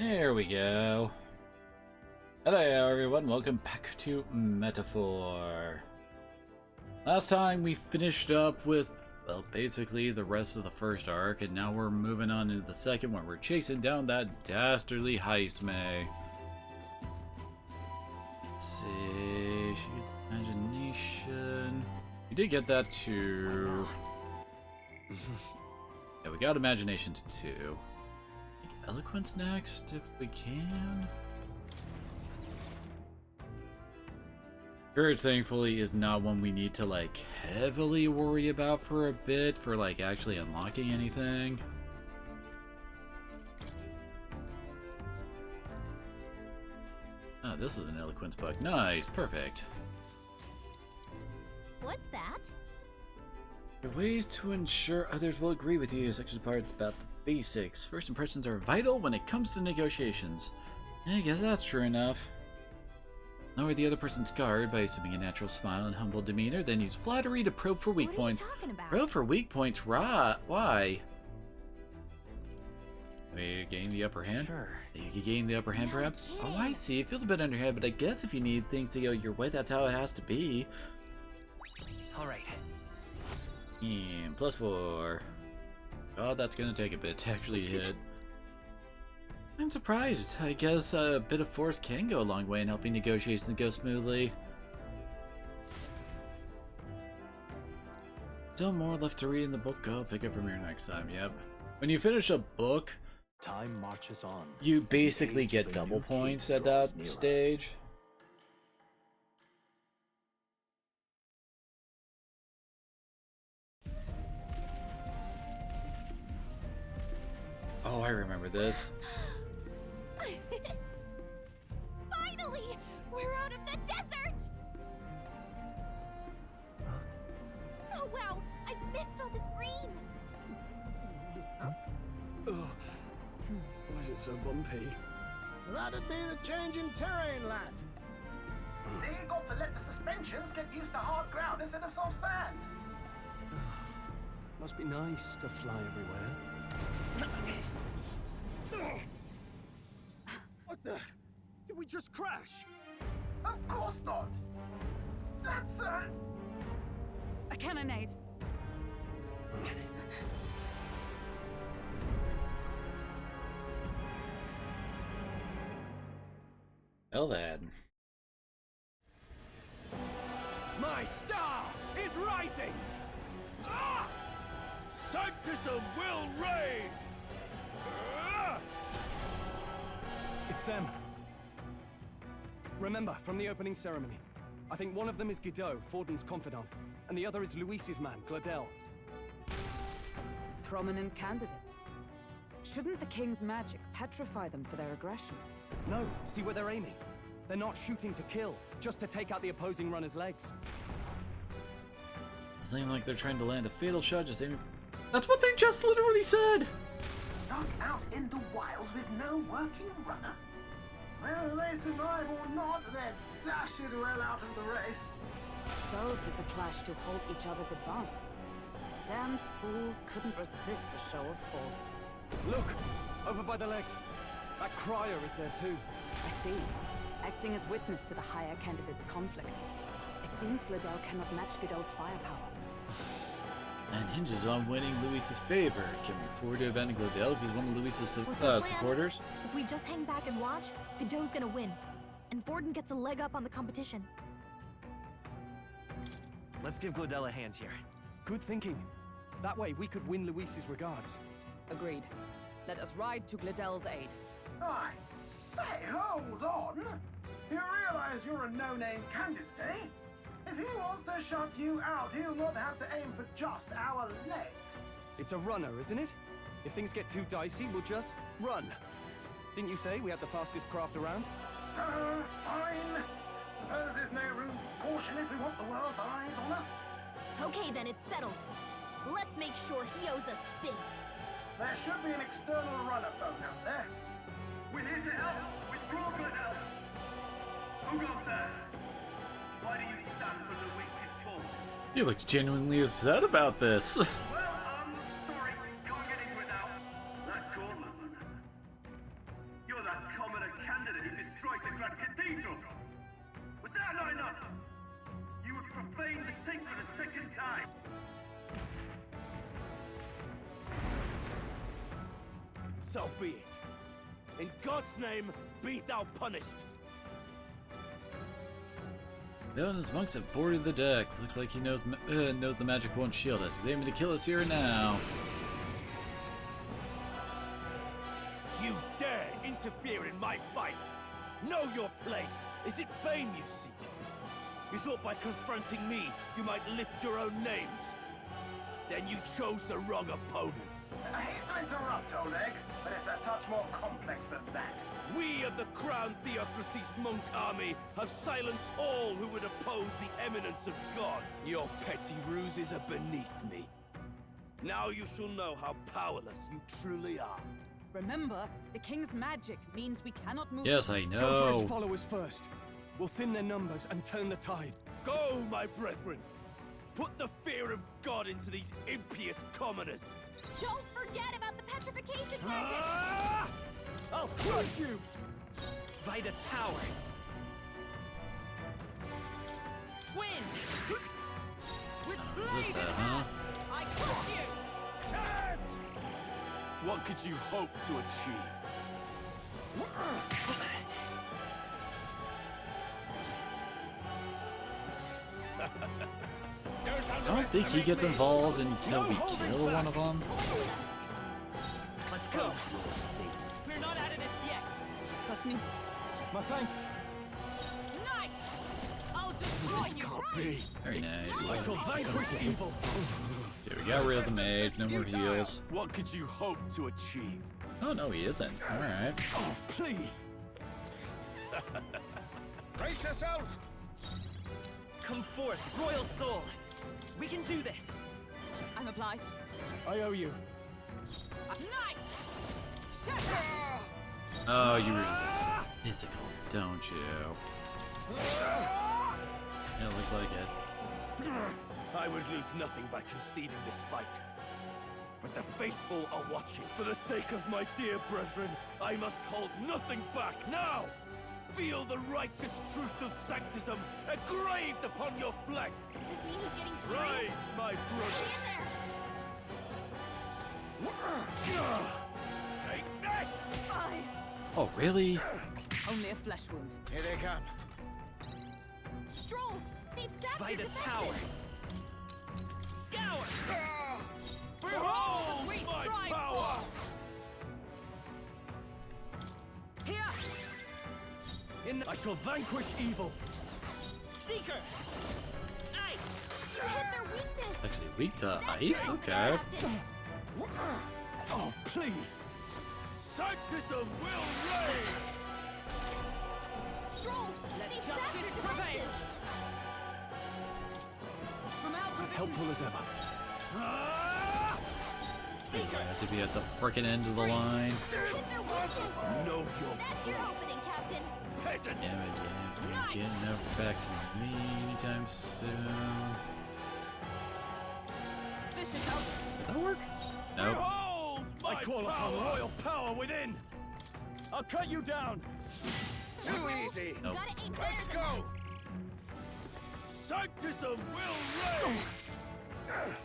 There we go. Hello everyone, welcome back to Metaphor. Last time we finished up with, well, basically the rest of the first arc, and now we're moving on into the second one. We're chasing down that dastardly Heismay. Let's see, she gets imagination. We did get that too. Yeah, we got imagination to 2. Eloquence next, if we can. Courage, thankfully, is not one we need to, like, heavily worry about for a bit, for, like, actually unlocking anything. Oh, this is an eloquence book. Nice, perfect. What's that? There are ways to ensure others will agree with you. Section parts about the basics. First impressions are vital when it comes to negotiations. I guess that's true enough. Lower the other person's guard by assuming a natural smile and humble demeanor, then use flattery to probe for weak points. What are you talking about? Probe for weak points? Why? We gain the upper hand? Sure. You can gain the upper hand, No perhaps? kidding. Oh, I see. It feels a bit underhand, but I guess if you need things to go your way, that's how it has to be. Alright. And +4. God, that's gonna take a bit to actually hit. I'm surprised. I guess a bit of force can go a long way in helping negotiations go smoothly. Still more left to read in the book. I'll pick it from here next time. Yep. When you finish a book, Time marches on. you basically get double points at that stage. Oh, I remember this. Finally! We're out of the desert! Oh wow! I missed all this green! Ugh. Why is it so bumpy? That'd be the change in terrain, lad. See, you got to let the suspensions get used to hard ground instead of soft sand. Must be nice to fly everywhere. What the? Did we just crash? Of course not. That's A cannonade. Well then. My star is rising! Ah! Sanctism will reign! Ah! It's them. Remember, from the opening ceremony. I think one of them is Guido, Forden's confidant, and the other is Luis's man, Gladel. Prominent candidates. Shouldn't the king's magic petrify them for their aggression? No, see where they're aiming. They're not shooting to kill, just to take out the opposing runner's legs. Seems like they're trying to land a fatal shot, just aiming. That's what they just literally said! stuck out in the wilds with no working runner. Whether they survive or not, they're dashed well out of the race. So 'tis a clash to halt each other's advance. Damn fools couldn't resist a show of force. Look! Over by the legs. That crier is there too. I see. Acting as witness to the higher candidate's conflict. It seems Gladel cannot match Guido's firepower. And hinges on winning Luis's favor. Can we afford to abandon Gladel if he's one of Luis's What's our plan? supporters? If we just hang back and watch, Godot's gonna win. And Forden gets a leg up on the competition. Let's give Gladel a hand here. Good thinking. That way we could win Luis's regards. Agreed. Let us ride to Gladel's aid. I say, hold on. You realize you're a no-name candidate, eh? If he wants to shut you out, he'll not have to aim for just our legs. It's a runner, isn't it? If things get too dicey, we'll just run. Didn't you say we had the fastest craft around? Fine. Suppose there's no room for caution if we want the world's eyes on us. Okay then, it's settled. Let's make sure he owes us big. There should be an external runner phone out there. We're here to help. Withdraw, Gladel. Who goes there? Why do you stand for Luis's forces? You look genuinely upset about this. Well, sorry, can't get into it now. That Cornland runner. You're that So be it. In God's name, be thou punished. Bill and his monks have boarded the deck. Looks like he knows the magic won't shield us. He's aiming to kill us here and now. You dare interfere in my fight? Know your place. Is it fame you seek? You thought by confronting me, you might lift your own names? Then you chose the wrong opponent. I hate to interrupt, Oleg, but it's a touch more complex than that. We of the Crown Theocracy's monk army have silenced all who would oppose the eminence of God. Your petty ruses are beneath me. Now you shall know how powerless you truly are. Remember, the king's magic means we cannot move. Yes, I Go for know. his followers first. We'll thin their numbers and turn the tide. Go, my brethren! Put the fear of God into these impious commoners! Don't forget about the petrification magic! Ah! I'll crush you! Vitus power. Wind. With Is blade this in that, hand, huh? I crush you! Chance! What could you hope to achieve? I don't think he gets involved until we kill one of them. Let's go. We're not out of this yet. Trust me. My thanks. Nice! I'll destroy you! Very nice. I shall vanquish evil. Yeah, we got rid of the mage. No more heals. What could you hope to achieve? Oh, no, he isn't. Alright. Oh, please! Brace yourselves! Come forth, royal soul. We can do this. I'm obliged. I owe you. Nice! Shatter! Oh, you resist physicals, don't you? Yeah, it looks like it. I would lose nothing by conceding this fight. But the faithful are watching. For the sake of my dear brethren, I must hold nothing back now! Feel the righteous truth of sanctism engraved upon your flesh! Does this mean he's getting serious? Rise, my brothers! Stay in there! Take this! Fine. Oh, really? Only a flesh wound. Here they come. Stroll! They've sapped your Vitus defenses! power. Scour. Behold we my strive power! Here! I shall vanquish evil! Seeker. Ice. You hit their weakness! Actually, weak to That's ice? right, Okay. Captain. Oh, please! Sanctism will reign! Stroll! Let They've justice sapped your prevail. defenses! From our provision. Helpful as ever. I have to be at the frickin' end of the line. You hit their weakness! Know your That's your place, opening, Captain! peasants! Damn it, yeah. Ain't getting up back to me anytime soon. This should help. Did that work? Nope. Behold my I call upon royal power within! I'll cut you down! Too easy. Nope. Gotta aim better Let's than go. that! Sanctism will reign!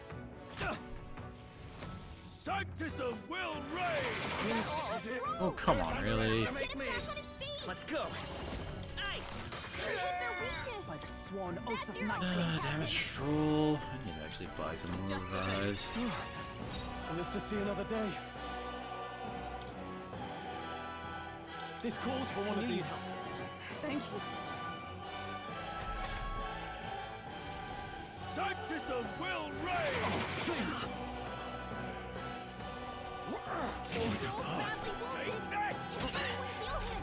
Sanctism will reign! Oh, come on, really? Get him back on his feet! Let's go. Ice. You hit their weakness! By the sworn oath That's of your knighthood. opening, Damn it, Captain! Stroll. I need to actually buy some more revives. I'll live to see another day. This calls for one of these. Thank you. Sanctism will reign! Please! Stroll's badly wounded! Take this! Can anyone heal him?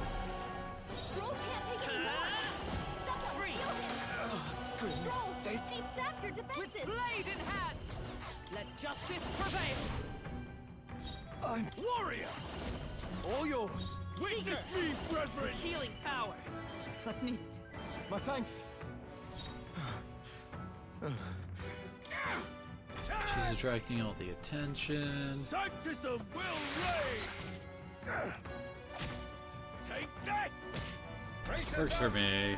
Stroll can't take any more! Someone heal him! Stroll! They've sapped your With defenses! blade in hand! Let justice prevail! I'm warrior! All yours! Witness me, brethren! Healing power. Trust me. My thanks! She's attracting all the attention. Sanctism will reign! Take this! Brace Works for yourselves. me.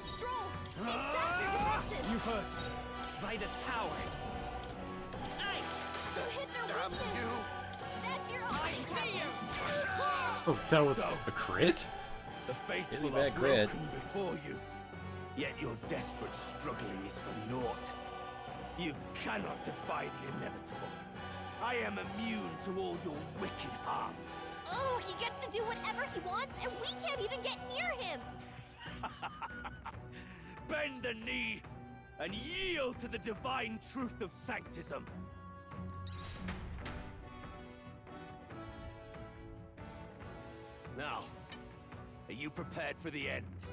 Stroll! They've sapped your defenses! You first! Vitus power. Ice. You hit their weakness! That's your opening, Captain. Oh, that was So- a crit? The faithful Really are bad crit. broken before you. Yet your desperate struggling is for naught. You cannot defy the inevitable. I am immune to all your wicked harms. Oh, he gets to do whatever he wants, and we can't even get near him. Bend the knee and yield to the divine truth of sanctism. Now, are you prepared for the end?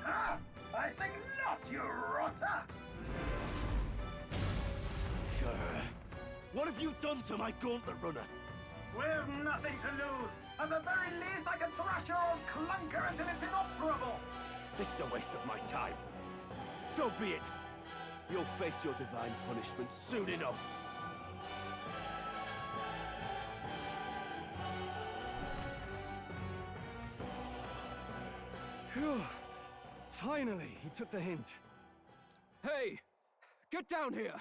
Ah, I think not, you rotter! What have you done to my gauntlet runner? We've nothing to lose. At the very least, I can thrash your old clunker until it's inoperable. This is a waste of my time. So be it. You'll face your divine punishment soon enough. Phew. Finally, he took the hint. Hey, get down here!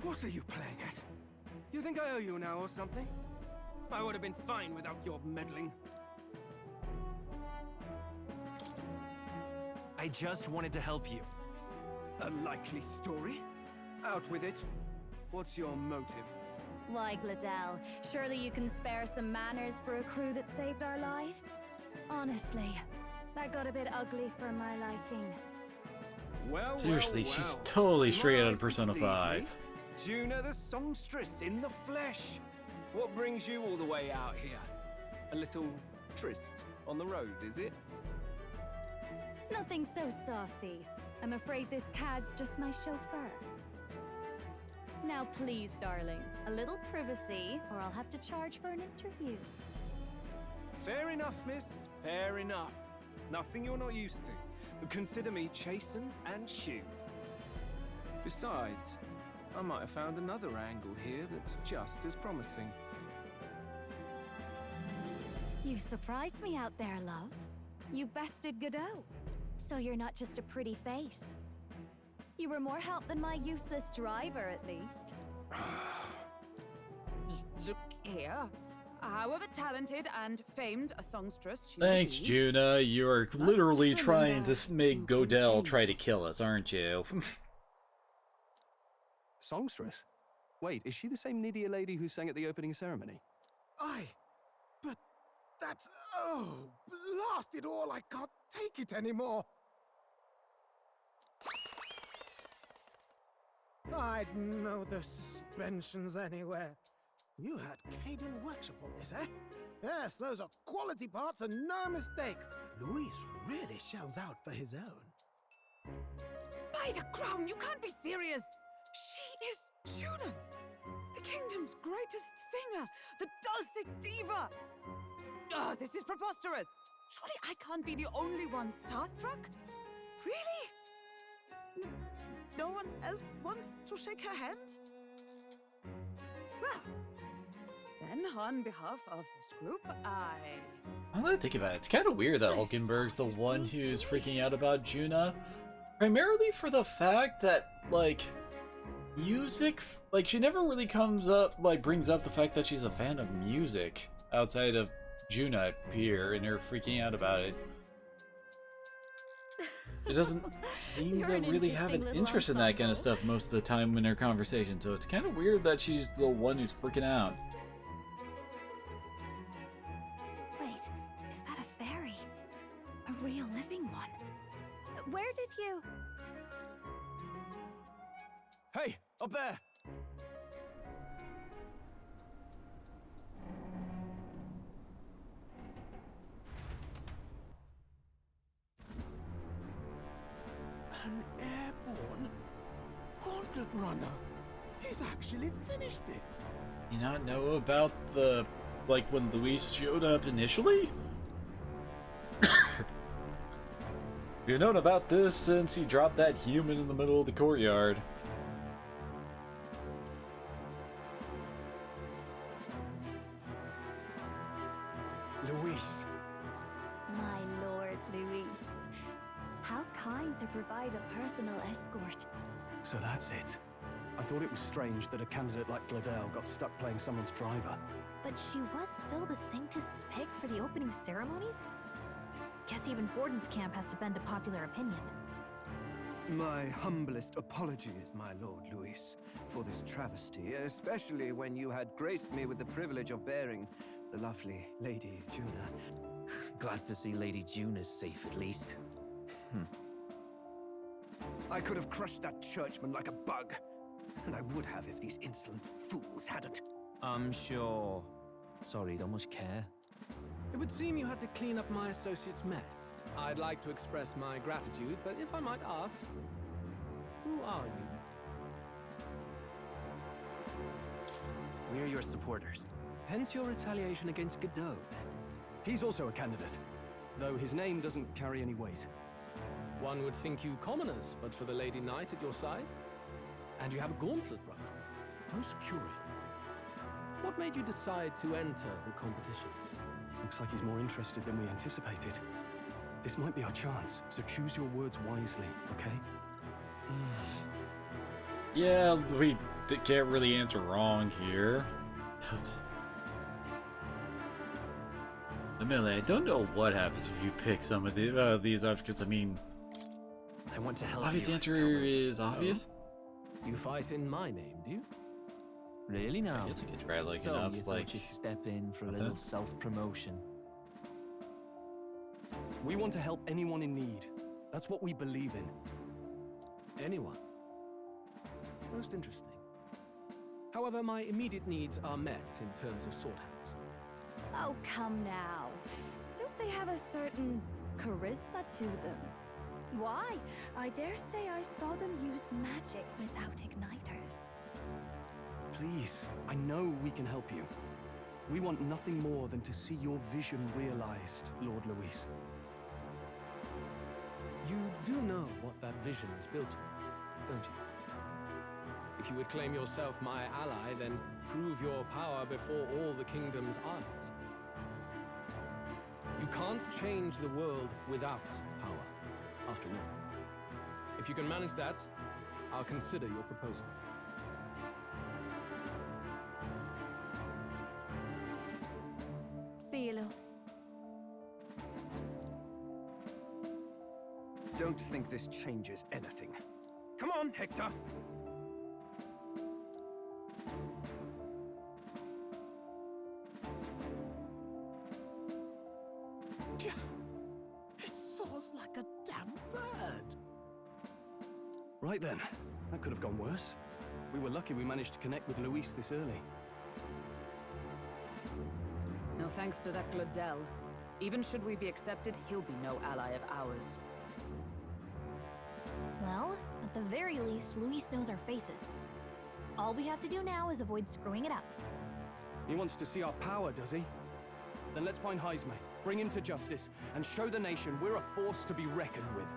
What are you playing at? You think I owe you now or something? I would have been fine without your meddling. I just wanted to help you. A likely story? Out with it. What's your motive? Why, Gladell, surely you can spare some manners for a crew that saved our lives? Honestly, that got a bit ugly for my liking. Well, Seriously, well, she's well. totally straight out of Nice to Persona see 5. you. Juna the songstress in the flesh. What brings you all the way out here? A little tryst on the road, is it? Nothing so saucy. I'm afraid this cad's just my chauffeur. Now please, darling, a little privacy, or I'll have to charge for an interview. Fair enough, miss. Fair enough. Nothing you're not used to. But consider me chastened and shooed. Besides, I might have found another angle here that's just as promising. You surprised me out there, love. You bested Godot. So you're not just a pretty face. You were more help than my useless driver, at least. Look here. However talented and famed a songstress she Thanks, may be, Juna. You are literally Must trying remember to make to Godel contain try to kill us, aren't you? Songstress? Wait, is she the same Nydia lady who sang at the opening ceremony? Aye, but that's... Oh, blast it all, I can't take it anymore. I'd know the suspensions anywhere. You had Caden workshop on this, eh? Yes, those are quality parts and no mistake. Luis really shells out for his own. By the crown, you can't be serious! She is Juna, the kingdom's greatest singer, the dulcet diva! Oh, this is preposterous! Surely I can't be the only one starstruck? Really? No one else wants to shake her hand? Well, then on behalf of this group, Now that I think about it, it's kind of weird that Hulkenberg's the one who's freaking out about Juna. Primarily for the fact that, like, music, like, she never really comes up, like, brings up the fact that she's a fan of music outside of Juna here, and her freaking out about it. It doesn't seem You're to an really have an interesting little interest in that kind ensemble. of stuff most of the time in her conversation, so it's kind of weird that she's the one who's freaking out. Wait, is that a fairy? A real living one? Where did you... Hey, up there! An airborne gauntlet runner. He's actually finished it. You not know about the, like, when Luis showed up initially? You've known about this since he dropped that human in the middle of the courtyard. Luis, my Lord Luis. How kind to provide a personal escort. So that's it. I thought it was strange that a candidate like Gladel got stuck playing someone's driver. But she was still the Sanctist's pick for the opening ceremonies? Guess even Forden's camp has to bend to popular opinion. My humblest apologies, my Lord Luis, for this travesty, especially when you had graced me with the privilege of bearing the lovely Lady Juna. Glad to see Lady Juna's safe at least. I could have crushed that churchman like a bug. And I would have if these insolent fools hadn't. I'm sure. Sorry, don't much care. It would seem you had to clean up my associate's mess. I'd like to express my gratitude, but if I might ask, who are you? We're your supporters. Hence your retaliation against Godot, then? He's also a candidate, though his name doesn't carry any weight. One would think you commoners, but for the Lady Knight at your side? And you have a gauntlet runner. Most curious. What made you decide to enter the competition? Looks like he's more interested than we anticipated. This might be our chance, so choose your words wisely, okay? Yeah, we can't really answer wrong here. Admittedly, I don't know what happens if you pick some of these options. I mean, I want to help obvious you. answer is obvious. You fight in my name, do you? Really now? I guess I could try looking So up, you like... thought you'd step in for a little self-promotion. We want to help anyone in need. That's what we believe in. Anyone? Most interesting. However, my immediate needs are met in terms of sword hands. Oh, come now. Don't they have a certain charisma to them? Why? I dare say I saw them use magic without igniters. Please, I know we can help you. We want nothing more than to see your vision realized, Lord Luis. You do know what that vision is built on, don't you? If you would claim yourself my ally, then prove your power before all the kingdom's eyes. You can't change the world without power, after all. If you can manage that, I'll consider your proposal. See you, loves. Don't think this changes anything. Come on, Hector! It soars like a damn bird. Right then, that could have gone worse. We were lucky we managed to connect with Luis this early. No thanks to that Gladel. Even should we be accepted, he'll be no ally of ours. Well, at the very least, Luis knows our faces. All we have to do now is avoid screwing it up. He wants to see our power, does he? Then let's find Heismay, bring him to justice, and show the nation we're a force to be reckoned with.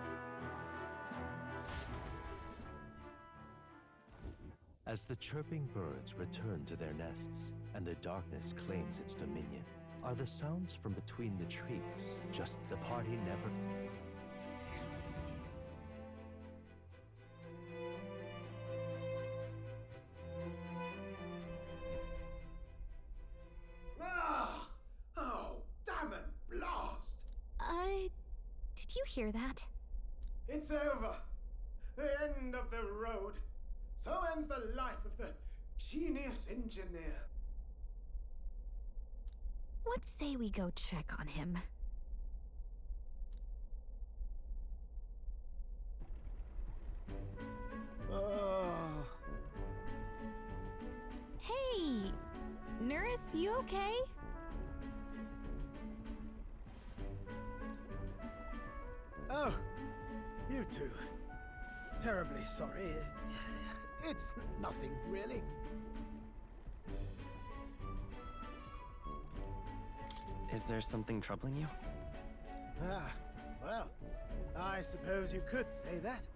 As the chirping birds return to their nests, and the darkness claims its dominion, are the sounds from between the trees just the party never... Ah! Oh, damn it, blast! Did you hear that? It's over. The end of the road. So ends the life of the genius engineer. Let's say we go check on him. Oh. Hey! Nurse, you okay? Oh, you two. Terribly sorry. It's nothing, really. Is there something troubling you? Ah, well, I suppose you could say that.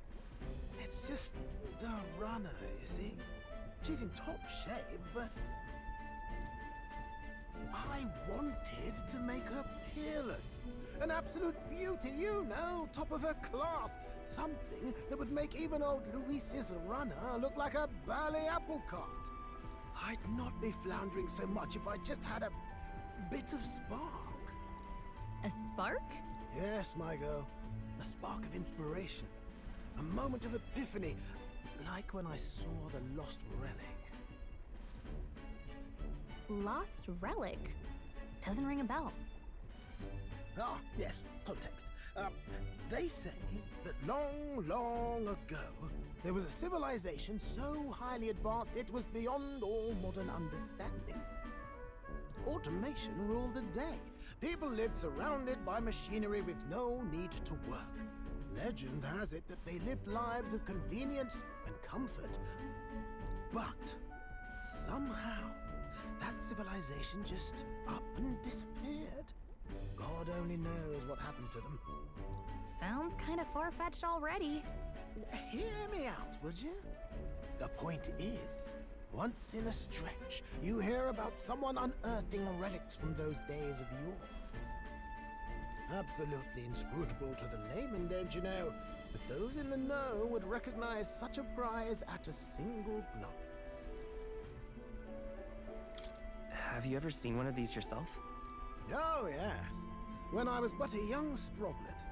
It's just the runner, you see. She's in top shape, but... I wanted to make her peerless. An absolute beauty, you know, top of her class. Something that would make even old Luis's runner look like a bally apple cart. I'd not be floundering so much if I just had a bit of spark. A spark? Yes, my girl. A spark of inspiration. A moment of epiphany, like when I saw the lost relic. Lost relic? Doesn't ring a bell. Ah, yes, context. They say that long, long ago, there was a civilization so highly advanced it was beyond all modern understanding. Automation ruled the day. People lived surrounded by machinery with no need to work. Legend has it that they lived lives of convenience and comfort. But somehow, that civilization just up and disappeared. God only knows what happened to them. Sounds kind of far-fetched already. Hear me out, would you? The point is, once in a stretch, you hear about someone unearthing relics from those days of yore. Absolutely inscrutable to the layman, don't you know? But those in the know would recognize such a prize at a single glance. Have you ever seen one of these yourself? Oh, yes. When I was but a young sproglet,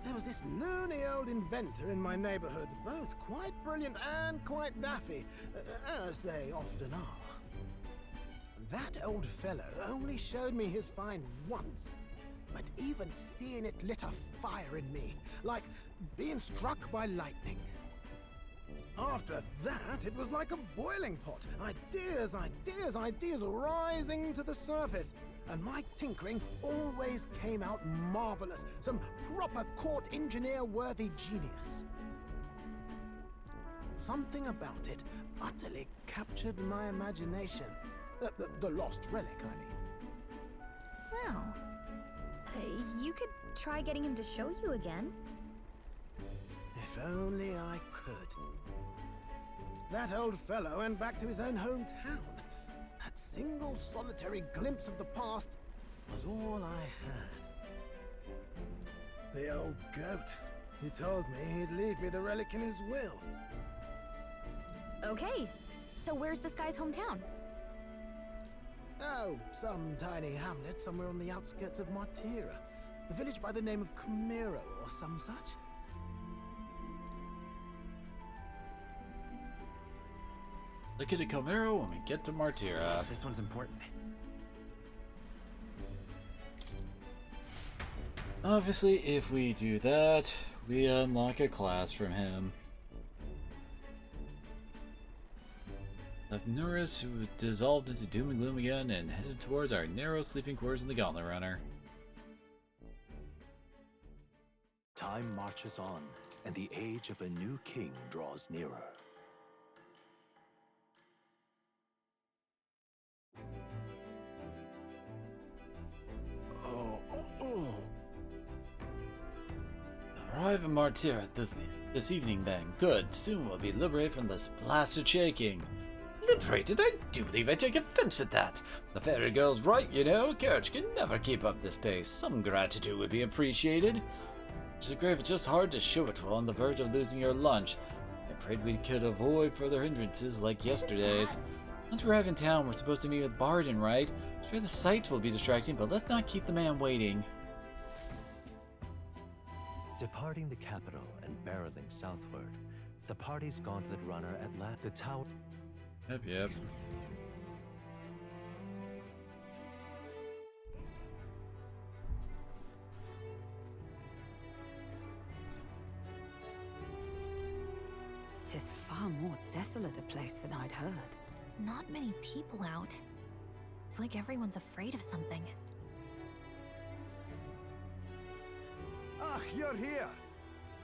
there was this loony old inventor in my neighborhood, both quite brilliant and quite daffy, as they often are. That old fellow only showed me his find once, but even seeing it lit a fire in me, like being struck by lightning. After that, it was like a boiling pot. Ideas, ideas, ideas rising to the surface. And my tinkering always came out marvelous. Some proper court engineer-worthy genius. Something about it utterly captured my imagination. The lost relic, I mean. Wow. You could try getting him to show you again. If only I could. That old fellow went back to his own hometown. That single solitary glimpse of the past was all I had. The old goat. He told me he'd leave me the relic in his will. Okay, so where's this guy's hometown? Oh, some tiny hamlet somewhere on the outskirts of Martira. A village by the name of Camiro or some such. Look at a Camaro when we get to Martira. This one's important. Obviously, if we do that, we unlock a class from him. Left Norris, who dissolved into doom and gloom again, and headed towards our narrow sleeping quarters in the Gauntlet Runner. Time marches on, and the age of a new king draws nearer. Arrive in Martira this evening then. Good. Soon we'll be liberated from this blasted shaking. Liberated? I do believe I take offense at that. The fairy girl's right, you know. Courage can never keep up this pace. Some gratitude would be appreciated. It's a grave, it's just hard to show it while on the verge of losing your lunch. I prayed we could avoid further hindrances like yesterday's. Once we arrive in town, we're supposed to meet with Barden, right? Sure, the sight will be distracting, but let's not keep the man waiting. Departing the capital and barreling southward, the party's gauntlet runner at last the tower. Yep. Tis far more desolate a place than I'd heard. Not many people out. It's like everyone's afraid of something. Ah, you're here!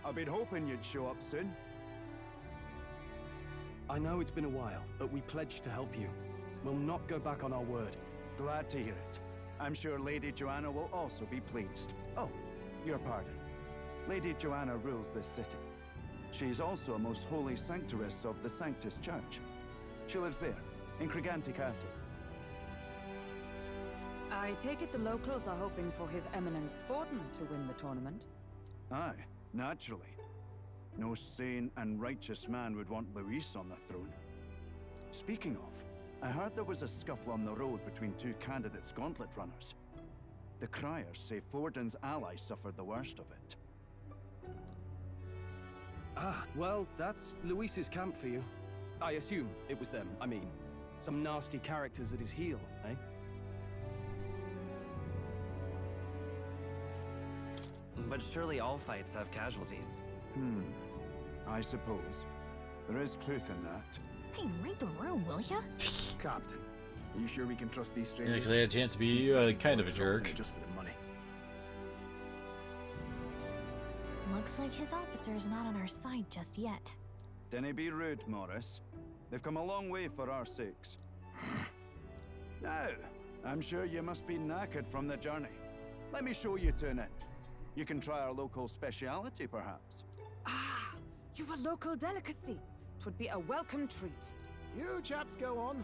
I've been hoping you'd show up soon. I know it's been a while, but we pledged to help you. We'll not go back on our word. Glad to hear it. I'm sure Lady Joanna will also be pleased. Oh, your pardon. Lady Joanna rules this city. She's also a most holy sanctoress of the Sanctus Church. She lives there, in Criganti Castle. I take it the locals are hoping for His Eminence Forden to win the tournament? Aye, naturally. No sane and righteous man would want Luis on the throne. Speaking of, I heard there was a scuffle on the road between two candidates gauntlet runners. The criers say Forden's allies suffered the worst of it. Ah, well, that's Luis's camp for you. I assume it was them. I mean, some nasty characters at his heel, eh? But surely all fights have casualties. I suppose. There is truth in that. Hey, read the room, will ya? Captain, are you sure we can trust these Yeah, strangers? because they had a chance to be kind of a jerk. Just for the money. Looks like his officer's not on our side just yet. Dinna be rude, Morris. They've come a long way for our sakes. Now, I'm sure you must be knackered from the journey. Let me show you to an inn. You can try our local speciality, perhaps. Ah, you've a local delicacy. 'Twould be a welcome treat. You chaps go on.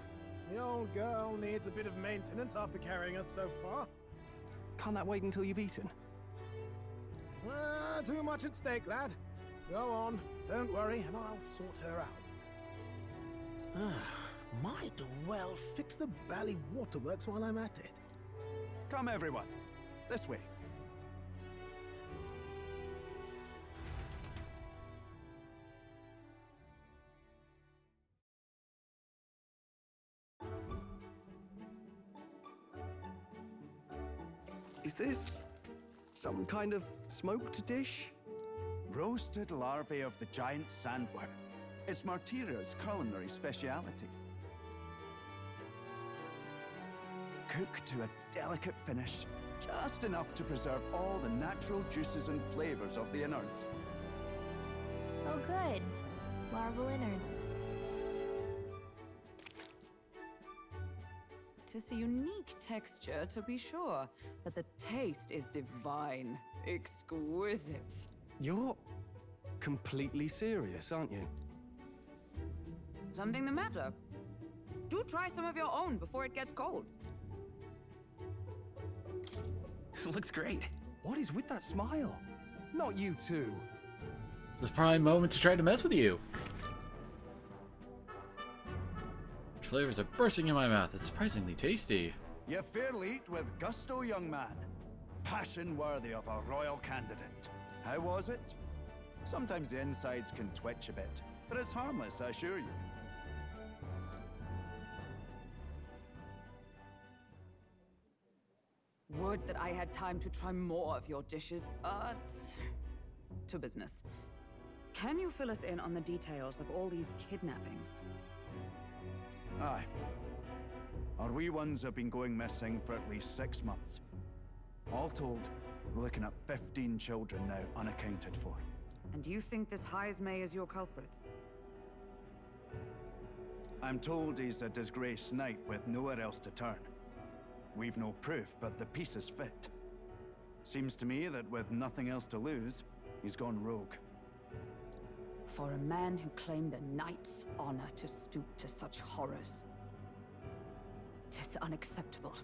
The old girl needs a bit of maintenance after carrying us so far. Can't that wait until you've eaten? Too much at stake, lad. Go on, don't worry, and I'll sort her out. Might well fix the Bally Waterworks while I'm at it. Come, everyone. This way. Is this some kind of smoked dish? Roasted larvae of the giant sandworm. It's Martira's culinary speciality. Cooked to a delicate finish, just enough to preserve all the natural juices and flavors of the innards. Oh, good. Larval innards. Tis a unique texture, to be sure, but the taste is divine. Exquisite. You're completely serious, aren't you? Something the matter? Do try some of your own before it gets cold. Looks great. What is with that smile? Not you too. This is probably a moment to try to mess with you. Flavors are bursting in my mouth. It's surprisingly tasty. You fairly eat with gusto, young man. Passion worthy of a royal candidate. How was it? Sometimes the insides can twitch a bit, but it's harmless, I assure you. Would that I had time to try more of your dishes, but... to business. Can you fill us in on the details of all these kidnappings? Aye. Our wee ones have been going missing for at least 6 months. All told, we're looking at 15 children now unaccounted for. And you think this Heismay is your culprit? I'm told he's a disgraced knight with nowhere else to turn. We've no proof, but the pieces fit. Seems to me that with nothing else to lose, he's gone rogue. For a man who claimed a knight's honor to stoop to such horrors. 'Tis unacceptable.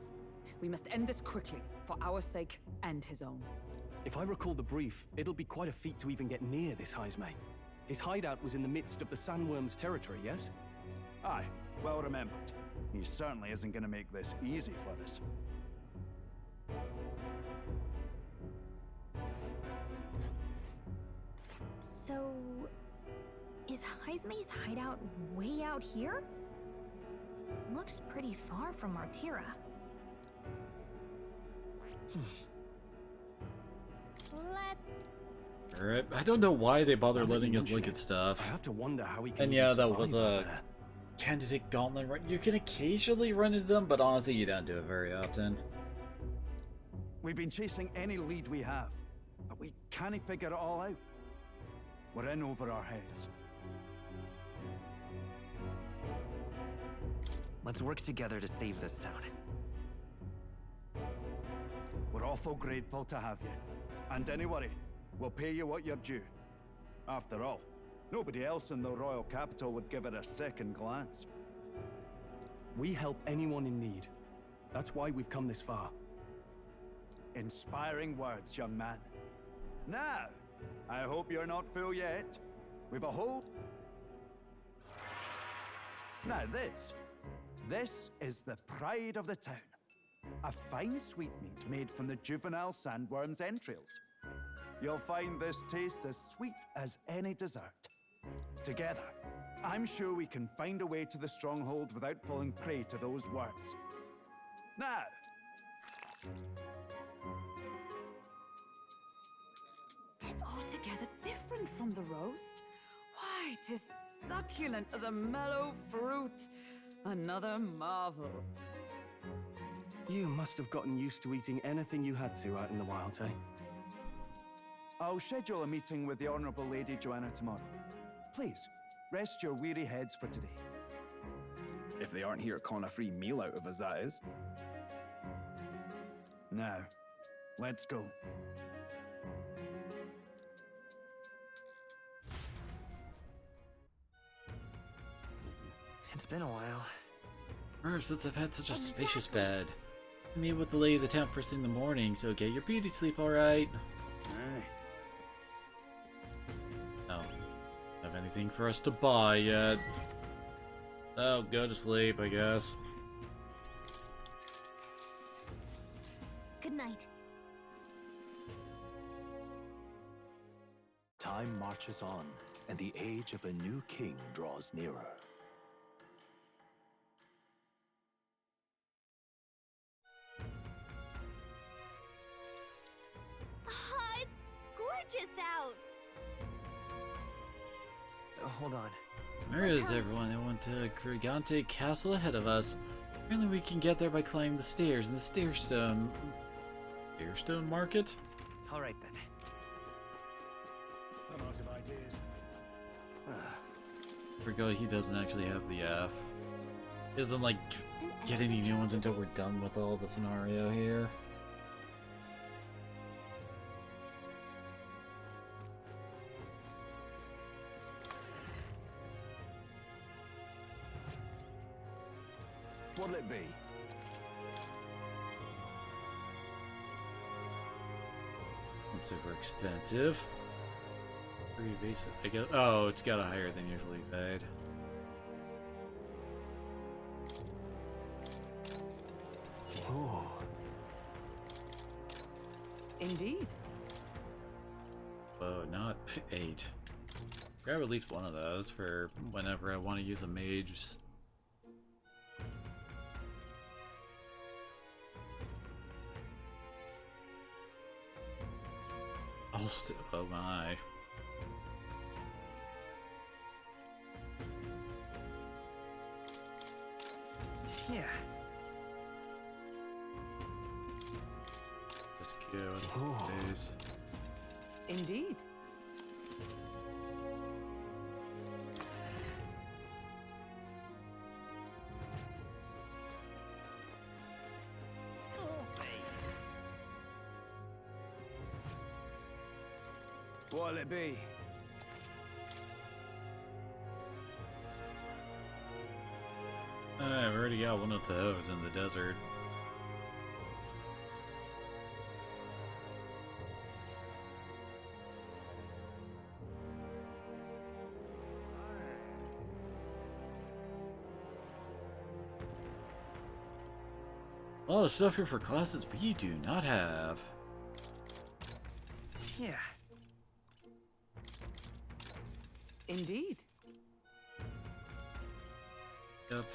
We must end this quickly, for our sake and his own. If I recall the brief, it'll be quite a feat to even get near this Heismay. His hideout was in the midst of the Sandworm's territory, yes? Aye, well remembered. He certainly isn't going to make this easy for us. So... is Heismay's hideout way out here? Looks pretty far from Martira. Let's... Alright, I don't know why they bother letting us look at stuff. I have to wonder how we can. And yeah, that was a candidate gauntlet run. You can occasionally run into them, but honestly, you don't do it very often. We've been chasing any lead we have, but we can't figure it all out. We're in over our heads. Let's work together to save this town. We're awful grateful to have you. And don't worry, we'll pay you what you're due. After all, nobody else in the royal capital would give it a second glance. We help anyone in need. That's why we've come this far. Inspiring words, young man. Now, I hope you're not full yet. We've a whole... Now this is the pride of the town. A fine sweetmeat made from the juvenile sandworm's entrails. You'll find this tastes as sweet as any dessert. Together, I'm sure we can find a way to the stronghold without falling prey to those worms. Now, Tis altogether different from the roast. Why, tis succulent as a mellow fruit. Another marvel. You must have gotten used to eating anything you had to out in the wild, eh? I'll schedule a meeting with the Honourable Lady Joanna tomorrow. Please, rest your weary heads for today. If they aren't here calling a free meal out of us, that is. Now, let's go. It's been a while. Since I've had such a spacious bed. I meet with the lady of the town first thing in the morning, so get your beauty sleep, alright? Oh. Have anything for us to buy yet? Oh, go to sleep, I guess. Good night. Time marches on, and the age of a new king draws nearer. It's gorgeous out. Hold on. Where is everyone? They went to Gigante Castle ahead of us. Apparently we can get there by climbing the stairs in the Stairstone Market? Alright then. I'm out of ideas. Forgot he doesn't actually have the he doesn't like get any new ones until we're done with all the scenario here. What'll it be? Not super expensive. Pretty basic, I guess. Oh, it's got a higher than usually paid. Oh. Indeed. Whoa, not 8. Grab at least one of those for whenever I want to use a mage. Oh my. Yeah. Let's go. Days. Indeed. What'll it be? I've already got one of those in the desert. A lot of stuff here for classes we do not have. Yeah. Indeed. Yep.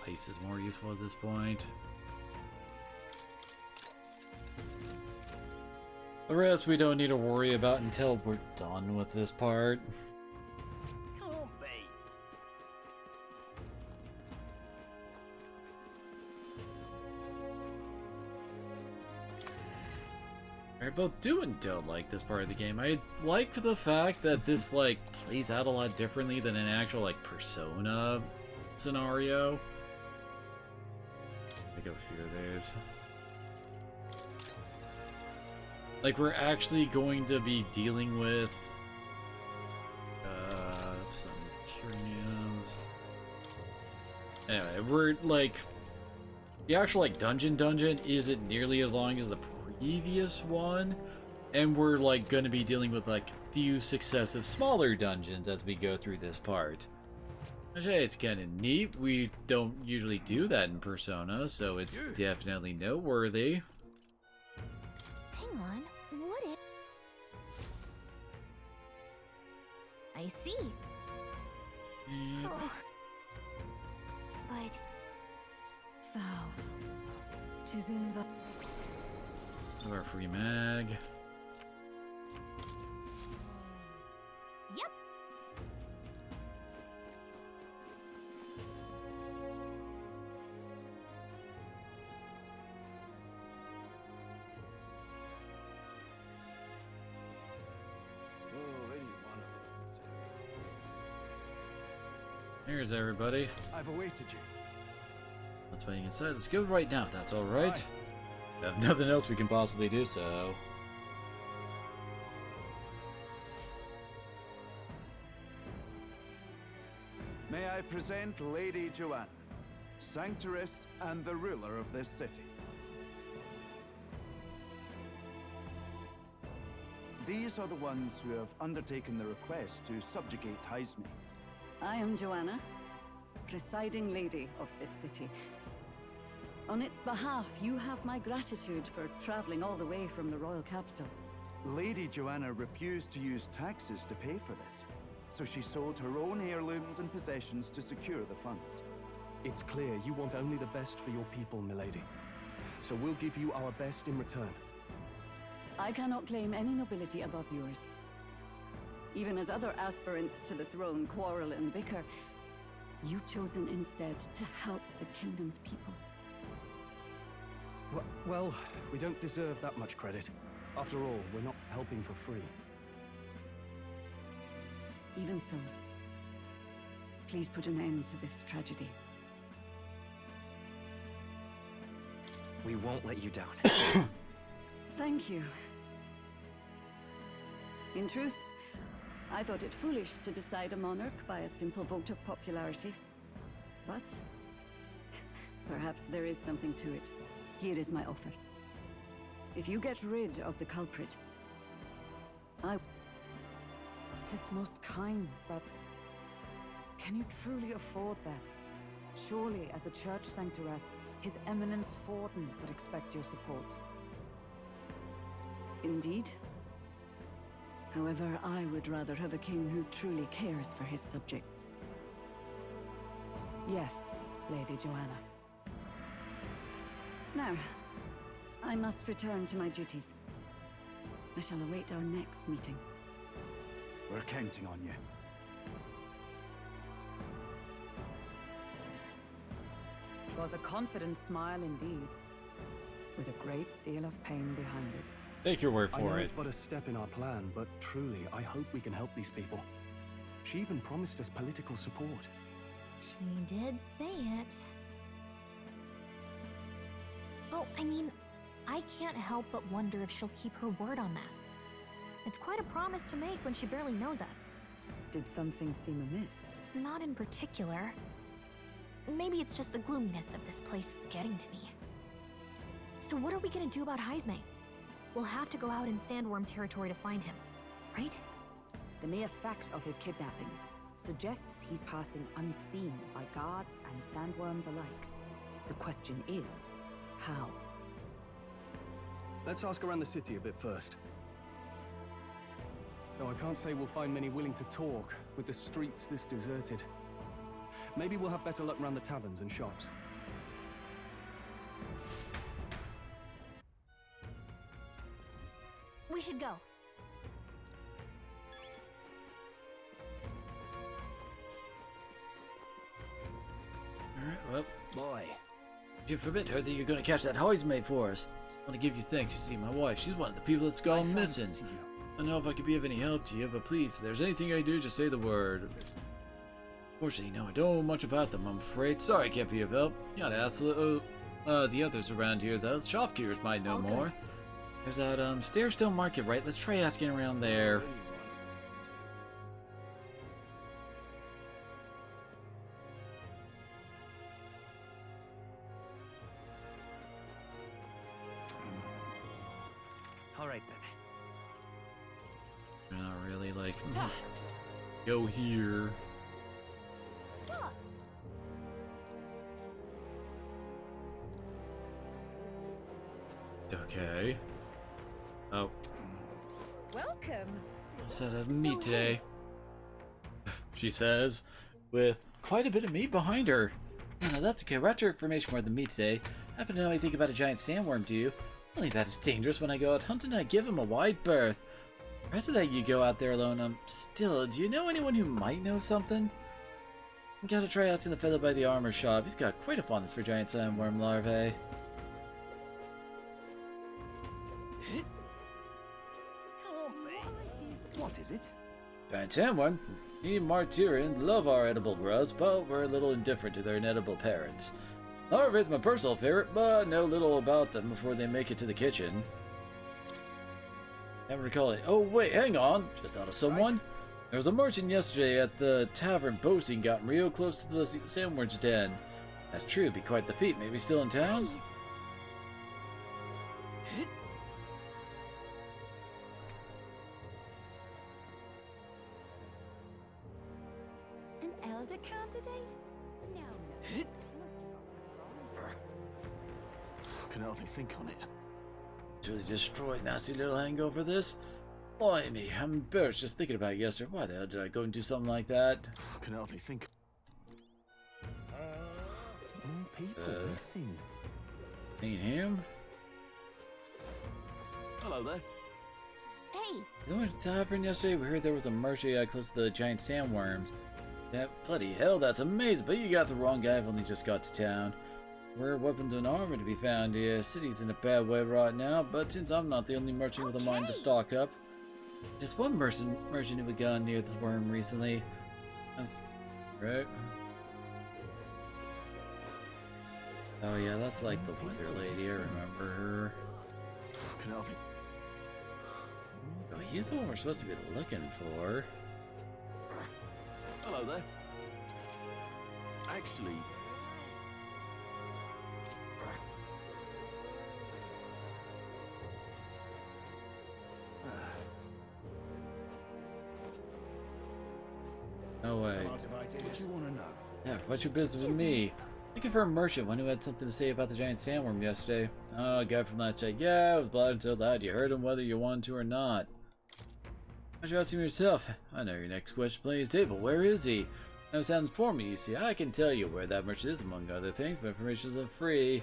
Ice is more useful at this point. The rest we don't need to worry about until we're done with this part. Can't be. I both do and don't like this part of the game. I like the fact that this like plays out a lot differently than an actual like Persona scenario. Pick up a few of these. Like we're actually going to be dealing with some premiums. Anyway, we're like the actual like dungeon isn't nearly as long as the previous one, and we're like going to be dealing with like a few successive smaller dungeons as we go through this part. Actually, it's kind of neat. We don't usually do that in Persona, so it's definitely noteworthy. Hang on, what if... I see. Oh. But... Thou... 'Tis in the... Our free mag. Yep. Here's everybody. I've awaited you. Let's waiting inside. Let's go right now. That's all right. We have nothing else we can possibly do, so. May I present Lady Joanna, Sanctoress and the ruler of this city. These are the ones who have undertaken the request to subjugate Heismay. I am Joanna, presiding lady of this city. On its behalf, you have my gratitude for traveling all the way from the royal capital. Lady Joanna refused to use taxes to pay for this, so she sold her own heirlooms and possessions to secure the funds. It's clear you want only the best for your people, milady. So we'll give you our best in return. I cannot claim any nobility above yours. Even as other aspirants to the throne quarrel and bicker, you've chosen instead to help the kingdom's people. Well, we don't deserve that much credit. After all, we're not helping for free. Even so, please put an end to this tragedy. We won't let you down. Thank you. In truth, I thought it foolish to decide a monarch by a simple vote of popularity. But perhaps there is something to it. Here is my offer. If you get rid of the culprit, I... 'Tis most kind, but can you truly afford that? Surely, as a church sanctoress, His Eminence Forden would expect your support. Indeed. However, I would rather have a king who truly cares for his subjects. Yes, Lady Joanna. Now, I must return to my duties. I shall await our next meeting. We're counting on you. Twas a confident smile indeed, with a great deal of pain behind it. Take your word I know for it's it. but a step in our plan, but truly, I hope we can help these people. She even promised us political support. She did say it. Oh, I mean, I can't help but wonder if she'll keep her word on that. It's quite a promise to make when she barely knows us. Did something seem amiss? Not in particular. Maybe it's just the gloominess of this place getting to me. So what are we gonna do about Heismay? We'll have to go out in Sandworm territory to find him, right? The mere fact of his kidnappings suggests he's passing unseen by guards and sandworms alike. The question is, how? Let's ask around the city a bit first. Though I can't say we'll find many willing to talk with the streets this deserted. Maybe we'll have better luck around the taverns and shops. We should go. Alright, well. Boy. You forbid her that you're going to catch that Heismay for us. I want to give you thanks. You see, my wife, she's one of the people that's gone missing. I don't know if I could be of any help to you, but please, if there's anything I do, just say the word. Fortunately, no, I don't know much about them, I'm afraid. Sorry I can't be of help. You gotta ask the others around here, though. The shopkeepers might know more. There's that, Stairstone Market, right? Let's try asking around there. right then. Not really like. Go here. What? Okay. Oh. Welcome. Said I have meat today. She says, with quite a bit of meat behind her. No, that's okay. We're after information more than meat today. Happen to know anything about a giant sandworm, do you? Only that is dangerous. When I go out hunting, I give him a wide berth. The rest of that you go out there alone. Still, do you know anyone who might know something? Gotta try out seeing the fellow by the armor shop. He's got quite a fondness for giant sandworm larvae. What is it? Giant sandworm? Me and Martyrian love our edible grubs, but we're a little indifferent to their inedible parents. Larvae is my personal favorite, but know little about them before they make it to the kitchen. Never recall it. Oh wait, hang on. Just thought of someone. There was a merchant yesterday at the tavern boasting gotten real close to the sandworm's den. That's true, it'd be quite the feat. Maybe still in town? An elder candidate? No. Can hardly think on it. Really destroyed, nasty little hangover this? Boy, me, I'm embarrassed just thinking about it yesterday. Why the hell did I go and do something like that? Can hardly think. More people missing. Ain't him? Hello there. Hey! We went to the tavern yesterday. We heard there was a merchant close to the giant sandworms. Yeah, bloody hell, that's amazing. But you got the wrong guy. I've only just got to town. Where weapons and armor to be found? Yeah, city's in a bad way right now. But since I'm not the only merchant with a mind to stock up, just one merchant who had gone near this worm recently. That's right. Oh yeah, that's like the weather lady. I remember her. Can hardly. Oh, he's the one we're supposed to be looking for. Hello there. Actually, no way. What you want to know? Yeah, what's your business with me? Looking for a merchant, one who had something to say about the giant sandworm yesterday. Oh, a guy from that side. Yeah, I was glad until that. You heard him whether you wanted to or not. Why don't you ask him yourself? I know your next question playing his table. Where is he? No sounds for me, you see. I can tell you where that merchant is, among other things, but information isn't free.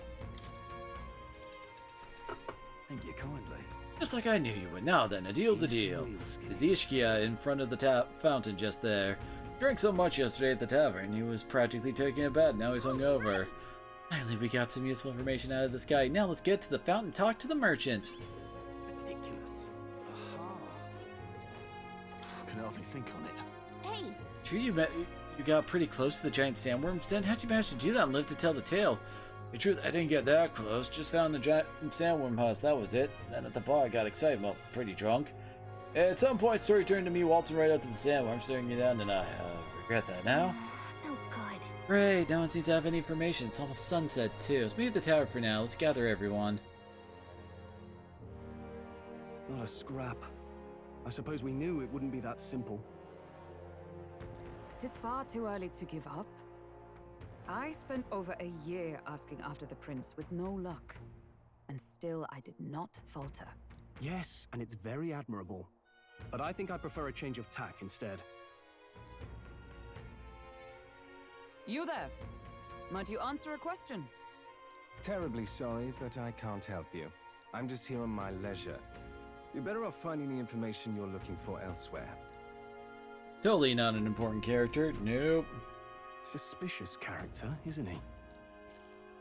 Thank you kindly. Just like I knew you would. Now then, a deal's a deal. Is the Ishkia in front of the fountain just there? Drank so much yesterday at the tavern, he was practically taking a bath. Now he's hungover. Finally, we got some useful information out of this guy. Now let's get to the fountain and talk to the merchant. ridiculous. Can hardly think on it. Hey! True, you got pretty close to the giant sandworm's den. How'd you manage to do that and live to tell the tale? The truth, I didn't get that close. Just found the giant sandworm house. That was it. Then at the bar, I got excited. Well, pretty drunk. At some point, the story turned to me waltzing right up to the sandworm, staring you down, and I regret that now. Oh, God. Great, no one seems to have any information. It's almost sunset, too. Let's meet at the tower for now. Let's gather everyone. Not a scrap. I suppose we knew it wouldn't be that simple. It is far too early to give up. I spent over a year asking after the prince with no luck. And still I did not falter. Yes, and it's very admirable. But I think I prefer a change of tack instead. You there? Might you answer a question? Terribly sorry, but I can't help you. I'm just here on my leisure. You're better off finding the information you're looking for elsewhere. Totally not an important character. Nope. Suspicious character, isn't he?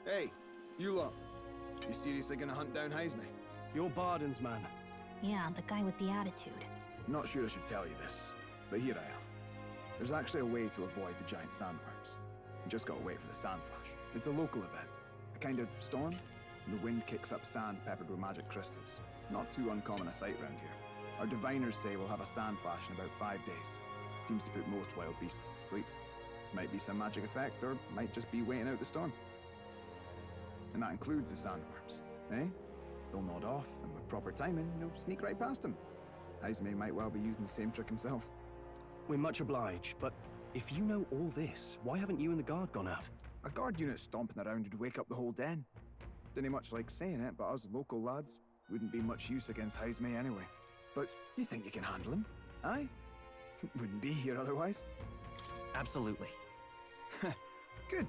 Hey, you lot. You seriously gonna hunt down Heismay? You're Barden's man. Yeah, the guy with the attitude. Not sure I should tell you this, but here I am. There's actually a way to avoid the giant sandworms. You just gotta wait for the sand flash. It's a local event. A kind of storm, and the wind kicks up sand peppered with magic crystals. Not too uncommon a sight around here. Our diviners say we'll have a sand flash in about 5 days. Seems to put most wild beasts to sleep. Might be some magic effect, or might just be waiting out the storm. And that includes the sandworms, eh? They'll nod off, and with proper timing, you'll sneak right past him. Heismay might well be using the same trick himself. We're much obliged, but if you know all this, why haven't you and the guard gone out? A guard unit stomping around would wake up the whole den. Didn't much like saying it, but us local lads wouldn't be much use against Heismay anyway. But you think you can handle him? Aye? Wouldn't be here otherwise. Absolutely. Good.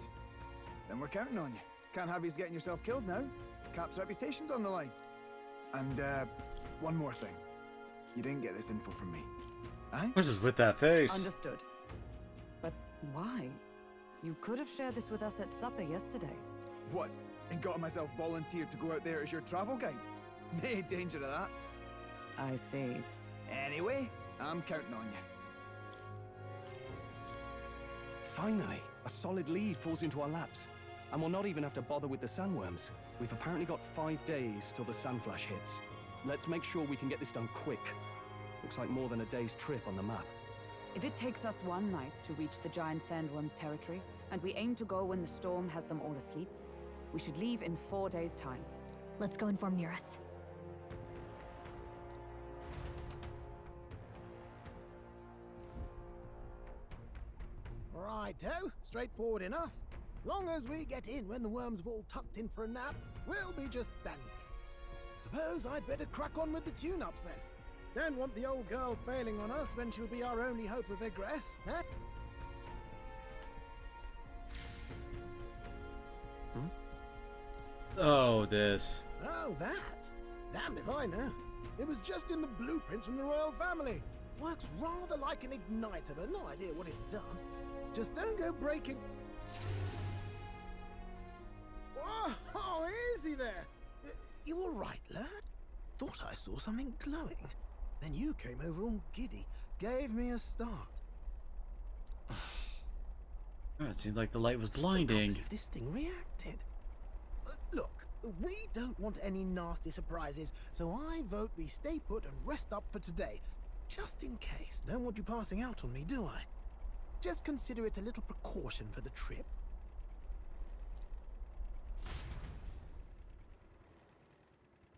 Then we're counting on you. Can't have you getting yourself killed now. Cap's reputation's on the line. And, one more thing. You didn't get this info from me. Aye? What is with that face? Understood. But why? You could have shared this with us at supper yesterday. What? And got myself volunteered to go out there as your travel guide? Nae danger of that. I see. Anyway, I'm counting on you. Finally, a solid lead falls into our laps. And we'll not even have to bother with the sandworms. We've apparently got 5 days till the sandflash hits. Let's make sure we can get this done quick. Looks like more than a day's trip on the map. If it takes us one night to reach the giant sandworms' territory, and we aim to go when the storm has them all asleep, we should leave in 4 days' time. Let's go inform Nearest. Righto, straightforward enough. Long as we get in when the worms have all tucked in for a nap, we'll be just dandy. Suppose I'd better crack on with the tune-ups then. Don't want the old girl failing on us when she'll be our only hope of egress, eh? Oh, this. Oh, that? Damned if I know. It was just in the blueprints from the royal family. Works rather like an igniter, but no idea what it does. Just don't go breaking... Oh, easy there. You all right, lad? Thought I saw something glowing. Then you came over all giddy, gave me a start. Oh, it seems like the light was blinding. I can't believe this thing reacted. Look, we don't want any nasty surprises, so I vote we stay put and rest up for today. Just in case. Don't want you passing out on me, do I? Just consider it a little precaution for the trip.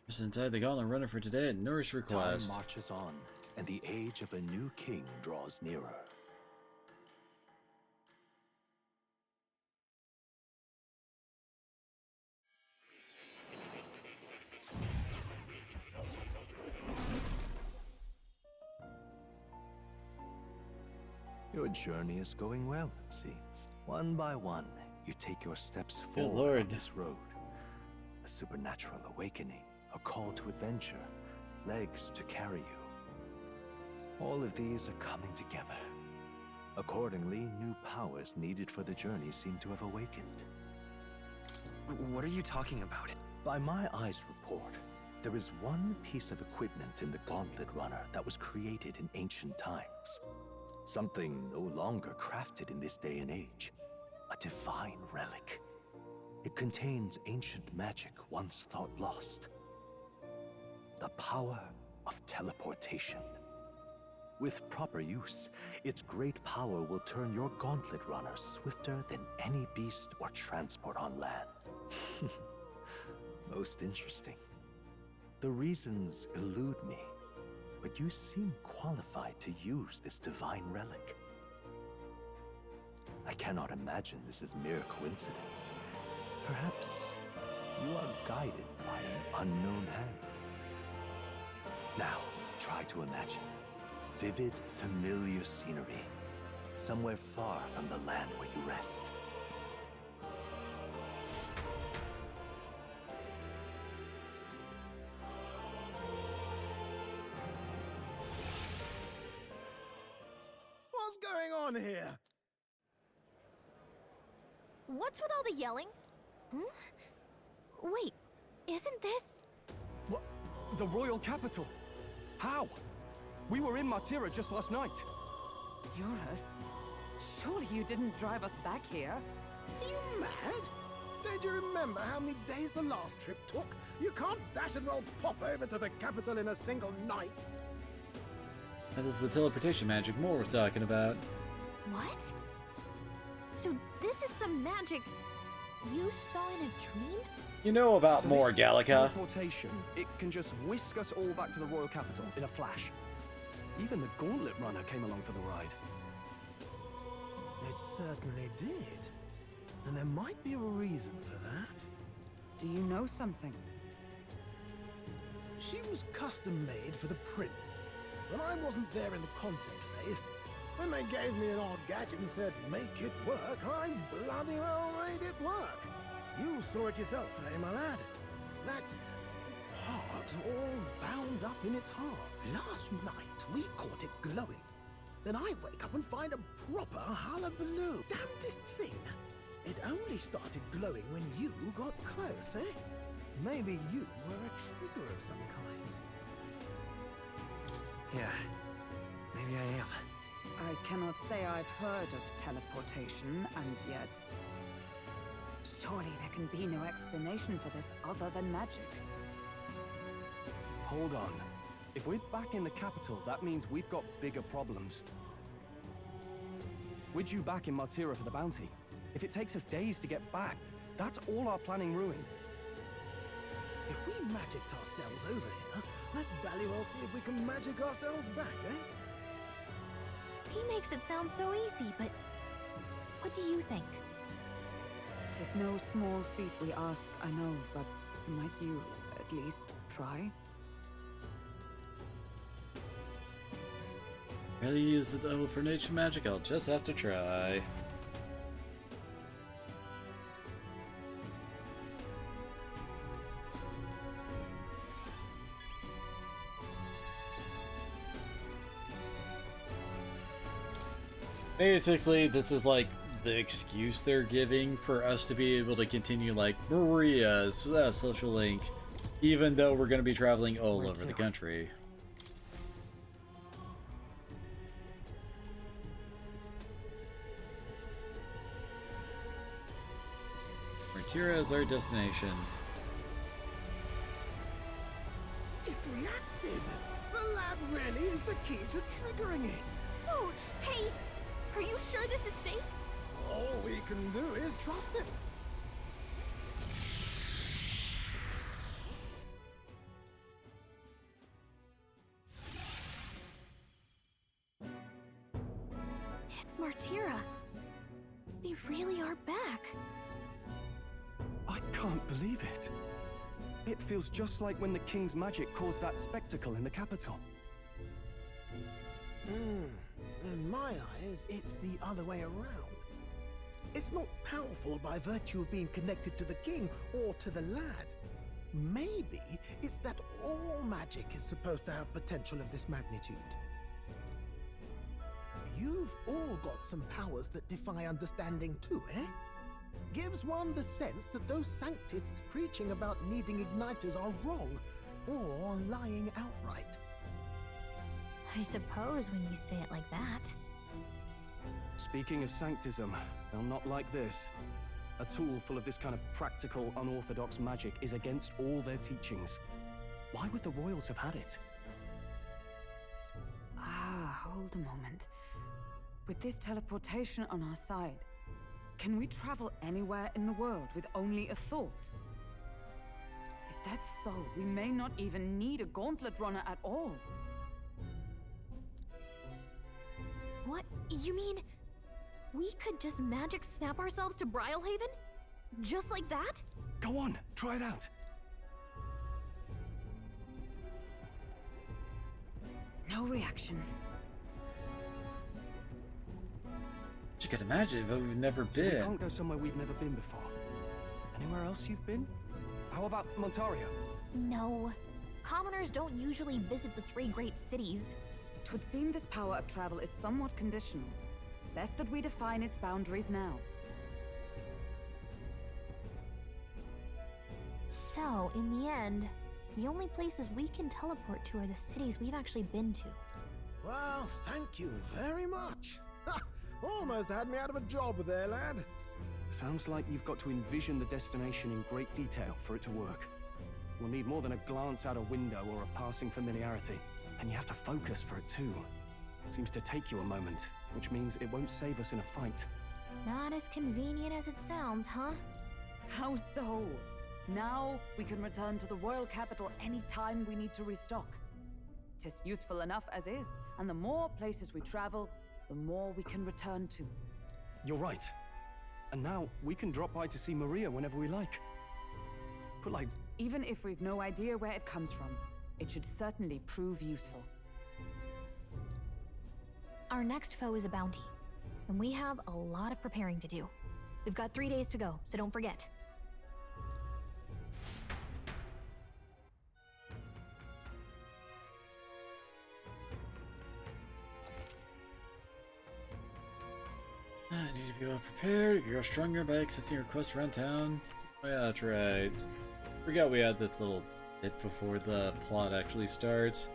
Just inside the gauntlet runner for today at Nourish request. Time marches on, and the age of a new king draws nearer. Your journey is going well, it seems. One by one, you take your steps forward on this road. A supernatural awakening, a call to adventure, legs to carry you. All of these are coming together. Accordingly, new powers needed for the journey seem to have awakened. What are you talking about? By my eyes report, there is one piece of equipment in the Gauntlet Runner that was created in ancient times. Something no longer crafted in this day and age. A divine relic. It contains ancient magic once thought lost. The power of teleportation. With proper use, its great power will turn your Gauntlet Runner swifter than any beast or transport on land. Most interesting. The reasons elude me, but you seem qualified to use this divine relic. I cannot imagine this is mere coincidence. Perhaps you are guided by an unknown hand. Now, try to imagine vivid, familiar scenery, somewhere far from the land where you rest. What's going on here? What's with all the yelling? Wait, isn't this... What? The royal capital? How? We were in Matira just last night. Eurus, surely you didn't drive us back here? Are you mad? Don't you remember how many days the last trip took? You can't dash and roll pop over to the capital in a single night. That is the teleportation magic Moore was talking about. What? So this is some magic you saw in a dream? You know about So more, this Gallica. teleportation, it can just whisk us all back to the royal capital in a flash. Even the Gauntlet Runner came along for the ride. It certainly did. And there might be a reason for that. Do you know something? She was custom made for the prince. When I wasn't there in the concept phase, when they gave me an odd gadget and said, make it work, I bloody well made it work. You saw it yourself, eh, my lad? That part all bound up in its heart. Last night, we caught it glowing. Then I wake up and find a proper hullabaloo. Damnedest thing. It only started glowing when you got close, eh? Maybe you were a trigger of some kind. Yeah, maybe I am. I cannot say I've heard of teleportation, and yet... surely there can be no explanation for this other than magic. Hold on. If we're back in the capital, that means we've got bigger problems. We're due back in Martira for the bounty. If it takes us days to get back, that's all our planning ruined. If we magicked ourselves over here, let's bally well see if we can magic ourselves back, eh? He makes it sound so easy, but what do you think? 'Tis no small feat we ask, I know, but might you at least try? Really use the teleportation magic? I'll just have to try. Basically, this is like the excuse they're giving for us to be able to continue like Maria's social link, even though we're going to be traveling all over the country. Martira is our destination. It reacted! The lad really is the key to triggering it! Oh, hey! Are you sure this is safe? All we can do is trust him. It's Martira. We really are back. I can't believe it. It feels just like when the king's magic caused that spectacle in the capital. In my eyes, it's the other way around. It's not powerful by virtue of being connected to the king or to the lad. Maybe it's that all magic is supposed to have potential of this magnitude. You've all got some powers that defy understanding too, eh? Gives one the sense that those sanctists preaching about needing igniters are wrong, or lying outright. I suppose when you say it like that. Speaking of sanctism, they'll not like this. A tool full of this kind of practical, unorthodox magic is against all their teachings. Why would the royals have had it? Hold a moment. With this teleportation on our side, can we travel anywhere in the world with only a thought? If that's so, we may not even need a gauntlet runner at all. What? You mean we could just magic snap ourselves to Brylehaven? Just like that? Go on, try it out. No reaction. You can imagine, but we've never So we been. can't go somewhere we've never been before. Anywhere else you've been? How about Montario? No. Commoners don't usually visit the three great cities. 'Twould seem this power of travel is somewhat conditional. Best that we define its boundaries now. So, in the end, the only places we can teleport to are the cities we've actually been to. Well, thank you very much. Ha! Almost had me out of a job there, lad. Sounds like you've got to envision the destination in great detail for it to work. We'll need more than a glance out a window or a passing familiarity. And you have to focus for it too. Seems to take you a moment, which means it won't save us in a fight. Not as convenient as it sounds, huh? How so? Now we can return to the royal capital any time we need to restock. 'Tis useful enough as is, and the more places we travel, the more we can return to. You're right. And now we can drop by to see Maria whenever we like. But like... Even if we've no idea where it comes from, it should certainly prove useful. Our next foe is a bounty, and we have a lot of preparing to do. We've got 3 days to go, so don't forget. I need to be well prepared. Grow stronger by accepting requests around town. Oh, yeah, that's right. Forgot we had this little bit before the plot actually starts.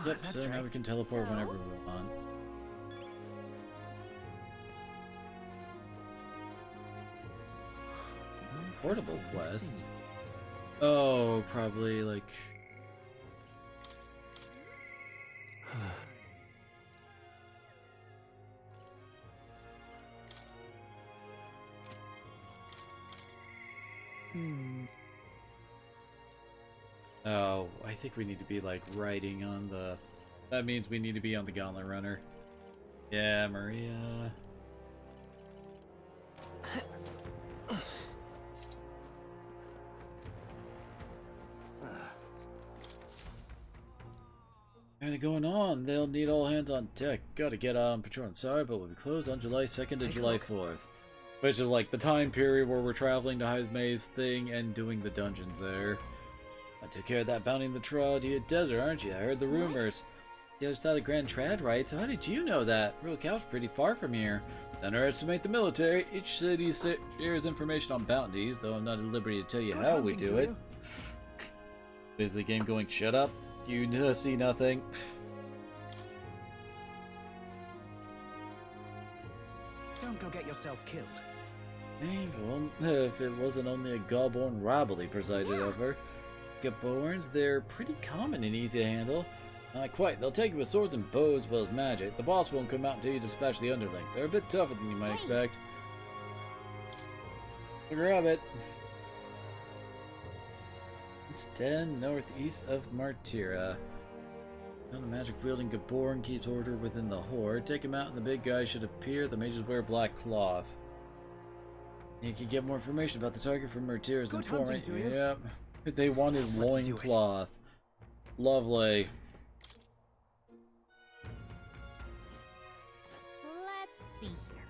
Yep, so now we can teleport whenever we want. Portable quests? Oh, probably like... Oh, I think we need to be like riding on the... That means we need to be on the Gauntlet Runner. Yeah, Maria. Everything going on? They'll need all hands on deck. Gotta get out on patrol. I'm sorry, but we'll be closed on July 2nd to July 4th. Which is like the time period where we're traveling to Heismay's thing and doing the dungeons there. I took care of that bounty in the Traudia Desert, aren't you? I heard the rumors. The other side of the Grand Trad, right? So how did you know that? Real Cal's pretty far from here. Don't underestimate the military. Each city shares information on bounties, though I'm not at liberty to tell you how we do it. Is the game going, shut up? You see nothing. Don't go get yourself killed. Hey, well, if it wasn't only a Gauborn rabble they presided over. Gaborns, they're pretty common and easy to handle. Not quite. They'll take you with swords and bows as well as magic. The boss won't come out until you dispatch the underlings. They're a bit tougher than you might expect. Grab it. It's 10 northeast of Martyra. Now the magic-wielding Gaborn keeps order within the horde. Take him out and the big guy should appear. The mages wear black cloth. You can get more information about the target from Martyra's informant. Yep. They want his loincloth. Lovely. Let's see here.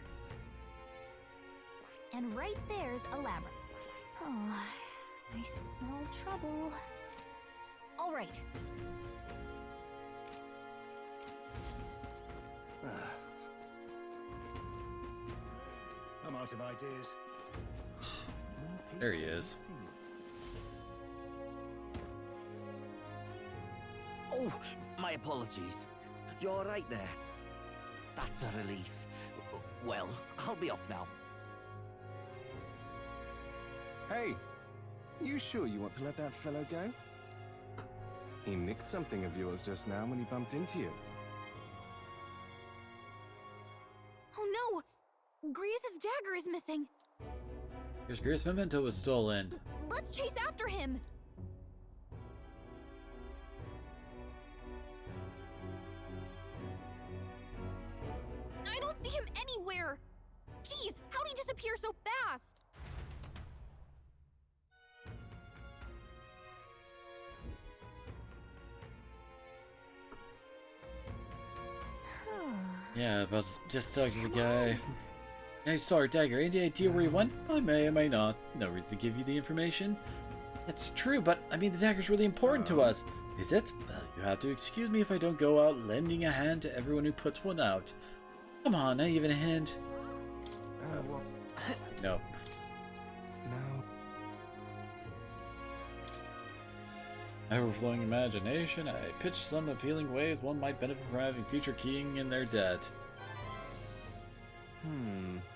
And right there's a labyrinth. Oh, I smell trouble. All right. I'm out of ideas. There he is. Oh, my apologies. You're right there. That's a relief. Well, I'll be off now. Hey, you sure you want to let that fellow go? He nicked something of yours just now when he bumped into you. Oh no! Grius' dagger is missing. His Grius memento was stolen. Let's chase after him! I don't see him anywhere! Jeez, how'd he disappear so fast? Yeah, but just talk to the guy. Hey, sorry, Dagger. Any idea where he went? I may or may not. No reason to give you the information. That's true, but I mean, the dagger's really important to us. Is it? Well, you have to excuse me if I don't go out lending a hand to everyone who puts one out. Come on, not even a hint. Nope. No. Overflowing imagination, I pitched some appealing ways one might benefit from having future king in their debt.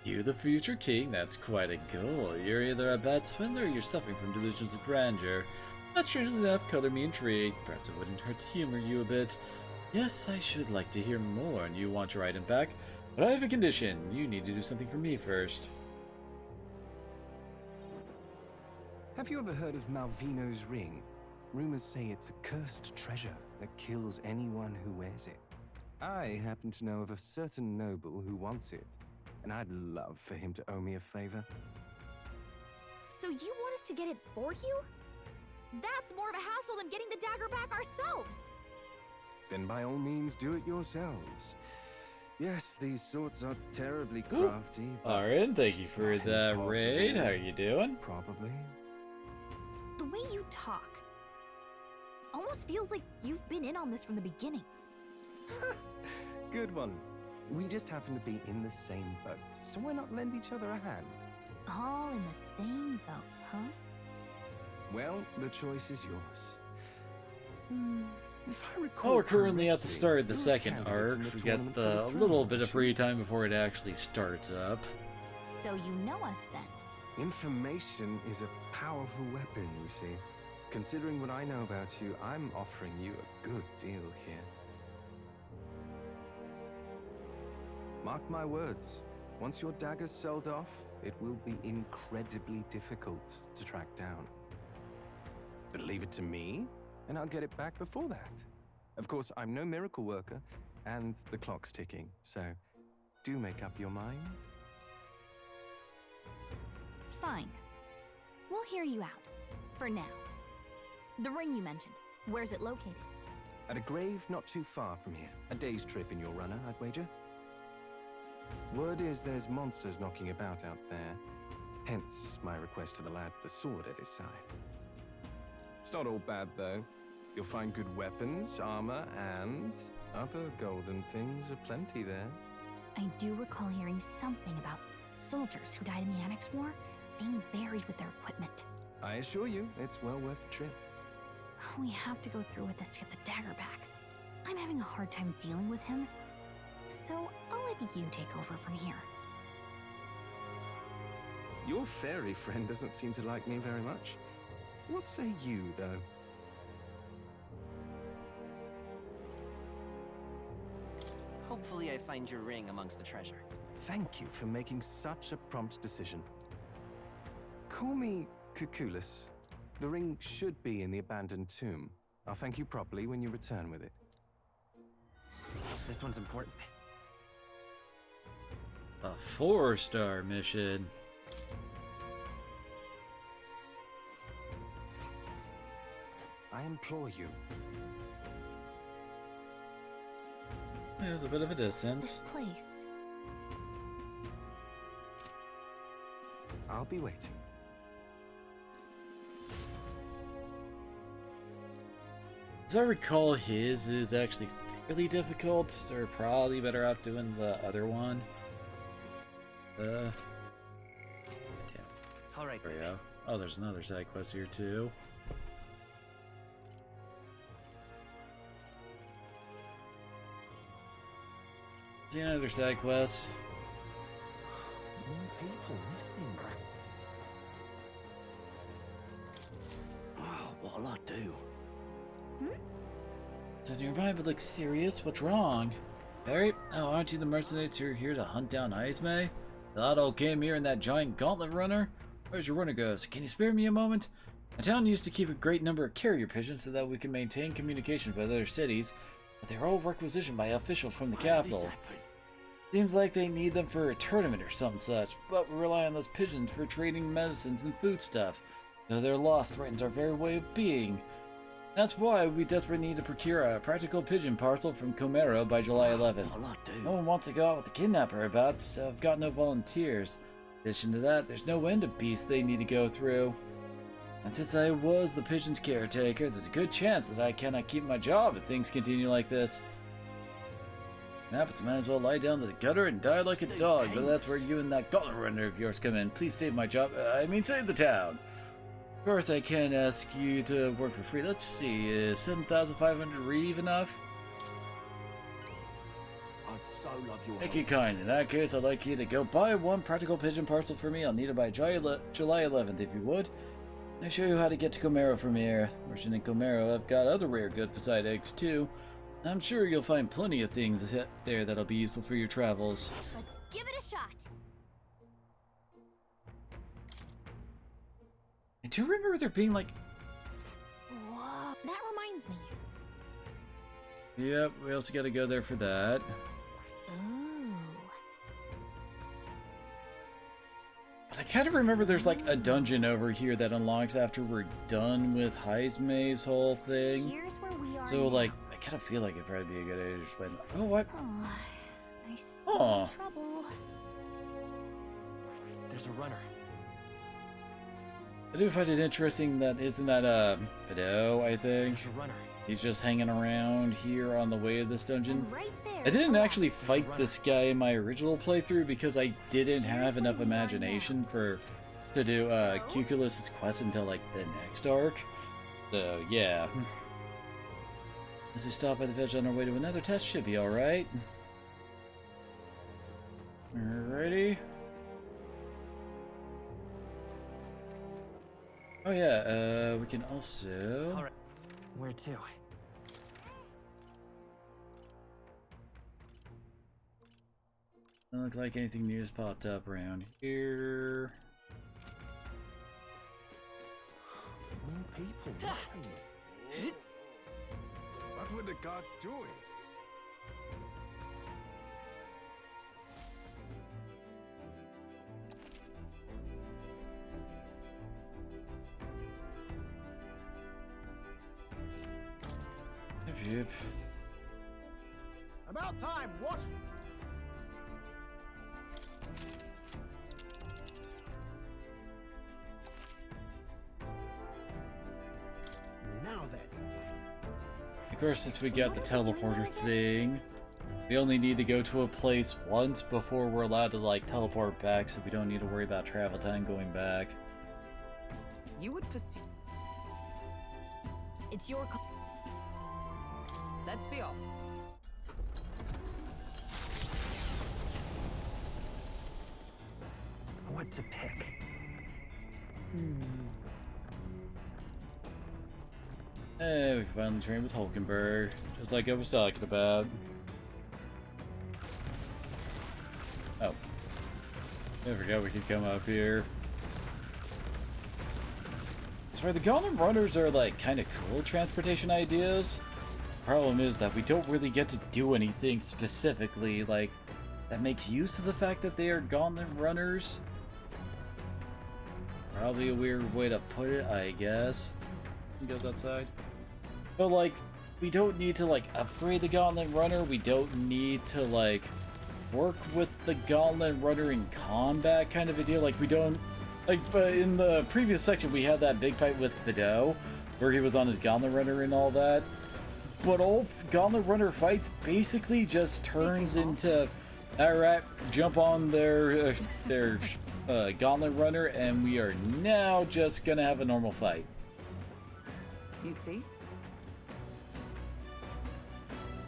You the future king? That's quite a goal. You're either a bad swindler or you're suffering from delusions of grandeur. Not sure enough, color me intrigued. Perhaps it wouldn't hurt to humor you a bit. Yes, I should like to hear more, and you want your item back. But I have a condition. You need to do something for me first. Have you ever heard of Malvino's ring? Rumors say it's a cursed treasure that kills anyone who wears it. I happen to know of a certain noble who wants it, and I'd love for him to owe me a favor. So you want us to get it for you? That's more of a hassle than getting the dagger back ourselves. Then by all means do it yourselves. Yes, these swords are terribly crafty. Aaron, thank you for that raid. How are you doing? Probably. The way you talk almost feels like you've been in on this from the beginning. Good one. We just happen to be in the same boat, so why not lend each other a hand? All in the same boat, huh? Well, the choice is yours. If I recall Well, we're currently at the correctly, start of the you're a second candidate arc. in the We tournament get for the a throne, little bit of aren't free you? time before it actually starts up. So you know us then? Information is a powerful weapon, you see. Considering what I know about you, I'm offering you a good deal here. Mark my words, once your dagger's sold off, it will be incredibly difficult to track down. But leave it to me, and I'll get it back before that. Of course, I'm no miracle worker, and the clock's ticking, so do make up your mind. Fine. We'll hear you out. For now. The ring you mentioned, where's it located? At a grave not too far from here. A day's trip in your runner, I'd wager. Word is there's monsters knocking about out there. Hence my request to the lad with the sword at his side. It's not all bad, though. You'll find good weapons, armor, and other golden things aplenty there. I do recall hearing something about soldiers who died in the Annex War being buried with their equipment. I assure you, it's well worth the trip. We have to go through with this to get the dagger back. I'm having a hard time dealing with him, so I'll let you take over from here. Your fairy friend doesn't seem to like me very much. What say you, though? Hopefully I find your ring amongst the treasure. Thank you for making such a prompt decision. Call me Cuculus. The ring should be in the abandoned tomb. I'll thank you properly when you return with it. This one's important. A 4-star mission. I implore you. There's a bit of a distance. This place. I'll be waiting. As I recall, his is actually fairly difficult, so we're probably better off doing the other one. Damn. Alright, There we go. Oh, there's another side quest here too. See another side quest. More people missing. Oh, what'll I do? Does your vibe look serious? What's wrong? Barry? Oh, aren't you the mercenaries who are here to hunt down Heismay? Thought all came here in that giant gauntlet runner? Where's your runner goes? Can you spare me a moment? The town used to keep a great number of carrier pigeons so that we can maintain communication with other cities, but they're all requisitioned by officials from the capital. Seems like they need them for a tournament or something such, but we rely on those pigeons for trading medicines and food stuff, though their loss threatens our very way of being. That's why we desperately need to procure a practical pigeon parcel from Comero by July 11th. No one wants to go out with the kidnapper about, so I've got no volunteers. In addition to that, there's no end of beasts they need to go through. And since I was the pigeon's caretaker, there's a good chance that I cannot keep my job if things continue like this. But I might as well lie down to the gutter and die like a dog, but that's where you and that gauntlet runner of yours come in. Please save my job. Save the town. Of course, I can't ask you to work for free. Let's see, is 7,500 reeve enough? I'd so love your Thank you, kind. In that case, I'd like you to go buy one practical pigeon parcel for me. I'll need it by July 11th, if you would. I'll show you how to get to Comero from here. Merchant in Comero, I've got other rare goods beside eggs, too. I'm sure you'll find plenty of things there that'll be useful for your travels. Let's give it a shot. I do remember there being like... Whoa, that reminds me. Yep, we also gotta go there for that. Ooh. But I kind of remember there's like a dungeon over here that unlocks after we're done with Heismay's whole thing. Here's where we are So now. like, I kind of feel like it'd probably be a good idea to just wait. Oh, what? Oh, I see Aw. trouble. There's a runner. I do find it interesting that isn't that Fido, I think. There's a runner. He's just hanging around here on the way to this dungeon. And right there. I didn't actually fight this guy in my original playthrough because I didn't have enough imagination to do Cuculus's quest until like the next arc. So yeah. As we stop by the village on our way to another test, should be alright. Alrighty. Oh yeah, we can also... Alright. Where to? Doesn't look like anything new has popped up around here. More people. What were the guards doing? Yep. About time, what? Now then. Of course, since we got the teleporter thing, we only need to go to a place once before we're allowed to like teleport back, so we don't need to worry about travel time going back. You would pursue. It's your call. Let's be off. What to pick? Hey, we can finally train with Hulkenberg, just like I was talking about. Oh. I forgot we could come up here. So the Gauntlet Runners are like kind of cool transportation ideas. Problem is that we don't really get to do anything specifically like that makes use of the fact that they are Gauntlet Runners. Probably a weird way to put it, I guess. He goes outside. But like, we don't need to like upgrade the Gauntlet Runner. We don't need to like work with the Gauntlet Runner in combat kind of a deal. Like we don't like, but in the previous section we had that big fight with Fido where he was on his Gauntlet Runner and all that. But all Gauntlet Runner fights basically just turns into, alright, jump on their Gauntlet Runner and we are now just gonna have a normal fight. You see?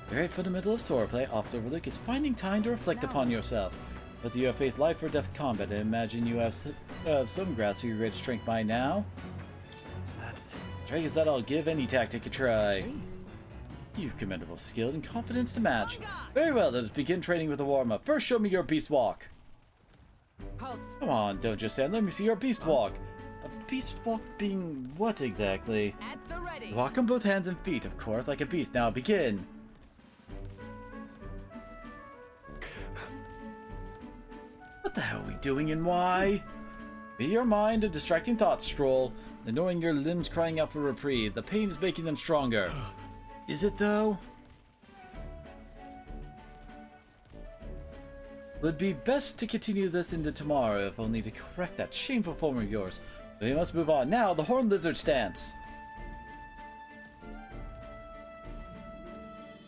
Very fundamental of swordplay, oft overlooked, is finding time to reflect upon yourself. Whether you have faced life or death combat, I imagine you have some grasp of your great strength by now. Strike is that I'll give any tactic a try. You've commendable skill and confidence to match. Very well, let us begin training with a warm-up. First, show me your beast walk. Halt. Come on, don't just stand. Let me see your beast walk. A beast walk being what exactly? At the ready. Walk on both hands and feet, of course, like a beast. Now begin. What the hell are we doing and why? Be your mind a distracting thought, Stroll. Ignoring your limbs crying out for reprieve. The pain is making them stronger. Is it though? Would be best to continue this into tomorrow, if only to correct that shameful form of yours. But we must move on. Now, the Horned Lizard stance.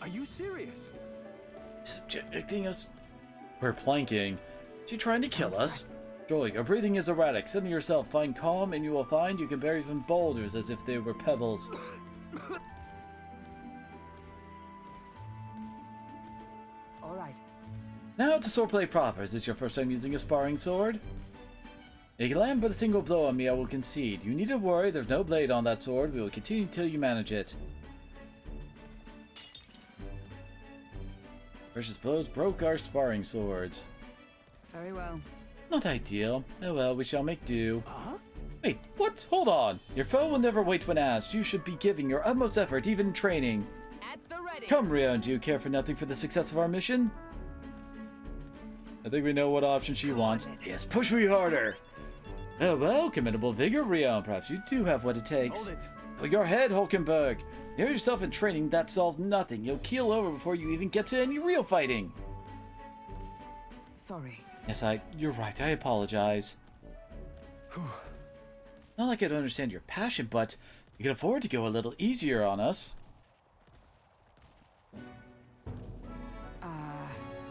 Are you serious? Subjecting us? We're planking. Is she trying to kill us? Joy, your breathing is erratic. Center yourself, find calm, and you will find you can bear even boulders as if they were pebbles. All right. Now to swordplay proper. Is this your first time using a sparring sword? If you land but a single blow on me, I will concede. You need to worry, there's no blade on that sword. We will continue until you manage it. Precious blows broke our sparring swords. Very well. Not ideal. Oh well, we shall make do. Wait, what? Hold on. Your foe will never wait when asked. You should be giving your utmost effort, even in training. At the ready. Come, Rion, do you care for nothing for the success of our mission? I think we know what option she wants. Yes, push me harder. Oh well, commendable vigor, Rion. Perhaps you do have what it takes. Hold it. Put your head, Hulkenberg. You know yourself in training, that solves nothing. You'll keel over before you even get to any real fighting. Sorry. Yes, you're right. I apologize. Not like I don't understand your passion, but you can afford to go a little easier on us.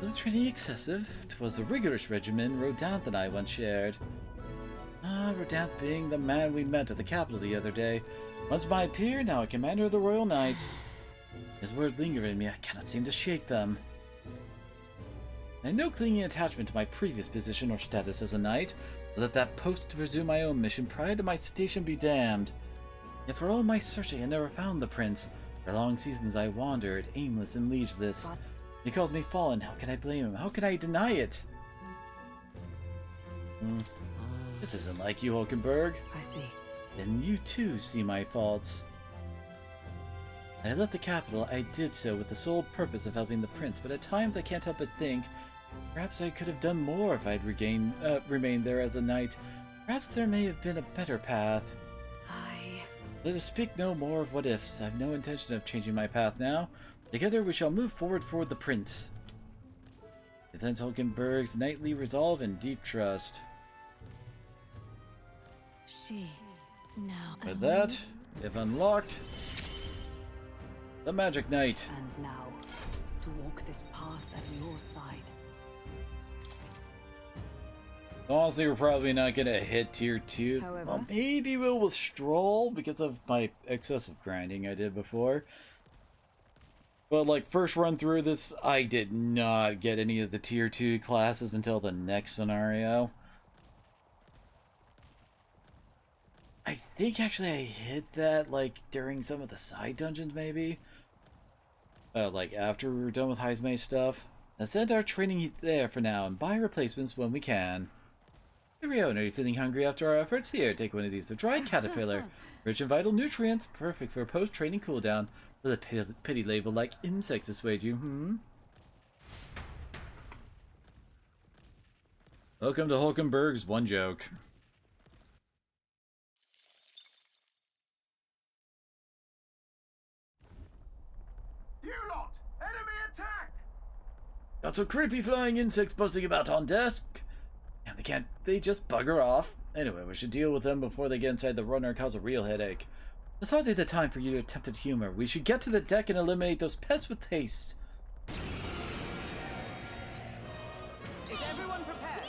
Was the training excessive? 'Twas a rigorous regimen Rodanthe and I once shared. Rodanthe being the man we met at the capital the other day. Once my peer, now a commander of the Royal Knights. His words linger in me, I cannot seem to shake them. I had no clinging attachment to my previous position or status as a knight, but let that post to pursue my own mission prior to my station be damned. Yet for all my searching, I never found the prince. For long seasons I wandered, aimless and liegeless. He called me fallen. How can I blame him? How can I deny it? This isn't like you, Hulkenberg. I see. Then you too see my faults. When I left the capital, I did so with the sole purpose of helping the prince, but at times I can't help but think, perhaps I could have done more if I'd remained there as a knight. Perhaps there may have been a better path. Let us speak no more of what ifs. I have no intention of changing my path now. Together we shall move forward for the prince. Presents Hulkenberg's knightly resolve and deep trust. She now. With that, if unlocked, the Magic Knight. And now, to walk this path at your side. Honestly, we're probably not gonna hit tier 2. However, well, maybe we'll with Stroll because of my excessive grinding I did before. But like first run through this, I did not get any of the tier 2 classes until the next scenario. I think actually I hit that like during some of the side dungeons maybe. Like after we were done with Heismay stuff. Let's end our training there for now and buy replacements when we can. Rion, are you feeling hungry after our efforts? Here, take one of these. A dried caterpillar. Rich in vital nutrients. Perfect for a post-training cooldown. With a pity label like insects dissuade you, Welcome to Hulkenberg's One Joke. You lot! Enemy attack! Got some creepy flying insects buzzing about on desk. And they just bugger off. Anyway, we should deal with them before they get inside the runner and cause a real headache. It's hardly the time for you to attempt at humor. We should get to the deck and eliminate those pests with haste. Is everyone prepared?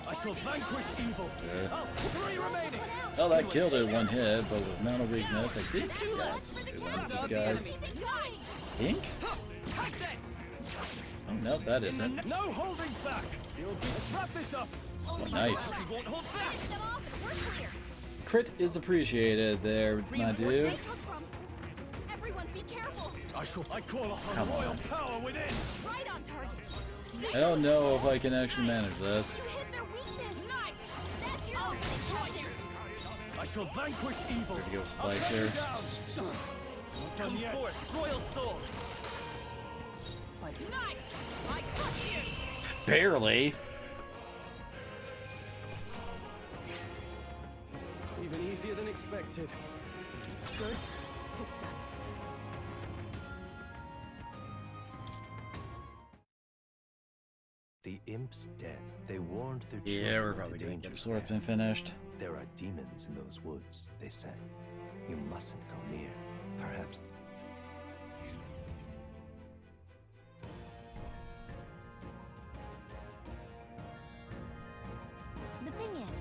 I shall vanquish evil. Yeah. 3 remaining. Well, that killed it one hit, but was not a weakness. I think that's one of these guys. Pink? Oh, no, that isn't. No holding back. Let's wrap this up. Oh, nice. We won't hold back. Crit is appreciated there, my dude. Everyone be careful. I call upon Come royal on. power within. Right on target. I don't know if I can actually manage this. Hit their weakness. Nice. That's your ultimate. I shall vanquish evil. There we go, Slicer. Come forth, royal sword. Nice. I crush you. Barely. Even easier than expected. Good. Tis done. The imp's dead. They warned their Yeah, children we're of probably the gonna get dangers swordsman there. finished. There are demons in those woods, they said. You mustn't go near. Perhaps. The thing is,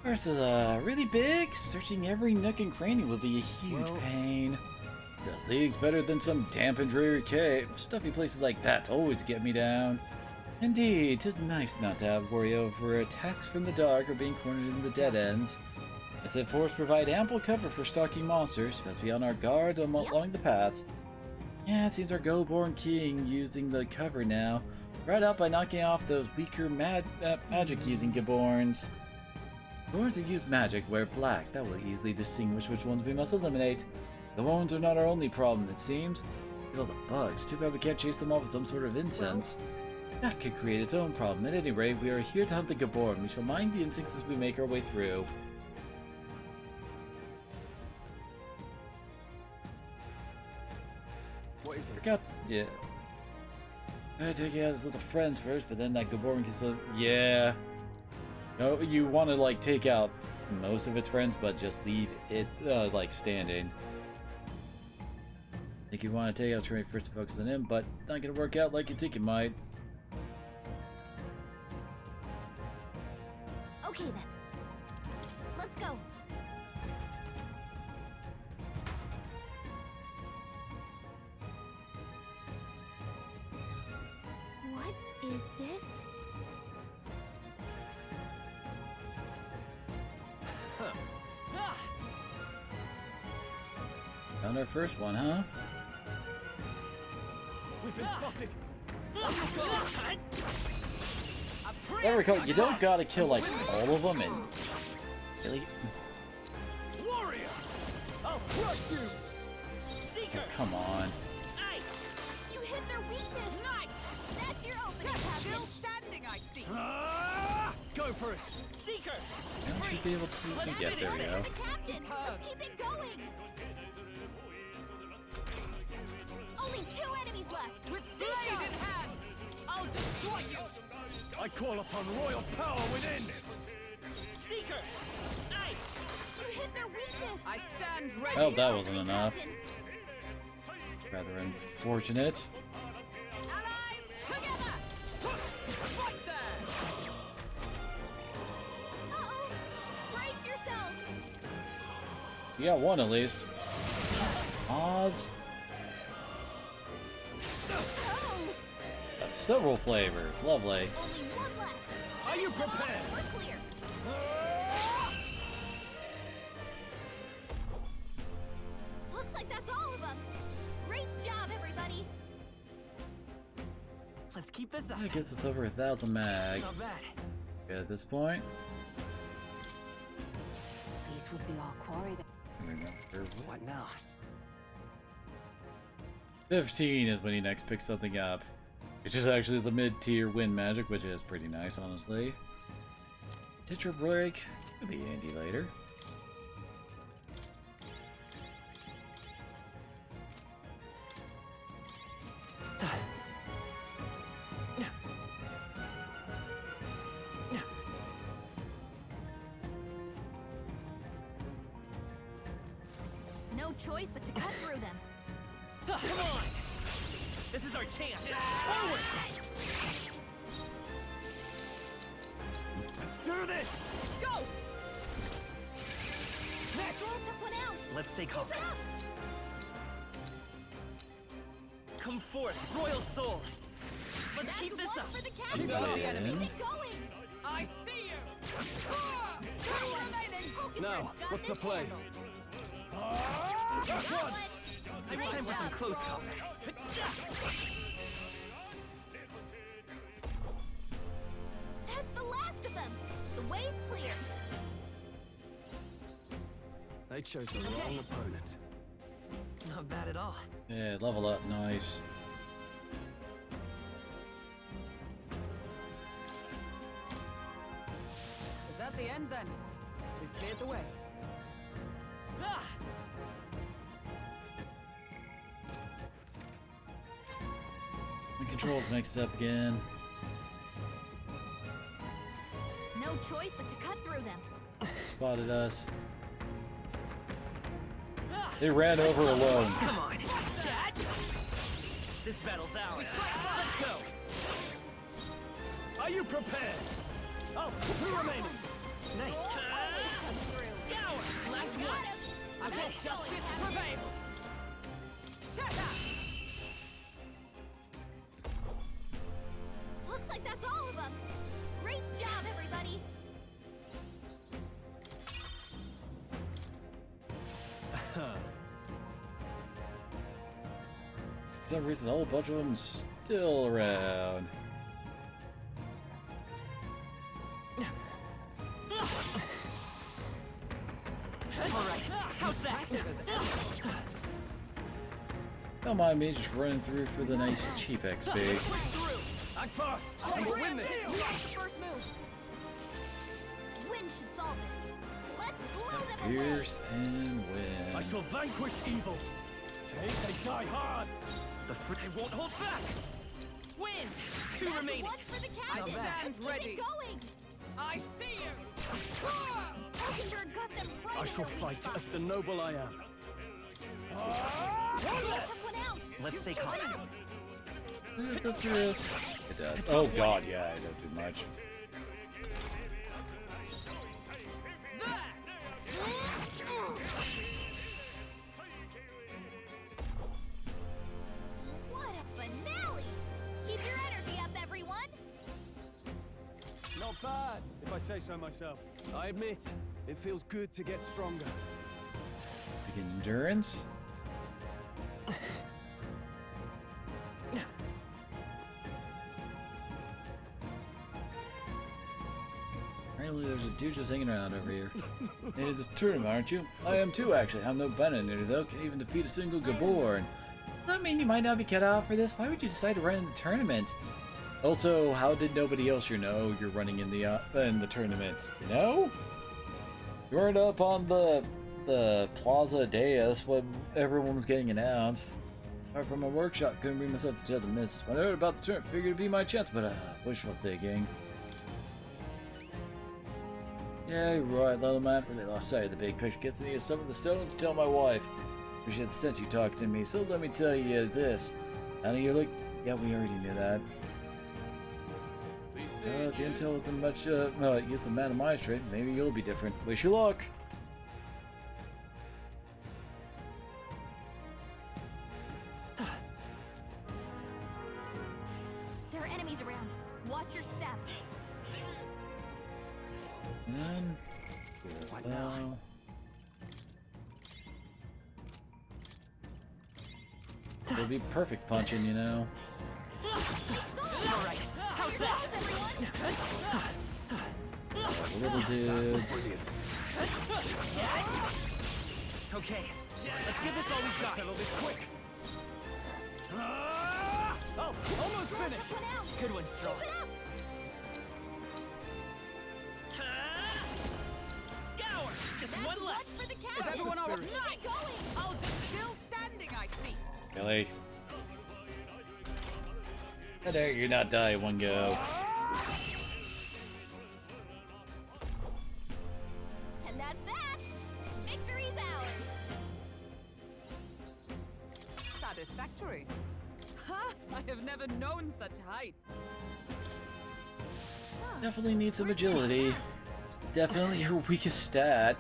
Versus really big, searching every nook and cranny will be a huge pain. Just leagues better than some damp and dreary cave. Stuffy places like that always get me down. Indeed, 'tis nice not to have worry over attacks from the dark or being cornered in the dead ends. As if forests provide ample cover for stalking monsters, must be on our guard along the paths. Yeah, it seems our Goborn King using the cover now. Right out by knocking off those weaker magic-using Gaborns. Gaborns that use magic wear black. That will easily distinguish which ones we must eliminate. Gaborns are not our only problem, it seems. Look at all the bugs. Too bad we can't chase them off with some sort of incense. That could create its own problem. At any rate, we are here to hunt the Gaborn. We shall mind the insects as we make our way through. What is it? Forgot. Yeah. I take out his little friends first, but then that Gaborn can still. Yeah. No, you want to like take out most of its friends, but just leave it like standing. I think you want to take out its friends first to focus on him, but not gonna work out like you think it might. Okay then. Let's go. What is this? Found our first one, huh? We've been spotted. There we go. You don't gotta kill like all of them and really. Warrior! I'll crush you! Oh, come on. Nice! You hit their weakness! Nice! That's your opening, Still standing, I see. Go for it! Seeker! I should be able to. Yeah, there we go. The captain! Let's keep it going! Only 2 enemies left! With blade in hand, I'll destroy you! I call upon royal power within! Seeker! Nice! You hit their weakness! I stand ready. Well, that wasn't enough. Rather unfortunate. Allies, together! Fight there! Uh-oh! Brace yourselves! You got one at least. Oz. Several flavors. Lovely. Only one left! Are you prepared? We're clear! Looks like that's all of them! Great job, everybody! Let's keep this up. I guess it's over 1,000 mag. Not bad. Good at this point. These would be our quarry then. What now? 15 is when he next picks something up. Which is actually the mid-tier wind magic, which is pretty nice, honestly. Tetra break could be handy later. No choice but to cut through them. Come on! This is our chance! Forward! Let's do this! Go! Next! Took one out! Let's stay calm. Keep it up! Come forth, royal soul! Let's That's keep this one up! for the captain! got the enemy. Keep it going! I see you! Ah! Two remaining! Now, what's the play? That's one! It's time for some close combat. That's the last of them! The way's clear! They chose the wrong opponent. Not bad at all. Yeah, level up, nice. Is that the end then? We've cleared the way. Ah! The controls mixed up again. No choice but to cut through them. Spotted us. They ran over alone. Come on! Cat! This battle's ours. Let's go! Are you prepared? Oh, 2 remaining! Nice! Come through. Scour! Last one! I will Nice justice going, prevail! Shut up! Looks like that's all of them! Great job, everybody! For some reason, a whole bunch of them still around. Alright, how's that? Don't mind me just running through for the nice cheap XP. Act fast! I will win this! First move. Win should solve this. Let's blow them away. Pierce and win. I shall vanquish evil. Take they die hard. The I won't hold back. Win! Two That's remaining. one for the I captain. stand Keep ready. it going. I see you! Oakenberg got them right I in shall their weak fight spot. as the noble I am. Took one out. Let's stay confident. Go through this. It does. Oh god, yeah, I don't do much. What a finale! Keep your energy up, everyone. Not bad, if I say so myself. I admit, it feels good to get stronger. Begin endurance. Apparently there's a dude just hanging around over here. Hey, this tournament, aren't you? I am too, actually. I'm no Benator, though. Can't even defeat a single Gaborn. Does that mean you might not be cut out for this? Why would you decide to run in the tournament? Also, how did nobody else know you're running in the tournament? You know? You weren't up on the Plaza Deus when everyone was getting announced. Apart from my workshop, couldn't bring myself to tell the missus. When I heard about the tournament, figured it'd be my chance, but wishful thinking. Yeah, you're right, little man. Really lost sight of the big picture. Gets to need some of the stones to tell my wife. Appreciate the sense you talked to me. So let me tell you this. How do you look? Yeah, we already knew that. The intel wasn't much use of man of my straight. Maybe you'll be different. Wish you luck. There are enemies around. Watch your step. And then What now? It'll be perfect punching, you know. Alright, how's that? The little dudes. Okay, let's give this all we got. Settle this quick. Oh, almost finished. Good one, Straw. Scour! Just That's one left. for the Is captain. everyone all right? Keep it going. I'll just still standing, I see. Kelly. How dare you not die in one go. And that's that. Victory's ours. Satisfactory. Ha! I have never known such heights. Definitely need some agility. It's definitely your weakest stat.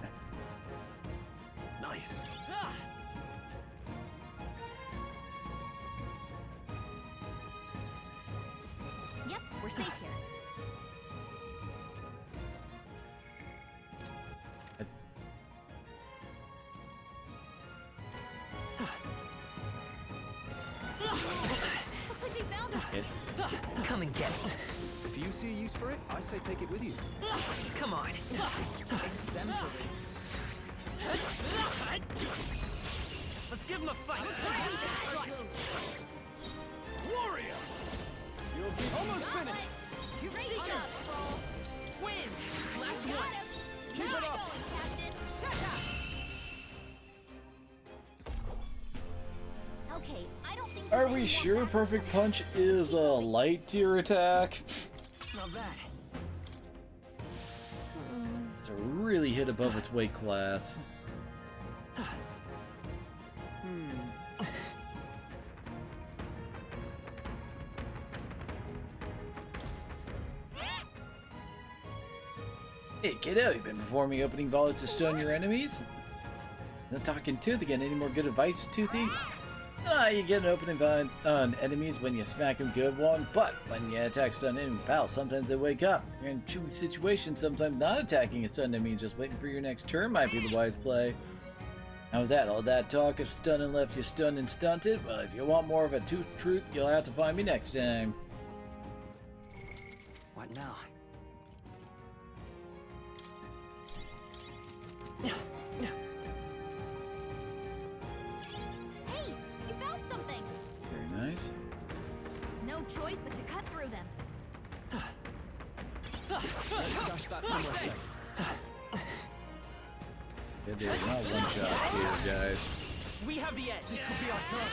Nice. Ah, Yep, we're safe here. Looks like they found us. Come and get it. If you see a use for it, I say take it with you. Come on. exemplary. Let's give him a fight. Warrior! You'll be almost finished. Great job, Sproul. Win. Last Got one. him. Keep Not it up. going, Captain. Shut up! Okay, I don't think. Are there's we any more sure backup. Perfect Punch is a light tier attack? Not bad. It's a really hit above its weight class. Hey kiddo, you been performing opening volleys to stun your enemies? Not talking Tooth again, any more good advice, Toothy? You get an opening volley on enemies when you smack them good one, but when you attack stun enemy pals, sometimes they wake up. You're in a chewy situation, sometimes not attacking a stun enemy and just waiting for your next turn might be the wise play. How's that? All that talk of stunning left you stunned and stunted? Well, if you want more of a truth, you'll have to find me next time. What now? Hey, you found something. Very nice. No choice but to cut through them. Let's stash that somewhere safe. Good deal. Not one shot here, guys. We have the edge. This could be our chance.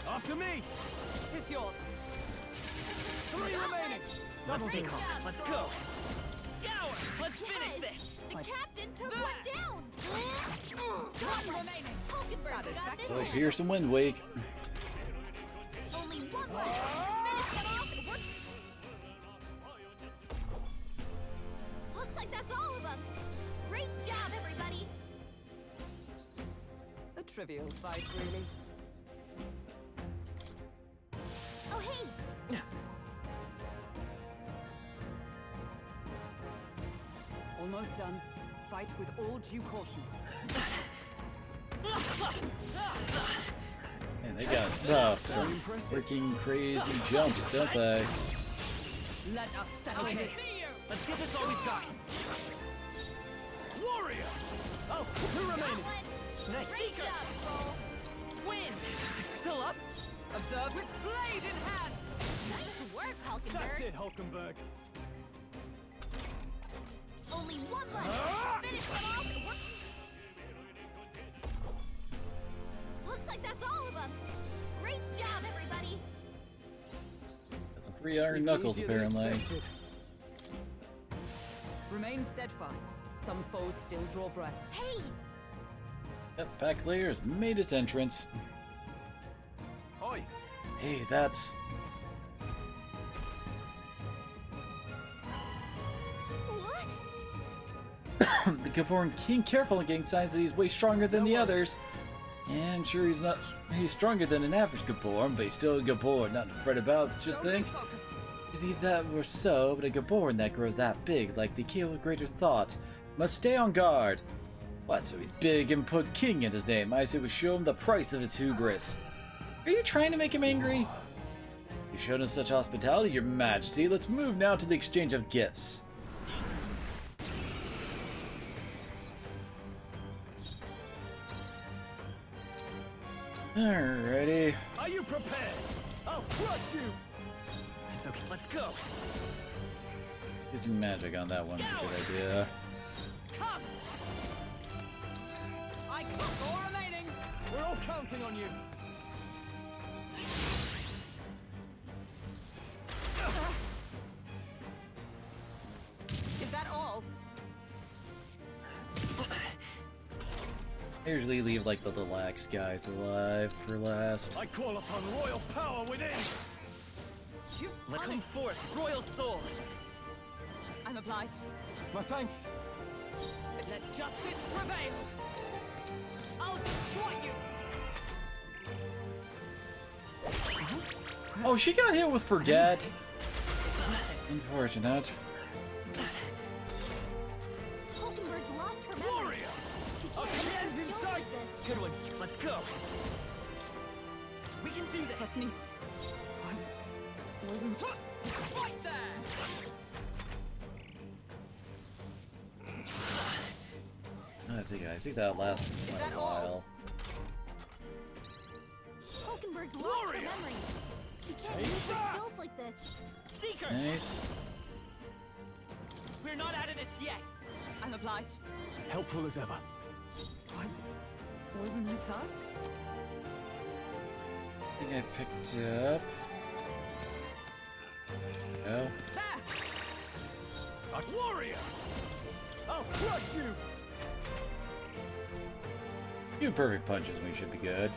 After me! Tis yours. 3 remaining! Let's Double see. kill. Let's go. Scour. Let's finish Yes! this. The captain took one down. One remaining. Hulkenberg's got this. Oh, handled. Pearson Wind Wake. Only one left. Finish them off and we're... Looks like that's all of them. Great job, everybody. A trivial fight, really. Oh, hey. Almost done. Fight with all due caution. Man, they got some freaking crazy jumps, don't they? Let us settle Okay. this. Let's give this all we've got. Warrior. Oh, 2 remaining. Nice. Great Seeker. job, Soul. Win. Still up. Observe with blade in hand. Nice work, Hulkenberg. That's it, Hulkenberg. Only one left. Finish them off and we're... Looks like that's all of them. Great job, everybody. Got some free iron knuckles, Easier than apparently. expected. Remain steadfast. Some foes still draw breath. Hey, That pack layer has made its entrance. Oi! Hey, that's... what? the Gaborn King. Careful in getting signs that he's way stronger than the others. And sure, he's stronger than an average Gaborn, but he's still a Gaborn, nothing to fret about, should Don't think. refocus. Maybe that were so, but a Gaborn that grows that big, like the capable of greater thought, must stay on guard. What, so he's big and put king in his name? I say we show him the price of his hubris. Are you trying to make him angry? You've shown us such hospitality, your majesty. Let's move now to the exchange of gifts. Alrighty. Are you prepared? I'll crush you! It's okay. Let's go. Using magic on that one's a good idea. Come. I got 4 remaining. We're all counting on you! Is that all? I usually leave like the little axe guys alive for last. I call upon royal power within! You've Let done come it. forth, royal soul. I'm obliged. My thanks! Let justice prevail. I'll destroy you. Oh, she got hit with forget. Unfortunate. Hulkenberg's lost her memory. Warrior! Our command's in sight! Good ones. Let's go. We can do this. Listening. What? Wasn't... Right there! I think that lasted Is quite that a all? while. Hulkenberg's lost Warrior! her memory. She can't Take use her that! skills like this. Seeker. Nice. We're not out of this yet. I'm obliged. Helpful as ever. What? Wasn't my task? I think I picked up. Oh. There! A warrior! I'll crush you! Few perfect punches, we should be good.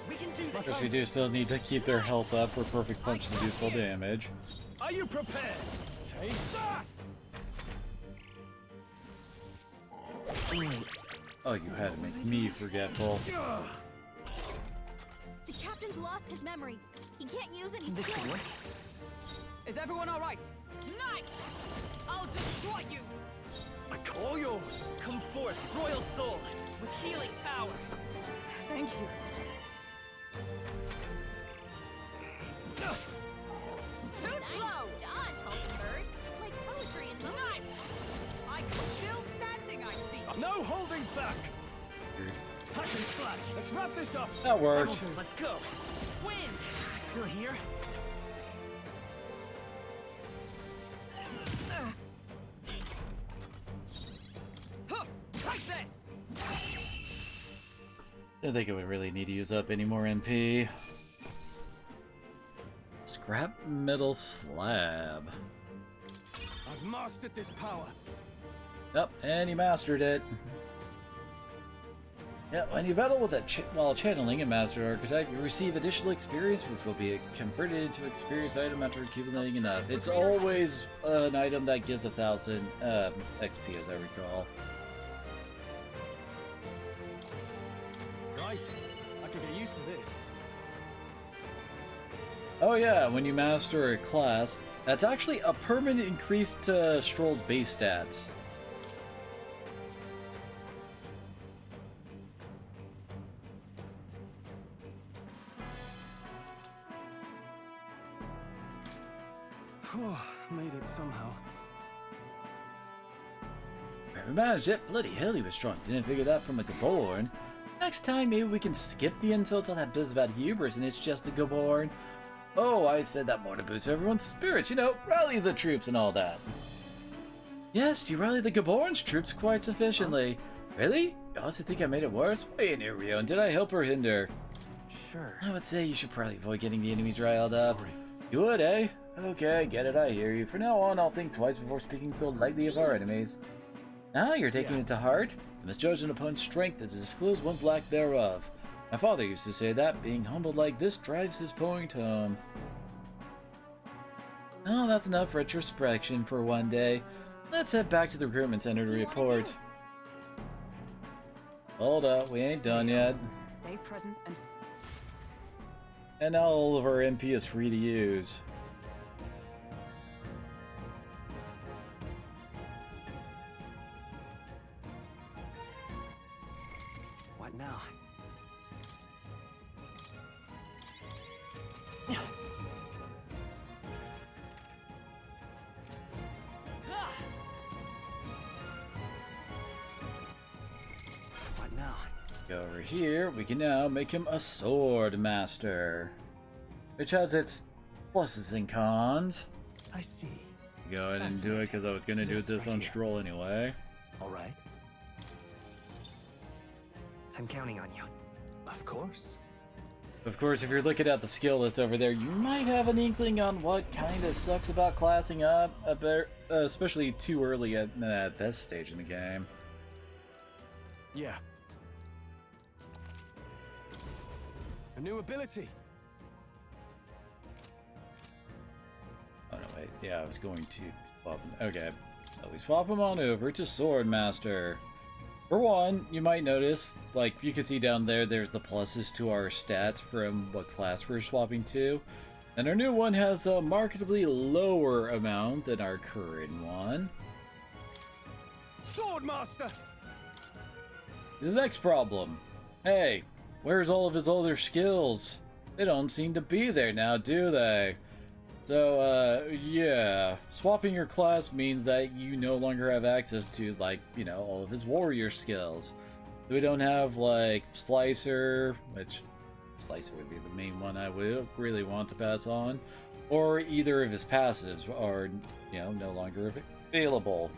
We can do Because this. we do still need to keep their health up for perfect punch to do full damage. Are you prepared? Take that! Oh, you had to make me forgetful. The captain's lost his memory. He can't use any This skills. could work. Is everyone all right? Knight! I'll destroy you! I call yours. Come forth, royal soul, with healing power. Thank you. Too slow! Dodge, Hulkenberg. Like poetry in movies. Knight! I'm still standing, I see. No holding back. Hack and slash. Let's wrap this up. That worked. Hamilton, let's go. Win. Still here? Huh, take this! I don't think I would really need to use up any more MP. Scrap metal slab. I've mastered this power. Yep, and he mastered it. Yeah, when you battle with while channeling a mastered archetype, you receive additional experience, which will be converted into experience item after accumulating enough. It's always an item that gives 1,000 XP, as I recall. Right. I could get used to this. Oh yeah, when you master a class, that's actually a permanent increase to Stroll's base stats. Phew, made it somehow. We managed it. Bloody hell, he was strong. Didn't figure that from a Gaborn. Next time, maybe we can skip the insults on that business about hubris and it's just a Gaborn. Oh, I said that more to boost everyone's spirits, you know, rally the troops and all that. Yes, you rallied the Gaborn's troops quite sufficiently. Really? You also think I made it worse? Wait, Rio, and did I help or hinder? Sure. I would say you should probably avoid getting the enemies riled up. Sorry. You would, eh? Okay, get it, I hear you. From now on, I'll think twice before speaking so lightly of our enemies. Now you're taking it to heart? To misjudge an opponent's strength is to disclose one's lack thereof. My father used to say that, being humbled like this drives his point home. Oh, that's enough retrospection for one day. Let's head back to the recruitment center to report. Hold up, we ain't done yet. Stay present and... And now all of our MP is free to use. What now? What now? Go over here, we can now make him a sword master, which has its pluses and cons. I see. Go ahead and do it because I was going to do this on Stroll anyway. All right. I'm counting on you. Of course. Of course, if you're looking at the skill list over there, you might have an inkling on what kind of sucks about classing up, especially too early at this stage in the game. Yeah. A new ability. Oh no, wait. Yeah, I was going to swap him. Okay. So we swap him on over to Sword Master. For one, you might notice, like, you can see down there, there's the pluses to our stats from what class we're swapping to. And our new one has a markedly lower amount than our current one. Swordmaster! The next problem. Hey, where's all of his other skills? They don't seem to be there now, do they? So, yeah. Swapping your class means that you no longer have access to, like, you know, all of his warrior skills. We don't have, like, Slicer, which Slicer would be the main one I would really want to pass on, or either of his passives are, you know, no longer available.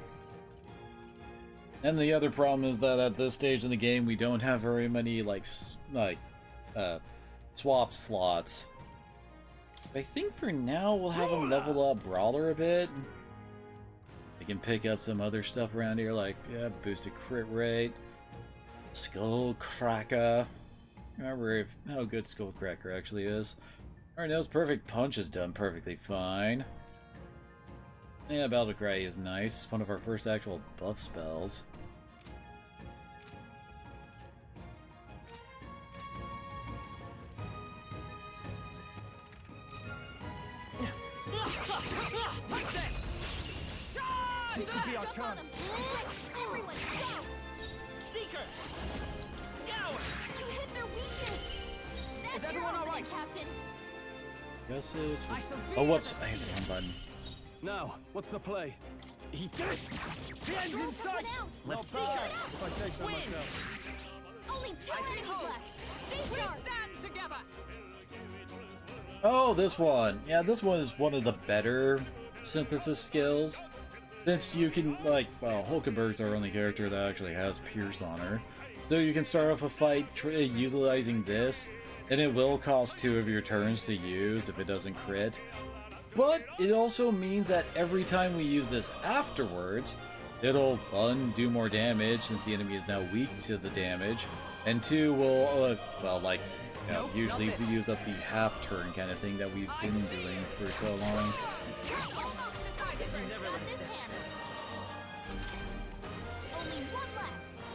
And the other problem is that at this stage in the game, we don't have very many, swap slots. I think for now we'll have him level up Brawler a bit. We can pick up some other stuff around here, like, yeah, boosted crit rate, Skull Cracker. Remember how good Skull Cracker actually is. Alright, now his Perfect Punch is done perfectly fine. Yeah, Battle Cry is nice. One of our first actual buff spells. This could be our Jump on chance. him! Quick, everyone, go! Seeker! Scour! You hit their weakness! That's Is everyone your all opening, right? Captain! Justice. I shall be Oh, whoops! the I hit the wrong button. Now, what's the play? Eat this! The end's in sight! Let's Not bad, Seeker! if I say so Win! myself. Only 2 enemies hope. left! Stay We sharp! stand together! Oh, this one. Yeah, this one is one of the better synthesis skills. Since you can, like, well, Hulkenberg's our only character that actually has Pierce on her. So you can start off a fight utilizing this, and it will cost 2 of your turns to use if it doesn't crit. But it also means that every time we use this afterwards, it'll, 1, do more damage since the enemy is now weak to the damage, and 2, will, well, like, you know, usually we use up the half turn kind of thing that we've been doing for so long. Only 1 left!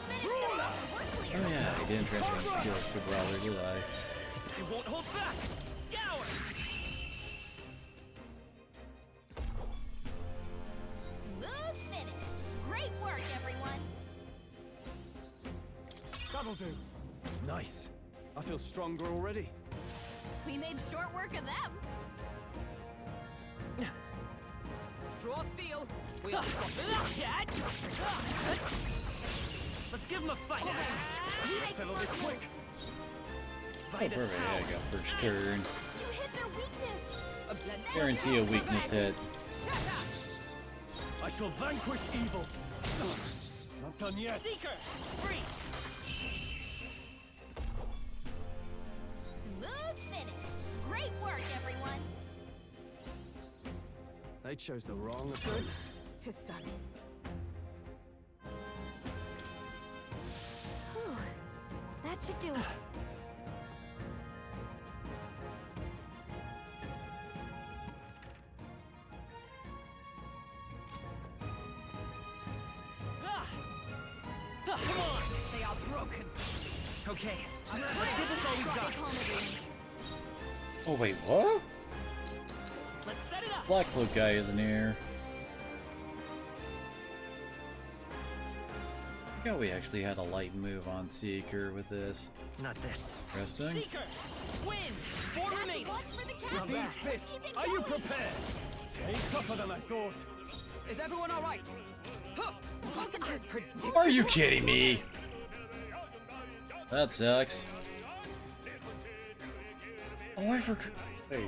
Finish them off, we're clear! Oh yeah, I didn't transfer my skills to Brawler, did I? I won't hold back! Scour! Smooth finish! Great work, everyone! That'll do. Nice. I feel stronger already. We made short work of them! Draw steel! We Let's give him a fight! Settle this quick. Oh, perfect. Yeah, I got first turn. You hit their weakness! Guarantee a weakness hit. Shut up! I shall vanquish evil. Not done yet. Seeker! Free! Smooth finish! Great work, everyone! They chose the wrong approach. Tis done. Whew. That should do it. Come on! They are broken. Okay, let's give this all we got. Oh wait, what? Let's set it up! Black Cloak guy isn't here. I forgot we actually had a light move on Seeker with this. Not this. Interesting. Seeker! Win! 4 remaining! With these fists, are you prepared? It's tougher than I thought. Is everyone all right? Huh. Wasn't I predictable? Are you kidding me? That sucks. Oh, I forgot. Wait,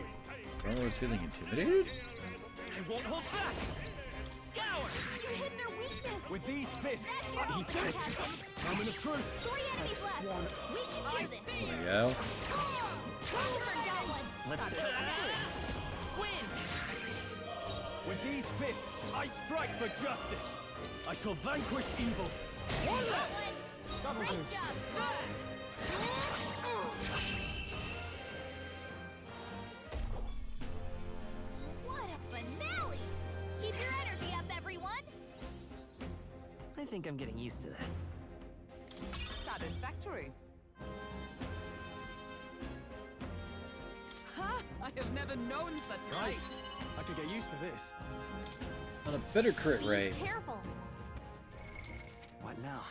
Brawler was feeling intimidated? I won't hold back! Scour! You hit their weakness! With these fists, That's your I eat opening, this. Captain! Moment of truth. 3 enemies left! We can do this! There we go. Hulkenberg got one! Let's win! With these fists, I strike for justice. I shall vanquish evil. One Got left. one! That'll do. Great job! What a finale! Keep your energy up, everyone! I think I'm getting used to this. Satisfactory. Ha! I have never known such a Right. sight. I could get used to this. On a better crit Be rate. careful! What now?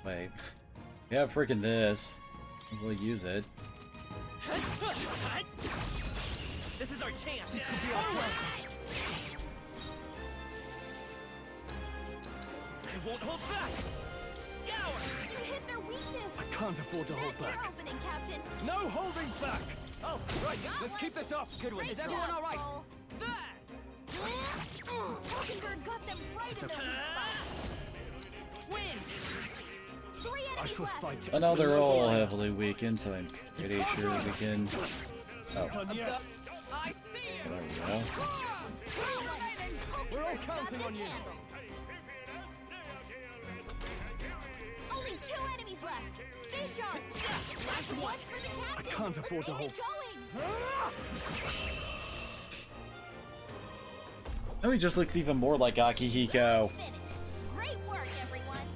Wait. Yeah, freaking this. We'll use it. This is our chance! This could be our chance. I won't hold back! Scour! You hit their weakness! I can't afford to hold That's your back. opening, Captain! No holding back. Oh, right. Got Let's one. keep this up. Good one. Great Is everyone job, all right? Skull. There! Hulkenberg got them right in their weak spot! Win! 3 I enemies shall left! fight. I know they're all heavily weakened, so I'm pretty sure we can. Oh, Done yet. I see you! there we go. We're all Hulkenberg's got counting this on you. handled. Only 2 enemies left! Stay sharp! Last one for the captain! I can't afford to Let's hold. keep it going! Now he just looks even more like Akihiko. Finish! Great work, everyone!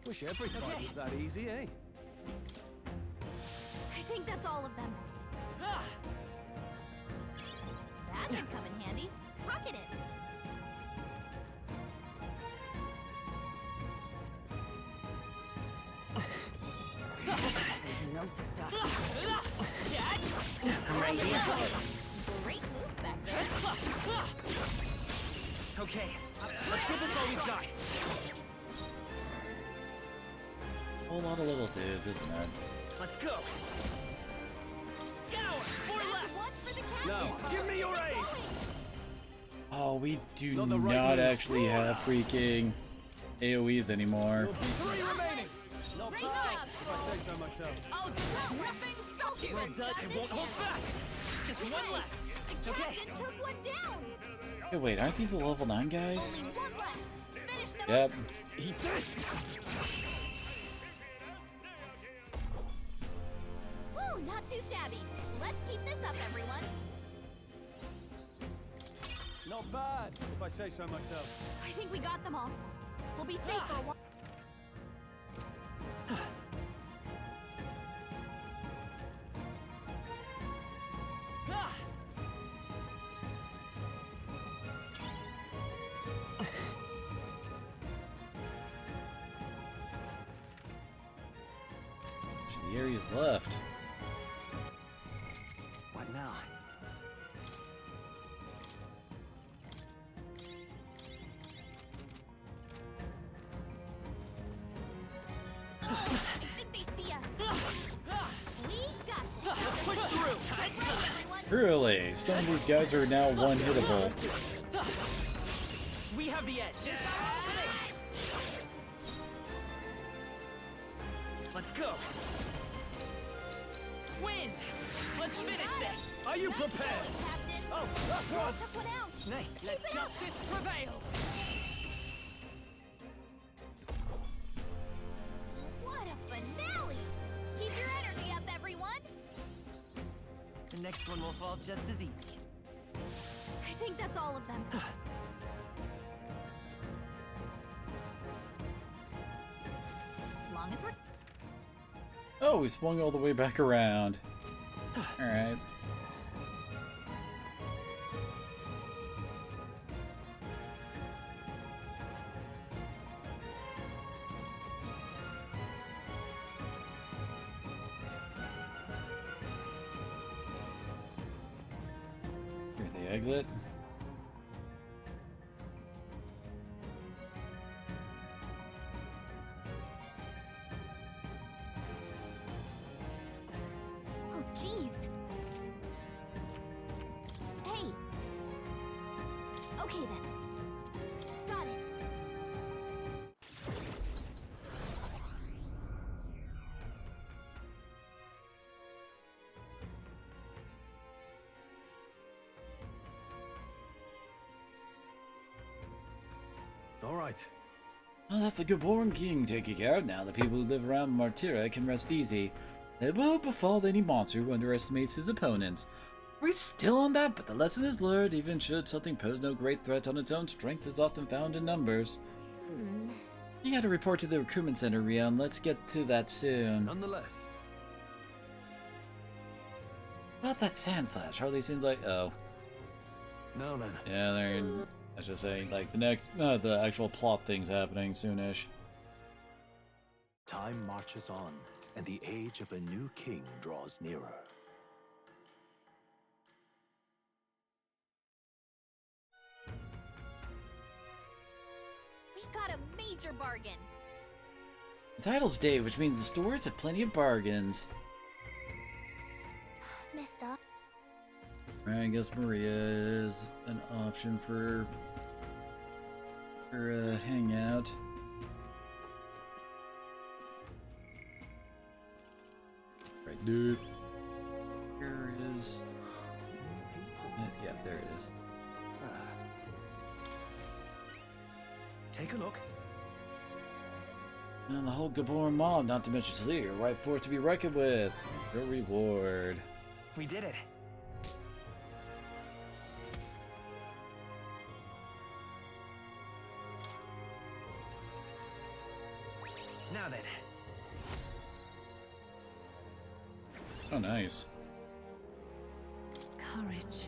Wish every fight was that easy, eh? I think that's all of them. That should come in handy. Pocket it. They've noticed us. Great moves back there. Okay, let's give this all we've got. Whole lot of little dudes, isn't it? Let's go. Scour, four left. One for the Now, captain. give me your aid. Oh, we do Not the not right move. actually have freaking AoEs anymore. Three remaining. Not Great bad, job. if I say so myself. I'll do nothing stop you. Well done, it won't hold back. Just one left. The Okay. captain took one down. Hey, wait, aren't these the level 9 guys? Only one left. Finish them. Yep. He did. Woo, not too shabby. Let's keep this up, everyone. Not bad, if I say so myself. I think we got them all. We'll be safe for a while. The area's left. What now? I think they see us. We got this. Push through. Everyone. Really, some of these guys are now one-hittable. We have the edge. Let's go. Wind. Let's finish this. Are you Nice prepared? going, Captain. Oh, that's one. Took one out. Nice. Let justice prevail. What a finale! Keep your energy up, everyone. The next one will fall just as easy. I think that's all of them. Long as we're Oh, we swung all the way back around. Alright. Here's the exit. Oh, jeez. Hey. Okay then. Got it. All right. Well, that's the Gaborn King taking care of now. The people who live around Martira can rest easy. It won't befall any monster who underestimates his opponents. We're still on that, but the lesson is learned. Even should something pose no great threat on its own, strength is often found in numbers. You gotta report to the recruitment center, Rion. Let's get to that soon. Nonetheless. About that sand flash, hardly seems like... Oh. Now then. Yeah, they're... I should say, like, the next... the actual plot thing's happening soonish. Time marches on, and the age of a new king draws nearer. We got a major bargain. The title's day, which means the stores have plenty of bargains. Missed up. Right, I guess Maria is an option for a hangout. Right, dude. Here is... Yeah, there it is. Take a look. And the whole Gabor mob, not to mention Celia, are right force to be reckoned with. Your reward. We did it. Now then. Oh, nice. Courage.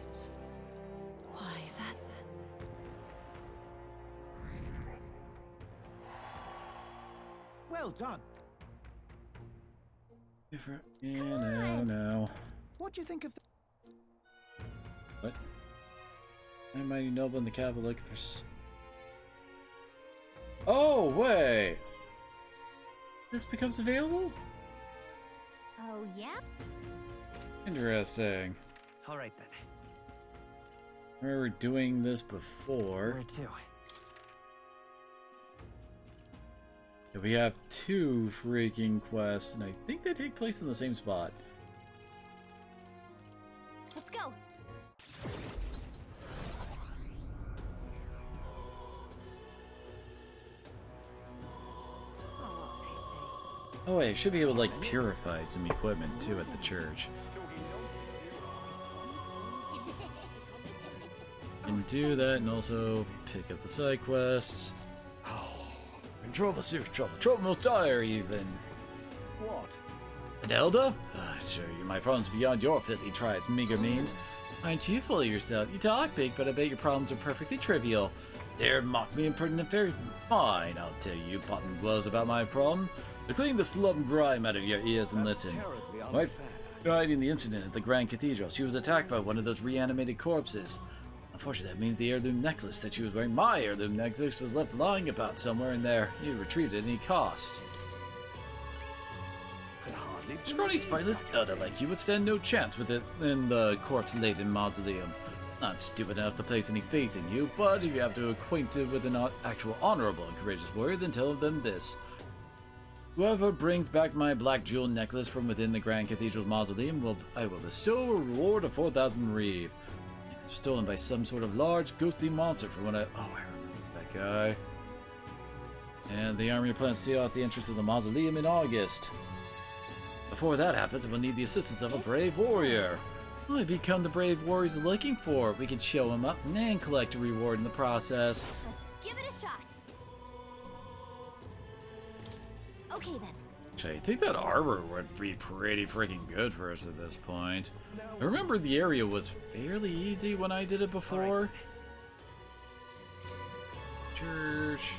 Well done. Different. Yeah, no. What do you think of the... What? A mighty noble in the capital looking for... Oh, wait! This becomes available? Oh, yeah? Interesting. Alright then. I remember doing this before. Where to? We have 2 freaking quests, and I think they take place in the same spot. Let's go. Oh wait, I should be able to like purify some equipment too at the church. And do that, and also pick up the side quests. In trouble, serious trouble. Trouble most dire, even. What? An elder? Sure, my problems beyond your filthy tries, meager means. Aren't you full of yourself? You talk big, but I bet your problems are perfectly trivial. Dare mock me impertinent fairy? Fine, I'll tell you popping gloves about my problem. To clean the slum and grime out of your ears and listen. My wife died in the incident at the Grand Cathedral. She was attacked by one of those reanimated corpses. Unfortunately, that means the heirloom necklace that she was wearing, my heirloom necklace, was left lying about somewhere in there. You retrieved it at any cost. Scrawny, spineless elder like you would stand no chance with it in the corpse-laden mausoleum. Not stupid enough to place any faith in you, but if you have to acquaint it with an actual honorable and courageous warrior, then tell them this. Whoever brings back my black jewel necklace from within the Grand Cathedral's mausoleum, I will bestow a reward of 4,000 reeve. It was stolen by some sort of large, ghostly monster from what I remember that guy. And the army plans to seal out the entrance of the mausoleum in August. Before that happens, we'll need the assistance of a brave warrior. I become the brave warriors looking for. We can show him up and collect a reward in the process. Let's give it a shot. Okay then. Actually, I think that armor would be pretty freaking good for us at this point. I remember the area was fairly easy when I did it before. Church.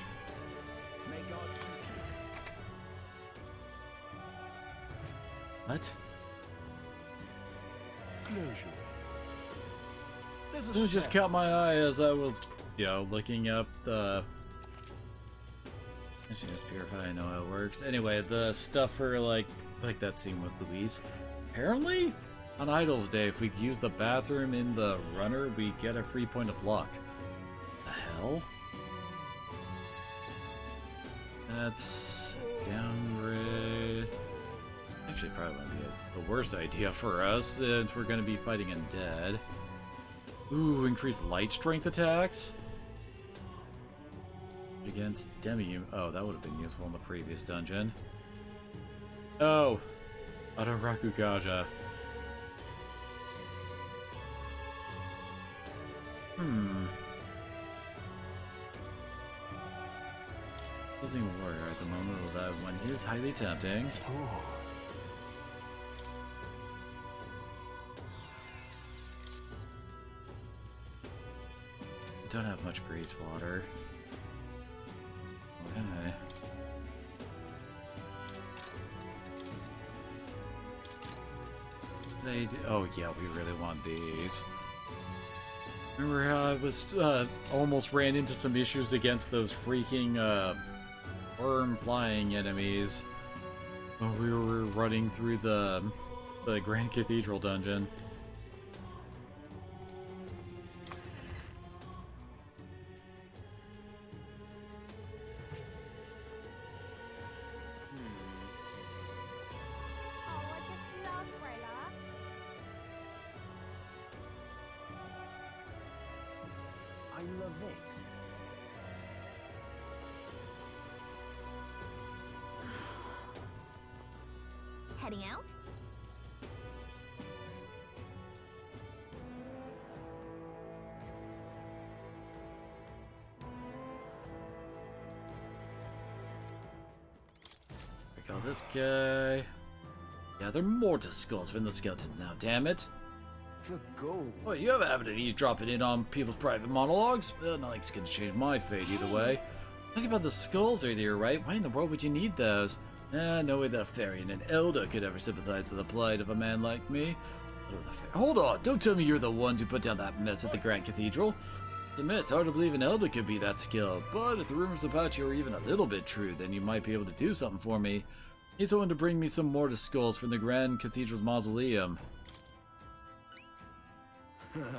What? It just caught my eye as I was, looking up the... I should just purify, I know how it works. Anyway, the stuff for, like that scene with Luis. Apparently, on Idol's Day, if we use the bathroom in the runner, we get a free point of luck. The hell? That's... downgrade... Actually, probably wouldn't be the worst idea for us, since we're going to be fighting undead. Ooh, increased light strength attacks? Against Demi... Oh, that would have been useful in the previous dungeon. Oh! Adaraku Gaja. Using a warrior at the moment, although that one is highly tempting. Don't have much grease water. Okay. Oh yeah, we really want these. Remember how I was almost ran into some issues against those freaking worm flying enemies when we were running through the Grand Cathedral dungeon. I love it. Heading out? We got this guy. Yeah, they're mortar skulls from the skeletons now, damn it. Good goal. Well, you have a habit of eavesdropping in on people's private monologues? Well, nothing's gonna change my fate either way. Talking about the skulls earlier, right? Why in the world would you need those? No way that a fairy and an elder could ever sympathize with the plight of a man like me. Hold on, don't tell me you're the ones who put down that mess at the Grand Cathedral. To admit, it's hard to believe an elder could be that skilled, but if the rumors about you are even a little bit true, then you might be able to do something for me. Need someone to bring me some mortar skulls from the Grand Cathedral's mausoleum.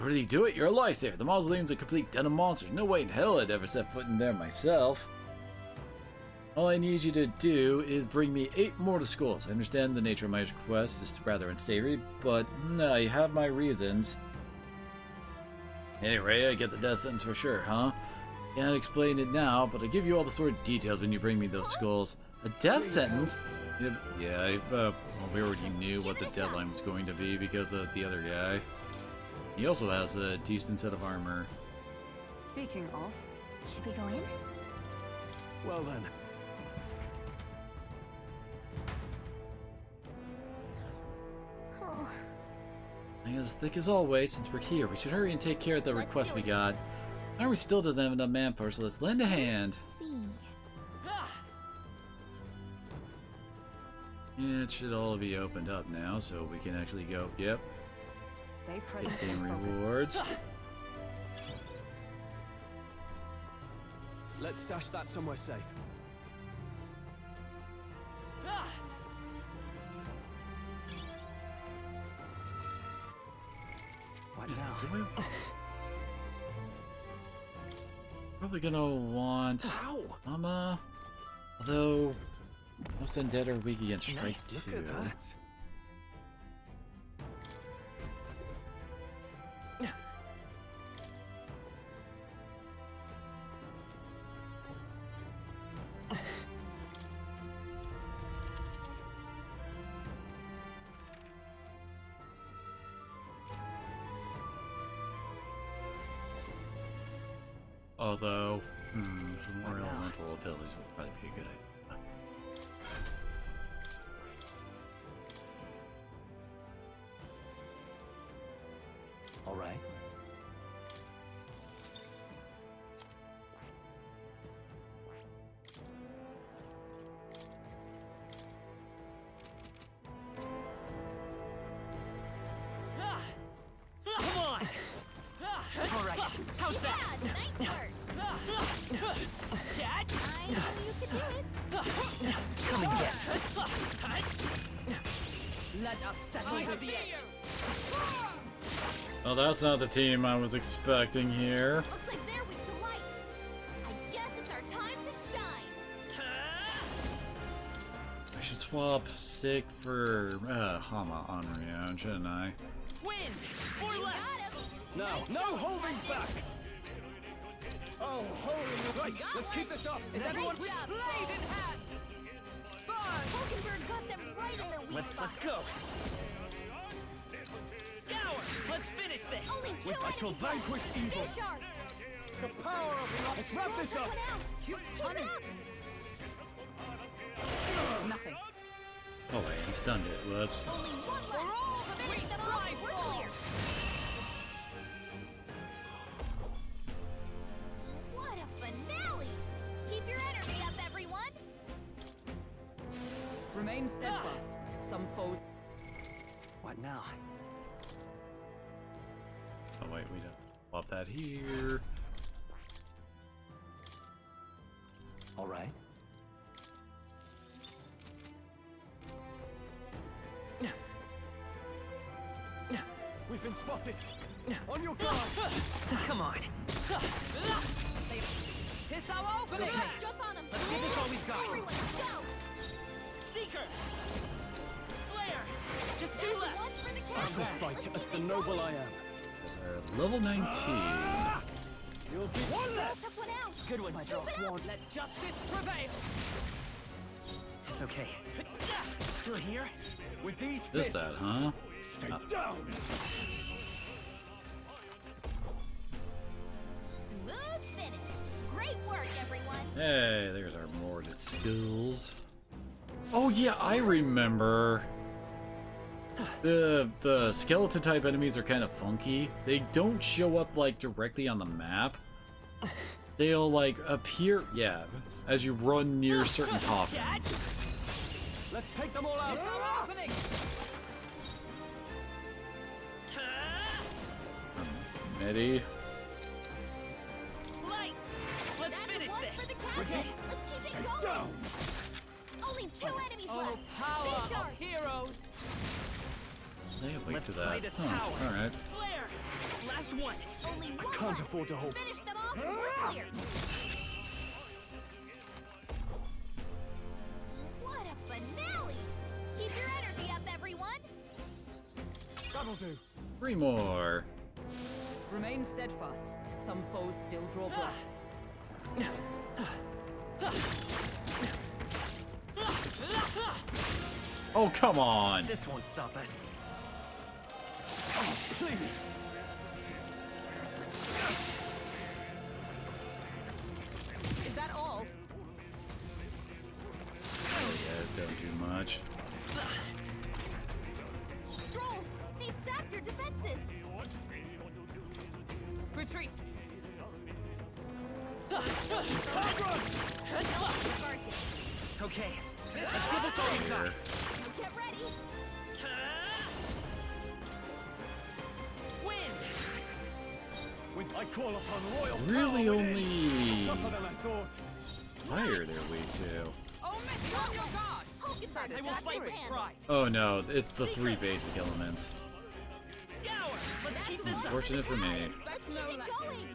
Really do it? You're a lifesaver. The mausoleum's a complete den of monsters. No way in hell I'd ever set foot in there myself. All I need you to do is bring me 8 mortar skulls. I understand the nature of my request is rather unsavory, but no, I have my reasons. Anyway, I get the death sentence for sure, huh? Can't explain it now, but I'll give you all the sort of details when you bring me those skulls. A death sentence? Yeah, we already knew what the deadline was going to be because of the other guy. He also has a decent set of armor. Speaking of... Should we go in? Well then. Oh. I guess, thick as always, since we're here, we should hurry and take care of the request we got. Army still doesn't have enough manpower, so let's lend a hand. Yeah, it should all be opened up now, so we can actually go. Yep. Stay present. 15 rewards. Let's stash that somewhere safe. What now? Probably gonna want Mama. Although most undead are weak against strike too. Look at that. Although, some more elemental abilities would probably be a good idea. All right. Come on! All right, how's that? Nice work! Catch! I knew you could do it! Come and get. Let us settle this. Oh, that's not the team I was expecting here. Looks like they're weak to light. I guess it's our time to shine. I should swap Sick for Hama on Rion, shouldn't I? Win! Or less! No, no holding back! Oh, holy right, let's keep this up! Is everyone Great job. blade in hand? Hulkenberg got them right in their weak spot. Let's go! Scour! Let's finish this! Only 2 I shall enemies left. vanquish evil. Stay sharp. The power of the Let's wrap this up! You've done it! Nothing. Oh, I stunned it. Whoops. Only one left. Finish them off. We're clear. What a finale! Keep your energy up, everyone. Remain steadfast. Some foes... What now? Oh wait, we don't swap that here. All right. We've been spotted! On your guard! Come on. Tis our opening! Okay. Jump on them. Let's give this all we've got. Everyone, go! Seeker! Flare! Just 2 left! One for the I shall captain. fight Let's as keep the it noble going. I am. Level 19. You'll be one left! Took one out. Good one, My Stroke. Keep it up. Let justice prevail! It's okay. Still here? With these This fists, that, huh? stay Oh. down! Smooth finish. Great work, everyone. Hey, there's our mortar skills. Oh yeah, I remember. The skeleton type enemies are kind of funky. They don't show up like directly on the map. they'll like appear, yeah, as you run near certain coffins. Let's take them all out. It's our opening. Eddie. Light! Let's finish this! Okay, let's keep it going. Down! Only 2 enemies Oh, left. power Stay of sharp. heroes. They awake Let's to play that. this Oh, power. alright. Flare! Last one! Only one I can't left. afford to hold. Finish them off. We're clear. What a finale! Keep your energy up, everyone. That'll do. 3 more. Remain steadfast. Some foes still draw breath. Oh, come on. This won't stop us. Oh, please. Is that all? Yeah, don't do much. Stroll, they've sapped your defenses. Retreat. Okay, let's give this all we got. Here. Get ready. Win! I call upon royal Really power only tougher than I thought. fire their way to. Oh, miss, on your guard. Focus on I will fight with pride. Oh no, it's the 3 basic elements. Scour! Let's keep this up. Unfortunate for me. Let's keep it going.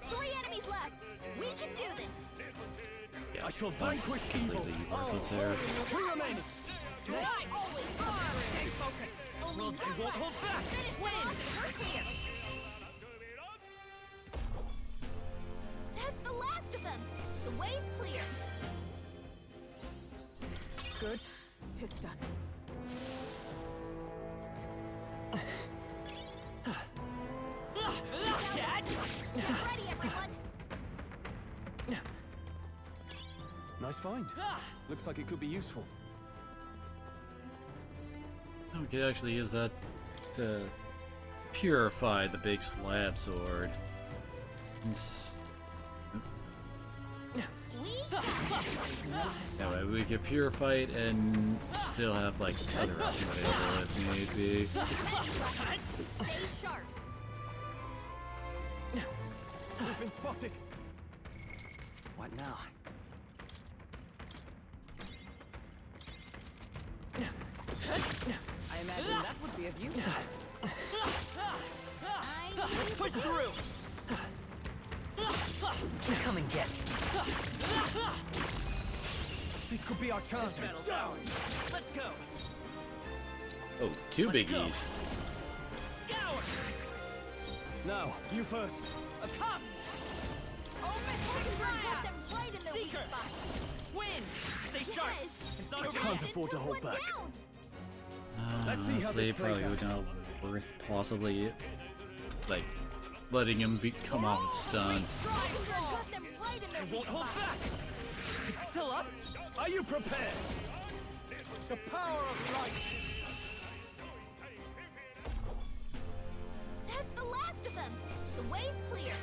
3 enemies left. We can do this. Yeah, I shall that's vanquish completely evil. worthless there. Two remaining. Right. Always fire. Stay focused. Only one won't left. hold back. Finish them off. We're clear. That's the last of them. The way's clear. Good. 'Tis done. Get ready, everyone. Nice find. Looks like it could be useful. We could actually use that to purify the big slab sword. That way we could purify it and still have like other options available if need be. Stay sharp. We've been spotted. What now? I imagine that would be of use. Let's push through! Come and get me. This could be our chance. Down! Let's go! Oh, 2 biggies. Scour! Now, you first. Come! Oh, Miss got them right in the weak Seeker! spot. Win! Stay sharp! Yes. It's not I over can't yet. afford to hold One back. down. Let's see how Honestly, this plays probably out. would not worth possibly like letting him come off with stun. Got them right in the weak Won't hold spot. back! It's still up? Are you prepared? The power of light. That's the last of them. The way's clear.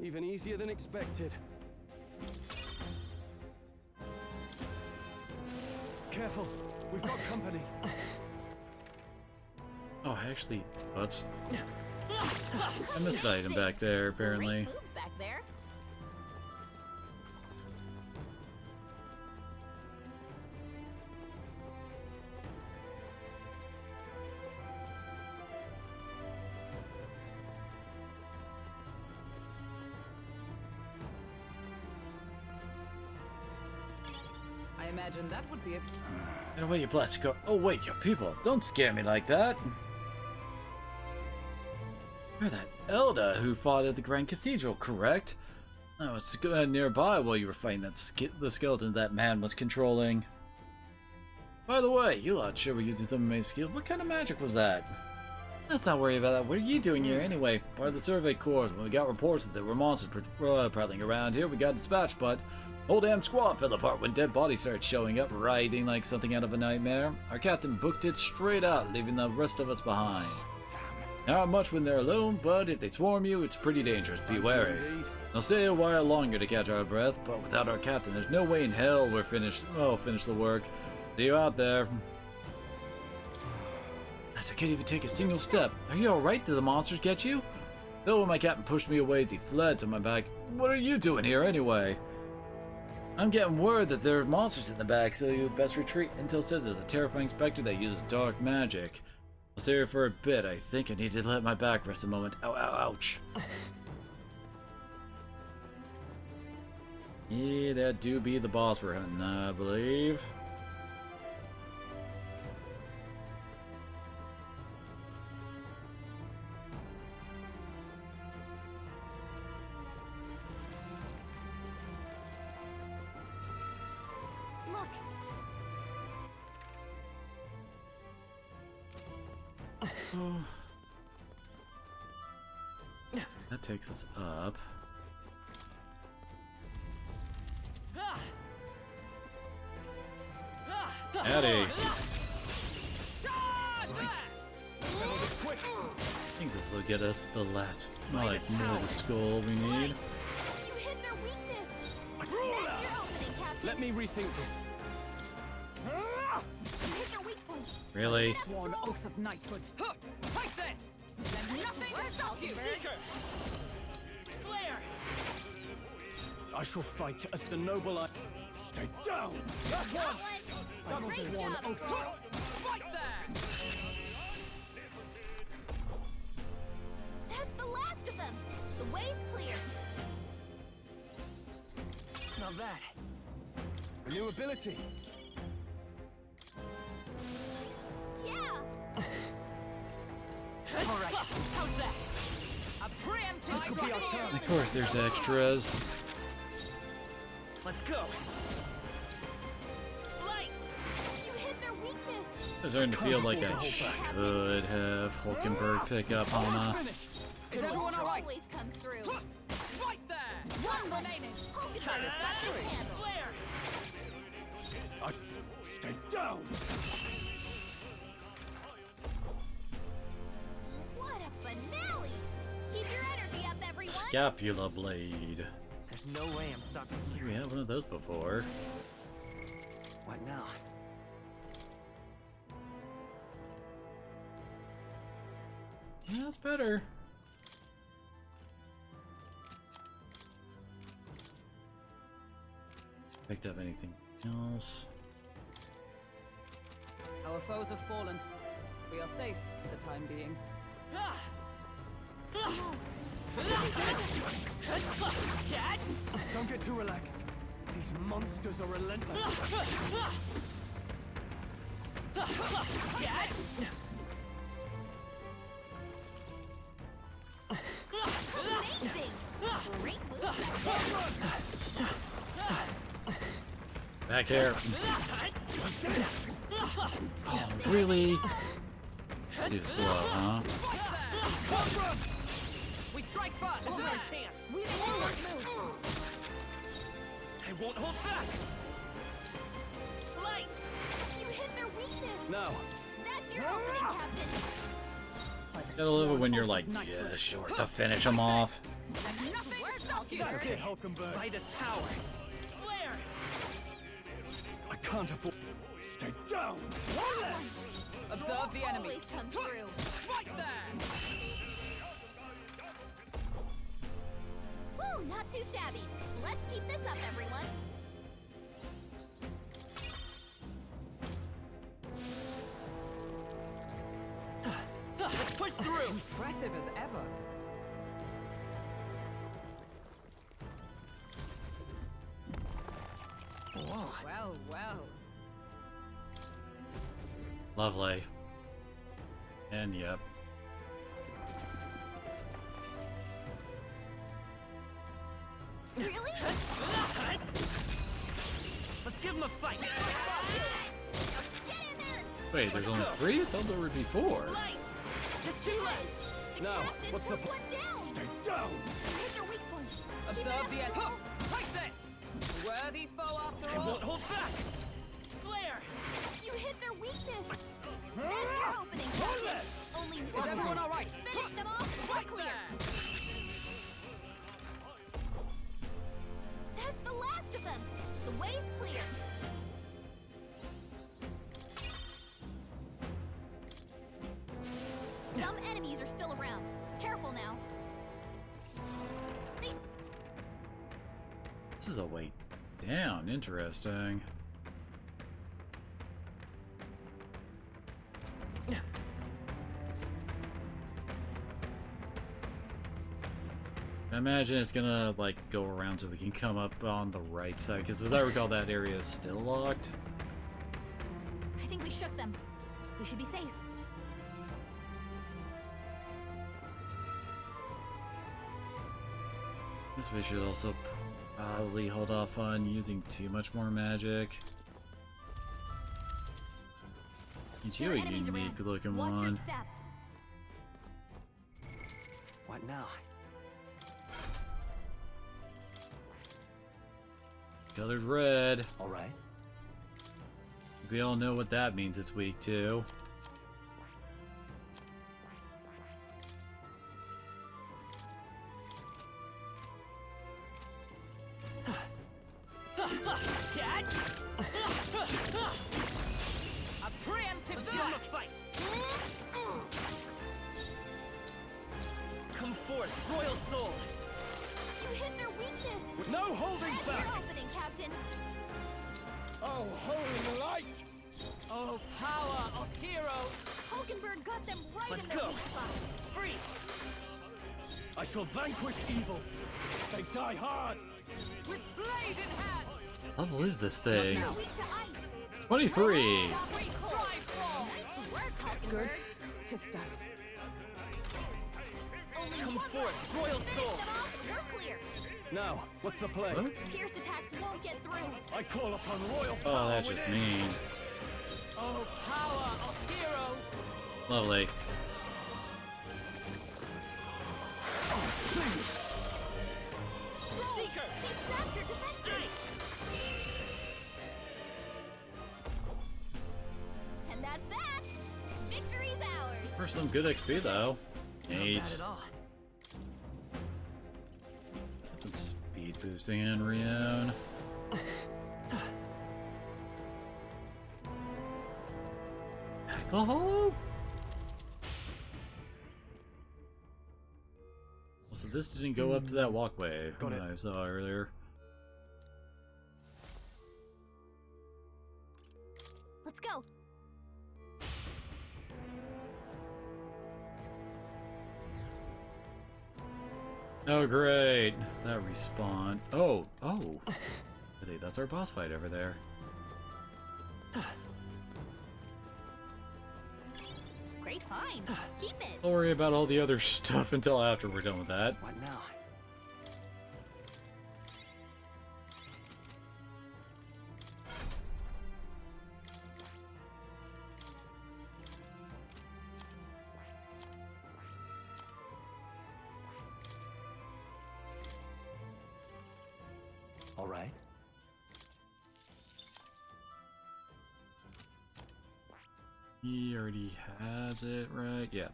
Even easier than expected. Careful, we've got company. Oh, actually, whoops. I missed an item back there, apparently. Great moves back there. I imagine that would be of... Get away, you plastic car. Oh, wait, you people. Don't scare me like that. You're that Elda who fought at the Grand Cathedral, correct? I was nearby while you were fighting the skeleton that man was controlling. By the way, you lot sure were using some amazing skill. What kind of magic was that? Let's not worry about that. What are you doing here anyway? Part of the survey corps. When we got reports that there were monsters prowling around here, we got dispatched, but Whole damn squad fell apart when dead bodies started showing up, writhing like something out of a nightmare. Our captain booked it straight out, leaving the rest of us behind. Not much when they're alone, but if they swarm you, it's pretty dangerous. Be wary. They'll stay a while longer to catch our breath, but without our captain, there's no way in hell we'll finish the work. See you out there. As I can't even take a single step. Are you alright? Did the monsters get you? Though when my captain pushed me away as he fled to my back. What are you doing here anyway? I'm getting word that there are monsters in the back, so you best retreat until it says there's a terrifying specter that uses dark magic. I'll stay here for a bit. I think I need to let my back rest a moment. Ow, ow, ouch. Yeah, that do be the boss we're hunting, I believe. That takes us up. Eddie! I think this will get us the last, like, more of the skull we need. You hit their weakness. That's your opening, Captain. Let me rethink this. You hit their weak point. Really? Sworn oath of knighthood. Take this! Let nothing stop you! Seeker! Flare! I shall fight as the noble I... Stay down! That's one! I've Great sworn job! oath... Right there! That's the last of them. The way's clear. Now that... A new ability! Yeah. Alright, how's that? A preemptive This could be our chance. Of course, there's extras. Let's go! You hit their weakness. I'm starting to feel like I should have Hulkenberg pick up Hana. Is everyone alright? Always comes through. Right there! One remaining! Satisfactory! Flare! Stay down! What a finale! Keep your energy up, everyone. Scapula blade. There's no way I'm stopping here. We had one of those before. What now? Yeah, that's better. Picked up anything else? Our foes have fallen. We are safe for the time being. Don't get too relaxed. These monsters are relentless. Amazing! Great move. Back here. Oh, really? Too slow, huh? We strike first! This is our chance! We I won't hold back! Light! You hit their weakness. No. That's your opening, Captain. Gotta love it when you're like, yeah, sure, to finish them off. And nothing will stop you! That's it, Hulkenberg. Midas power. Flare! I can't afford... Stay down! Observe the enemy. Always come through. Right there! Woo, not too shabby. Let's keep this up, everyone. Let's push through! Impressive as ever. Whoa. Well, well. Lovely. And yep. Really? Let's give him a fight. Get in there. Wait, there's only 3? I thought there would be 4. Just two left. No, what's the... One down. Stay down! Hit their weak point. Observe the enemy. Take this! Worthy foe after all. I won't hold back! Flare! You hit their weakness! That's your opening, Captain! Only Is one everyone time. all right? Finish them off! We're clear! That's the last of them! The way's clear! Some enemies are still around. Careful now. This is a way down. Interesting. I imagine it's gonna like go around so we can come up on the right side, because as I recall that area is still locked. I think we shook them. We should be safe. Guess we should also probably hold off on using too much more magic. You a unique looking Watch your one. step. What now? Color's red. All right. We all know what that means. It's week 2. A preemptive strike. Fight! Come forth, Royal Soul! You hit their weakness! No holding That's back! your opening, Captain! Oh, holy light! Oh, power of heroes! Hulkenberg got them right Let's in their go. weak spot. Freeze! I shall vanquish evil! They die hard! With blade in hand! What level is this thing? They're weak to ice. 23. Stop recoil. Nice work, Hulkenberg. Good. Tis done. Only Come one forth, more. Royal Finish Soul! them off. We're clear. Now, what's the play? What? Pierce attacks won't get through. I call upon royal power. Oh, that's just within. mean. Oh, power of heroes! Lovely. Seeker! They trapped your defenses. And that's that. Victory's ours. For some good XP though. Nice. Not at all. Some speed boosting in Rion. Oh! So this didn't go up to that walkway Got it. I saw earlier. Let's go. Oh great! That respawn. Oh! Really, that's our boss fight over there. Great find. Keep it. Don't worry about all the other stuff until after we're done with that. What now? All right. He already has it, right? Yeah.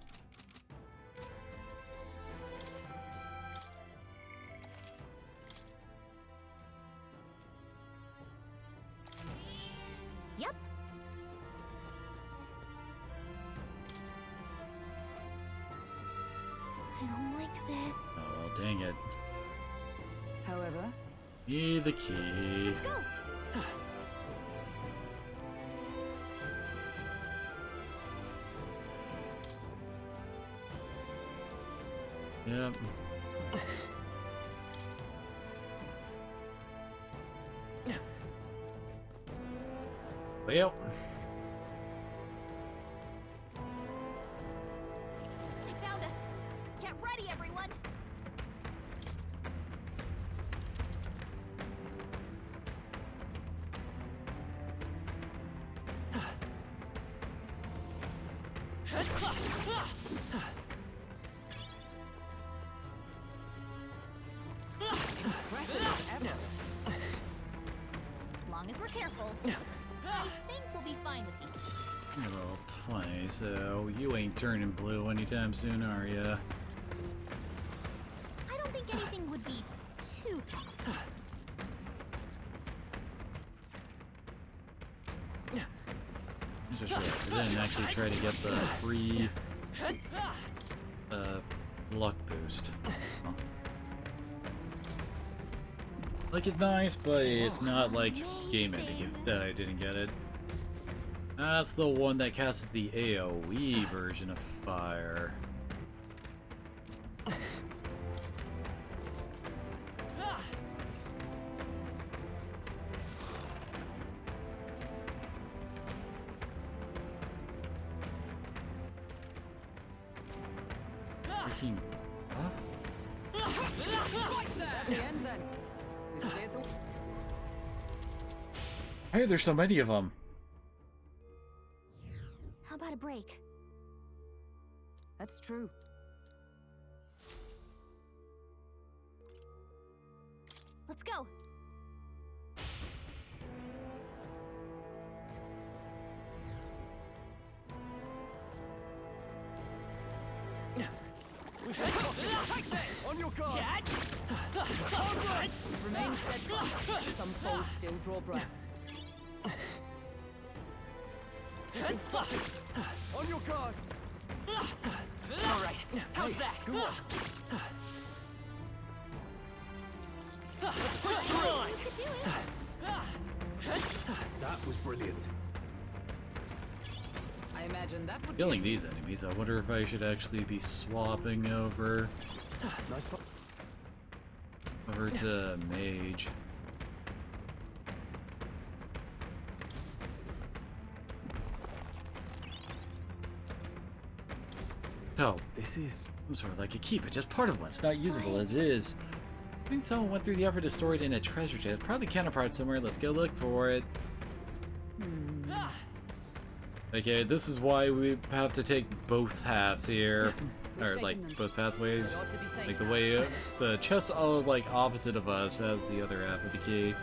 Yep. I don't like this. Oh, well, dang it. However, Need the key. Let's go. Yep. Well. They found us. Get ready, everyone. impressive as ever. You're a little tiny, so you ain't turning blue anytime soon, are ya? I don't think anything would be too tough. I just realized I didn't actually try to get the free luck boost. Huh. Like, it's nice, but it's not like game ending that I didn't get it. That's the one that casts the AoE version of fire. Freaking... Huh? Hey, there's so many of them. How about a break? That's true. Let's go. On your guard! Remain steadfast. Some foes still draw breath. Been spotted. On your guard! Alright, how's that? Go on. Let's push through line! That was brilliant. I imagine that would Killing these enemies, I wonder if I should actually be swapping over Nice fun. over to mage. Oh, this is some sort of like a keep. It's just part of one. It's not usable as is. I think someone went through the effort to store it in a treasure chest. Probably counterpart somewhere. Let's go look for it. Okay, this is why we have to take both halves here. Or, like, both pathways. Like, the way the chest, like, opposite of us has the other half of the key.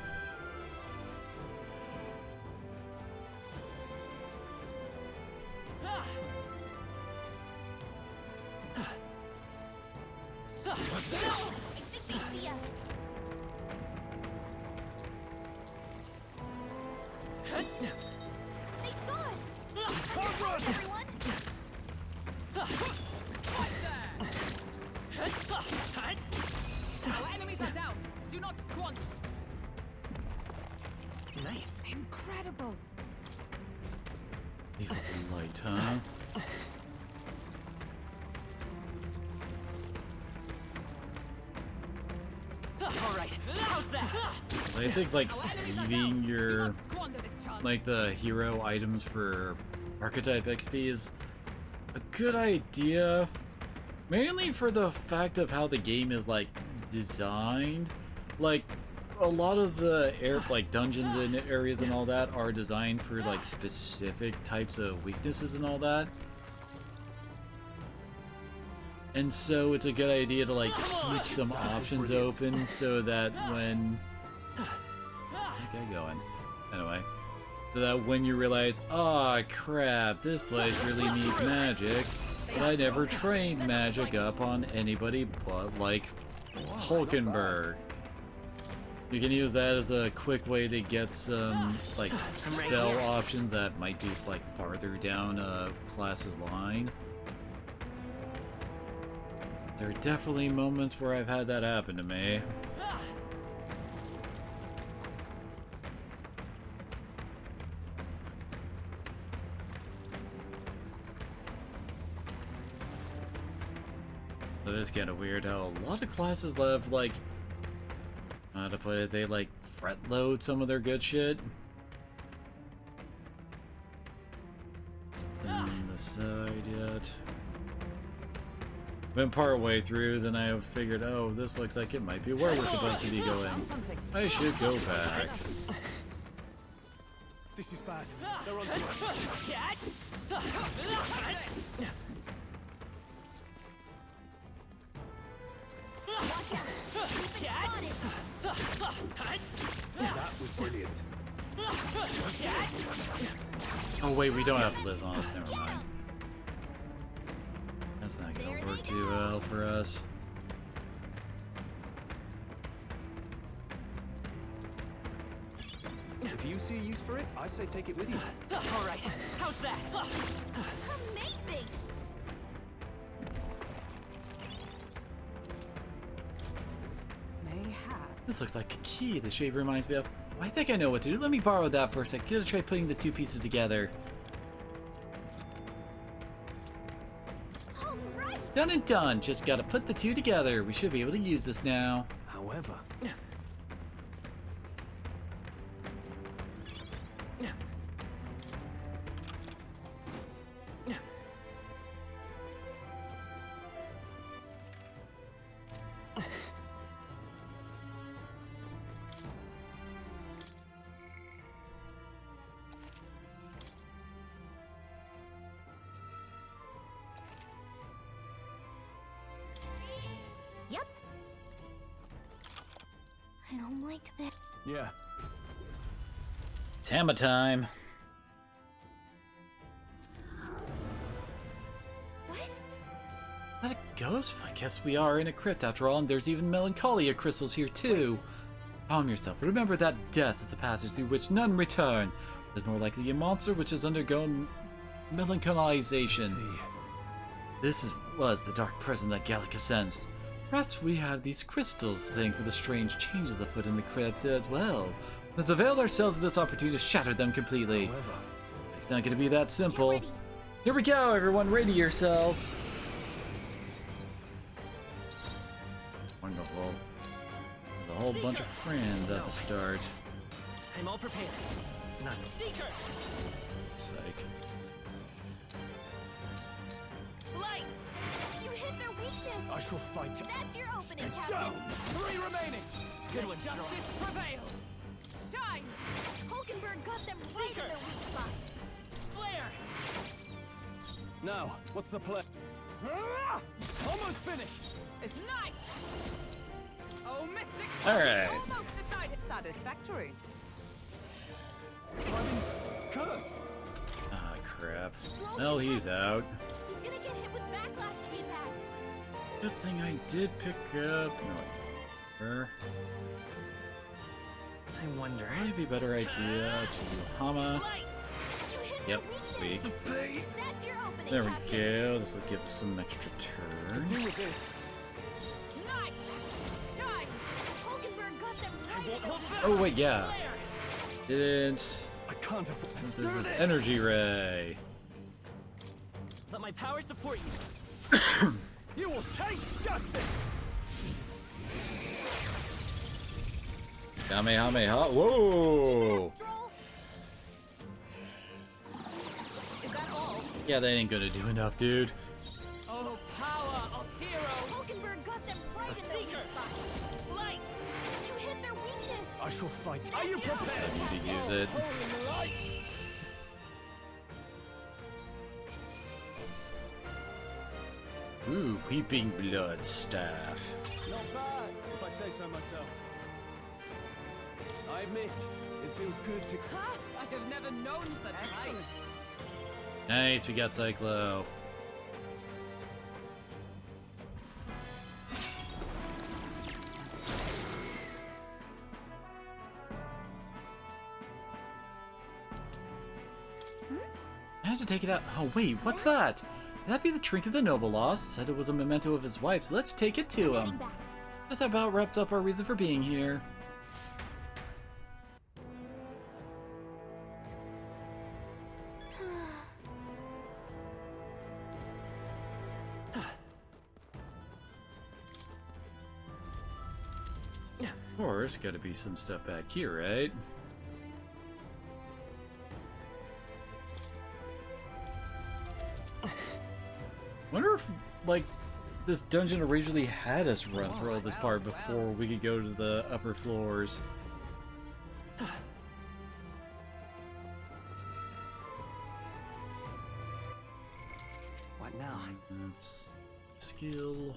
Our enemies are down. Do not squander. Nice. Incredible. Leave it light, huh? Alright, how's that? I think, like, saving your, like, the hero items for archetype XP is a good idea. Mainly for the fact of how the game is, like, designed. Like, a lot of the dungeons and areas and all that are designed for, like, specific types of weaknesses and all that. And so it's a good idea to, like, keep some options open so that when... Okay, going. Anyway. So that when you realize, ah, crap, this place really needs magic, but I never trained magic up on anybody but, like, Hulkenberg. You can use that as a quick way to get some, like, spell options that might be, like, farther down a class's line. There are definitely moments where I've had that happen to me. But it's kind of weird how a lot of classes have, like, how to put it, they, like, fret load some of their good shit. On the side yet. Went part way through, then I figured, oh, this looks like it might be where we're supposed to be going. I should go back. This is bad. They're on to us. That was brilliant. Oh wait, we don't have Liz on us, never mind. That's not gonna work too well for us. If you see a use for it, I say take it with you. All right, how's that? Amazing! Mayhap. This looks like a key the shape reminds me of. Oh, I think I know what to do. Let me borrow that for a sec. Gonna try putting the two pieces together. Alright! Done and done. Just gotta put the two together. We should be able to use this now. However, Yep. I don't like that. yeah. Tama time. What? Let it go. I guess we are in a crypt after all, and there's even melancholia crystals here too. Calm yourself. Remember that death is a passage through which none return. There's more likely a monster which has undergone melancholization. Was the dark prison that Gallica sensed. Perhaps we have these crystals to thank for the strange changes afoot in the crypt as well. Let's avail ourselves of this opportunity to shatter them completely. However, It's not going to be that simple. Here we go, everyone. Ready yourselves. Wonderful. There's a whole bunch of friends at the start. I'm all prepared. none. Seeker! Psych. Light! You hit their weakness! I shall fight. That's your opening, Stay Captain! down. 3 remaining. Good one, Justice prevail! Shine! Hulkenberg got them right in their weak spot! Flare! Now, what's the play? Almost finished. It's night! Oh, Mystic! Alright. Almost decided. Satisfactory. Cursed. Ah, crap. Well, he's out. He's gonna get hit with backlash if he attacks! Good thing I did pick up. No, I wonder. might it be a better idea to Hama. Light! You hit Yep, their weakness! weak. That's your opening, There we Captain! go. This will give us some extra turns. Do with this. Night! Shine! Hulkenberg got them right in their Hold weak back! Oh wait, yeah. Flare! Didn't. I can't afford. Since this is energy ray. Let my power support you. You will taste justice. Kamehameha. Whoa! Stroll! Is that all? Yeah, that ain't gonna do enough, dude. Oh, power of heroes! Hulkenberg got them right in their weak Seeker! spot! Light! You hit their weakness! I shall fight. Are you prepared? I need to use it. Ooh, weeping blood staff. Not bad, if I say so myself. I admit, it feels good to. Huh? I have never known such height. Nice, we got Cyclo. I had to take it out. Oh wait, what's that? Could that be the trinket the noble lost? Said it was a memento of his wife, so let's take it to him. That's about wraps up our reason for being here. Of course, gotta be some stuff back here, right? Wonder if, like, this dungeon originally had us run through all this part before we could go to the upper floors. What now? That's skill.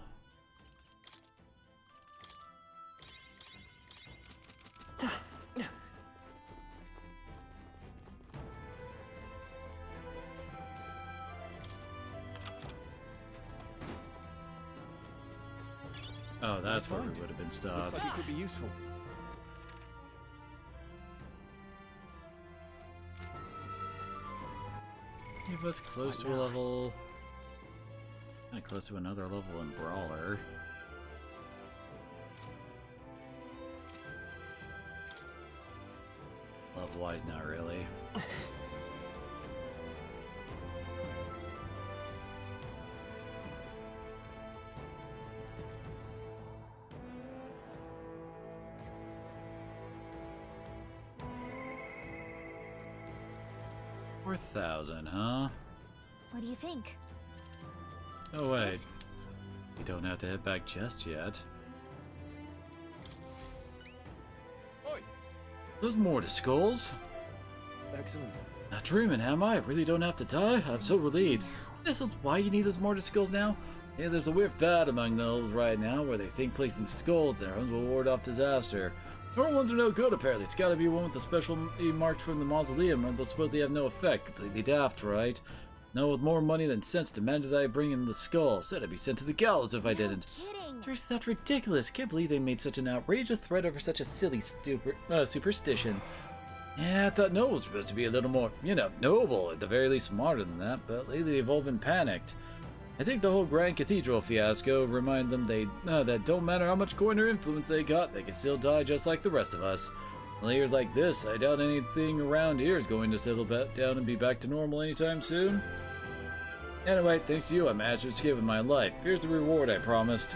Oh, that's where Nice we find. would have been Looks stopped. like it could be useful. It was close to a level. Kind of close to another level in Brawler. Level-wise, not really. $4,000, huh? What do you think? Oh wait, we don't have to head back just yet. Oi! Those mortar skulls? Excellent. Not dreaming, am I? Really don't have to die? I'm so relieved. This is why you need those mortar skulls now? Yeah, there's a weird fad among the elves right now where they think placing skulls in their homes will ward off disaster. Normal ones are no good, apparently. It's gotta be one with the special marked from the mausoleum, or they'll supposedly have no effect. Completely daft, right? No, with more money than sense demanded that I bring him the skull. Said I'd be sent to the gallows if I didn't. Kidding. Seriously, that's ridiculous. Can't believe they made such an outrageous threat over such a silly superstition. Yeah, I thought Noble was supposed to be a little more, noble, at the very least smarter than that, but lately they've all been panicked. I think the whole Grand Cathedral fiasco reminded them that don't matter how much coin or influence they got, they can still die just like the rest of us. In years like this, I doubt anything around here is going to settle back down and be back to normal anytime soon. Anyway, thanks to you, I managed to escape with my life. Here's the reward I promised.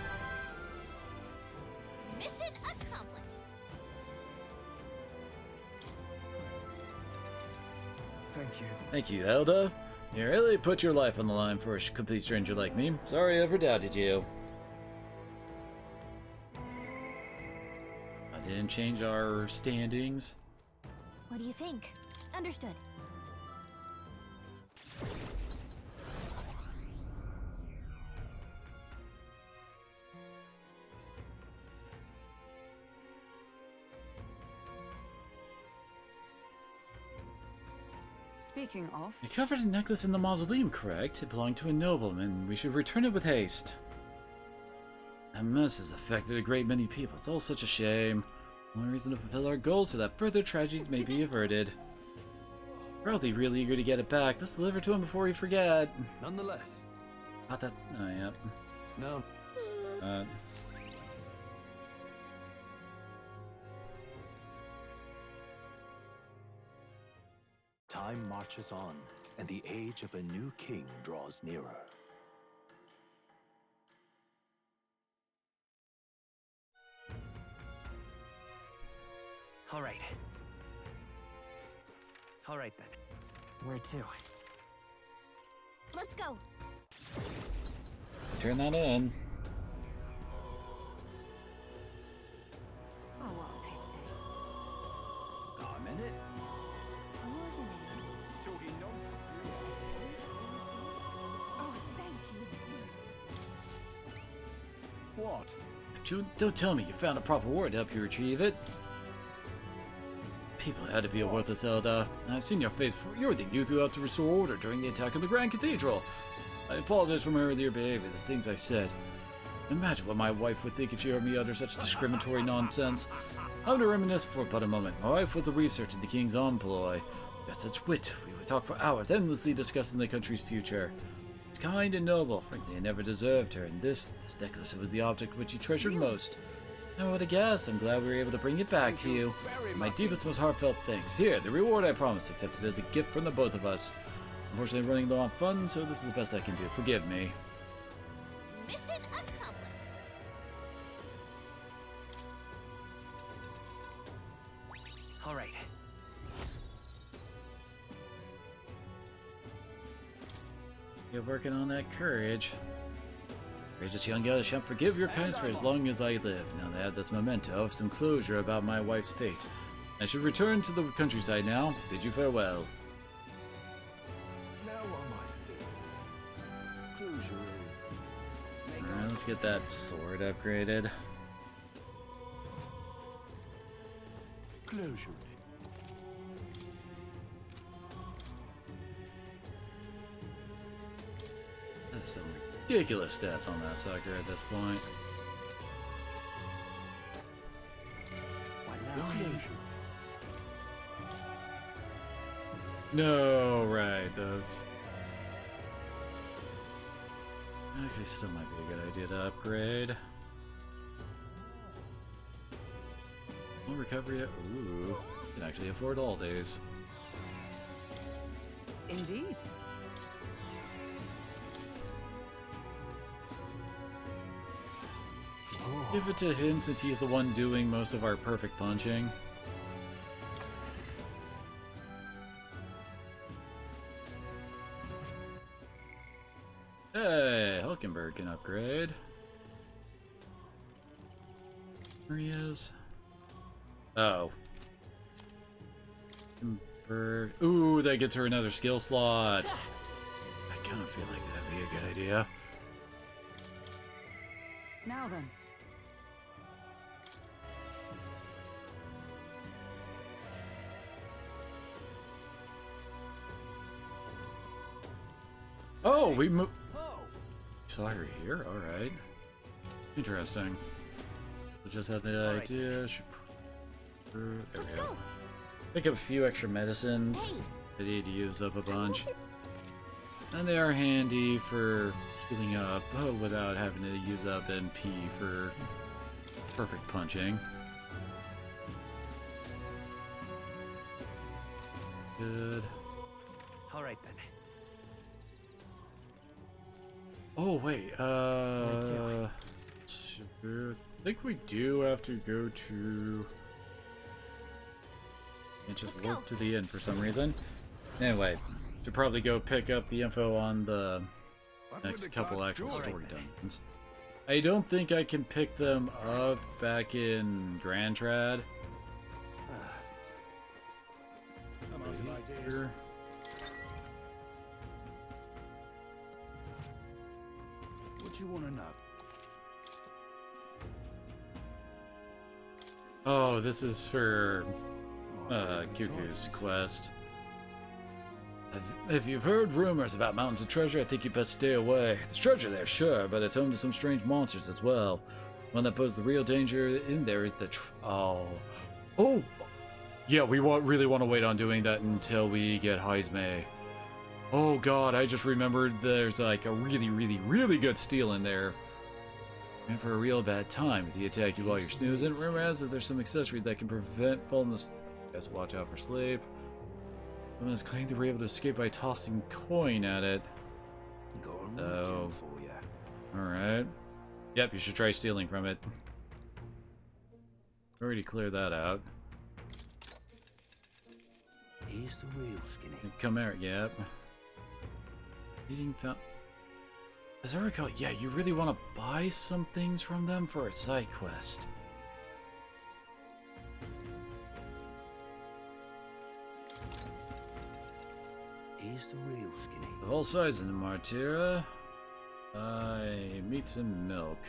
Mission accomplished. Thank you. Thank you, Elda. You really put your life on the line for a complete stranger like me. Sorry I ever doubted you. I didn't change our standings. What do you think? Understood. Speaking of, You covered a necklace in the mausoleum, correct? It belonged to a nobleman. We should return it with haste. That mess has affected a great many people. It's all such a shame. One reason to fulfill our goals so that further tragedies may be averted. Probably really eager to get it back. Let's deliver to him before we forget. Nonetheless. About that. Oh, yep. No. Time marches on, and the age of a new king draws nearer. All right. All right then. Where to? Let's go. Turn that in. oh well, they say. Got a minute? Talking nonsense, Oh, thank you. What? Don't tell me you found a proper word to help you retrieve it. People had to be a worthless Elda. I've seen your face before. You're the youth who helped to restore order during the attack on the Grand Cathedral. I apologize for my earlier behavior, the things I said. Imagine what my wife would think if she heard me utter such discriminatory nonsense. I'm going to reminisce for but a moment. My wife was a researcher in the king's employ. We had such wit. We would talk for hours, endlessly discussing the country's future. It's kind and noble. Frankly, I never deserved her, and this necklace was the object which he treasured most. I would have guessed. I'm glad we were able to bring it back to you. My deepest, most heartfelt thanks. Here, the reward I promised, accepted as a gift from the both of us. Unfortunately, I'm running low on funds, so this is the best I can do. Forgive me. Mission accomplished. All right. You're working on that courage. Courageous young girl, I shan't forgive your kindness for as long as I live. Now that I have this memento of some closure about my wife's fate. I should return to the countryside now. Bid you farewell. Now what am I to do? Closure. Alright, let's get that sword upgraded. Closure. That's some ridiculous stats on that sucker at this point. No, right, those. Actually, still might be a good idea to upgrade. No recovery. Ooh, can actually afford all these. Indeed. Give it to him since he's the one doing most of our perfect punching. Hey, Hulkenberg can upgrade. There he is. Oh. Hulkenberg. Ooh, that gets her another skill slot. I kind of feel like that'd be a good idea. Now then. Oh, we moved. Saw her here. All right. Interesting. We just had the idea. There we go. Pick up a few extra medicines. They need to use up a bunch. And they are handy for healing up without having to use up NP for perfect punching. Good. All right then. Oh wait, I think we do have to go to. Can't just warp to the end for some reason. Anyway, should probably go pick up the info on the next couple actual story dungeons. I don't think I can pick them up back in Grand Trad. I'm out of ideas. What you want to know? Oh, this is for Cuckoo's quest. If you've heard rumors about mountains of treasure, I think you best stay away. There's treasure there, sure, but it's home to some strange monsters as well. One that poses the real danger in there is the oh, yeah. We really want to wait on doing that until we get Heismay. Oh god, I just remembered there's like a really good steal in there. And for a real bad time, if they attack you while you're snoozing, remember that there's some accessories that can prevent falling asleep. Guys, watch out for sleep. Someone is claiming they were able to escape by tossing coin at it. So, alright. Yep, you should try stealing from it. Already cleared that out. Here's the real skinny. Come here, yep. Eating fountain. As I recall, yeah, you really want to buy some things from them for a side quest. Here's the real skinny. The whole size in the Martira. Meats and milk.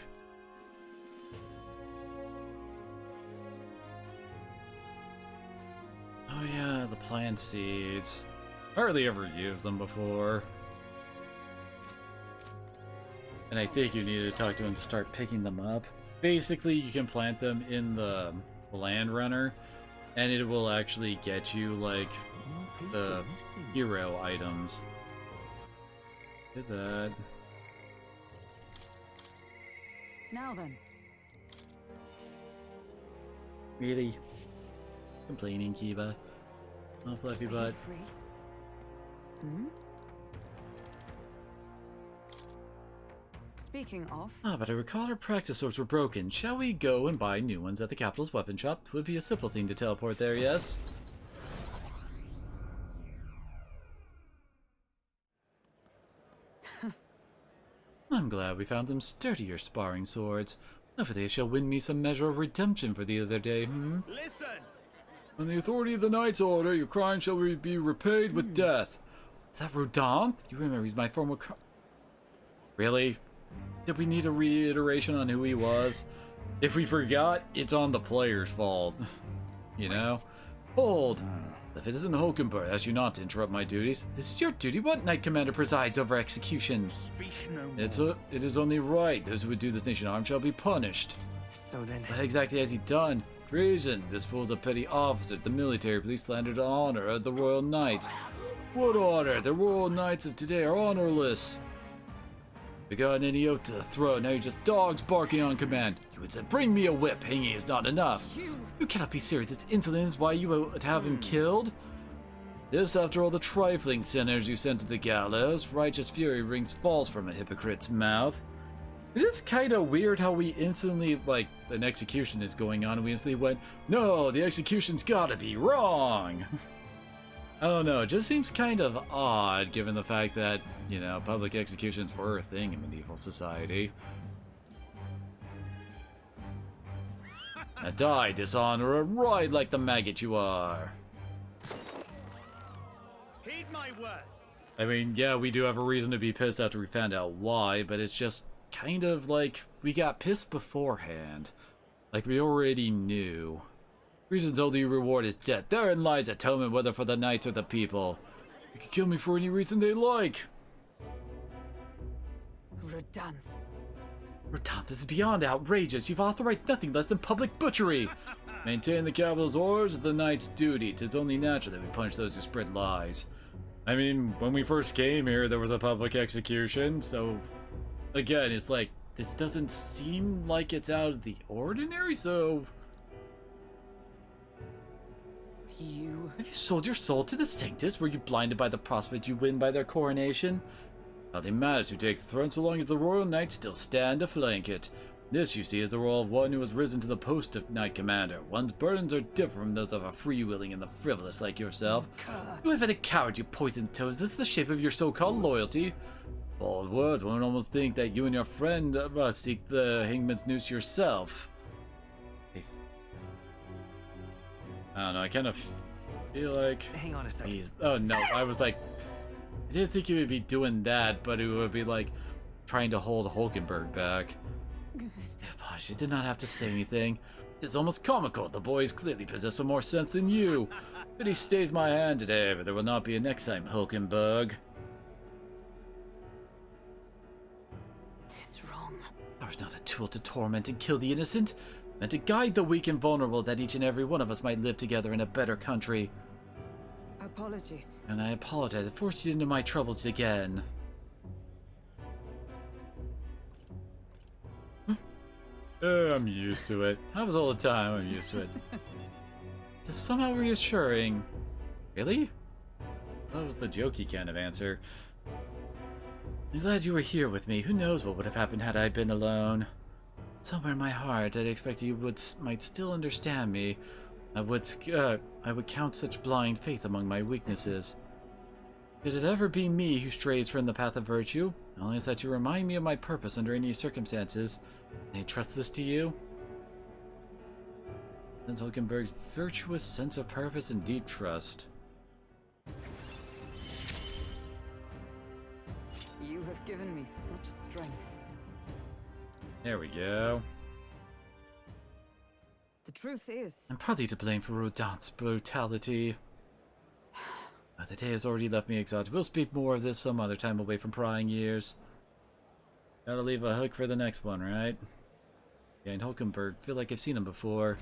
Oh yeah, the plant seeds. Hardly ever used them before. And I think you need to talk to him to start picking them up. Basically, you can plant them in the land runner, and it will actually get you, like, the hero items. Did that. Now then. Really? Complaining, Kiva. Oh, fluffy butt. Free? Hmm? Speaking of... Ah, but I recall our practice swords were broken. Shall we go and buy new ones at the capital's weapon shop? It would be a simple thing to teleport there, yes? I'm glad we found some sturdier sparring swords. Hopefully they shall win me some measure of redemption for the other day, Listen! On the authority of the Knight's Order, your crime shall be repaid with death. Is that Rodin? You remember he's my former Really? Did we need a reiteration on who he was? If we forgot, it's on the player's fault. You know? Hold! If it isn't Hulkenberg, I ask you not to interrupt my duties. This is your duty. What Knight Commander presides over executions? Speak no more. It is only right. Those who would do this nation harm shall be punished. So then... What exactly has he done? Treason. This fool's a petty officer. The military police slandered the honor of the Royal Knight. What order? The royal knights of today are honorless. We got any oath to the throat, now you're just dogs barking on command. You would say, bring me a whip, hanging is not enough. You cannot be serious, this insolence is why you would have him killed? This after all the trifling sinners you sent to the gallows, righteous fury rings false from a hypocrite's mouth. It is kind of weird how we instantly, like, an execution is going on, and we instantly went, no, the execution's gotta be wrong. I don't know, it just seems kind of odd given the fact that, you know, public executions were a thing in medieval society. Now die, dishonorer, ride like the maggot you are. Heed my words. I mean, yeah, we do have a reason to be pissed after we found out why, but it's just kind of like we got pissed beforehand. Like we already knew. Reason's only reward is death. Therein lies atonement, whether for the knights or the people. You can kill me for any reason they like. Redanth. Redanth, this is beyond outrageous. You've authorized nothing less than public butchery. Maintain the capital's orders is the knight's duty. 'Tis only natural that we punish those who spread lies. I mean, when we first came here, there was a public execution, so... Again, it's like, this doesn't seem like it's out of the ordinary, so... Have you sold your soul to the Sanctus? Were you blinded by the prospect you win by their coronation? Nothing matters who takes the throne so long as the royal knights still stand to flank it. This, you see, is the role of one who has risen to the post of knight commander. One's burdens are different from those of a free-willing and the frivolous like yourself. You have been a coward, you poisoned toes. This is the shape of your so-called loyalty. Bold words, one would almost think that you and your friend must seek the hangman's noose yourself. I don't know, I kind of feel like... Hang on a second. Oh no, I was like... I didn't think he would be doing that, but it would be like trying to hold Hulkenberg back. Gosh, you did not have to say anything. It's almost comical. The boys clearly possess some more sense than you. But he stays my hand today, but there will not be a next time, Hulkenberg. Tis wrong. Power is not a tool to torment and kill the innocent, and to guide the weak and vulnerable, that each and every one of us might live together in a better country. Apologies. And I apologize. I forced you into my troubles again. I'm used to it. Happens all the time. I'm used to it. It's somehow reassuring. Really? That was the jokey kind of answer. I'm glad you were here with me. Who knows what would have happened had I been alone. Somewhere in my heart, I'd expect you might still understand me. I would count such blind faith among my weaknesses. Could it ever be me who strays from the path of virtue? Only is that you remind me of my purpose under any circumstances. Can I trust this to you? Prince Hulkenberg's virtuous sense of purpose and deep trust. You have given me such strength. There we go. The truth is... I'm partly to blame for Redanth's brutality. The day has already left me exhausted. We'll speak more of this some other time away from prying ears. Gotta leave a hook for the next one, right? Yeah, and Hulkenberg, feel like I've seen him before.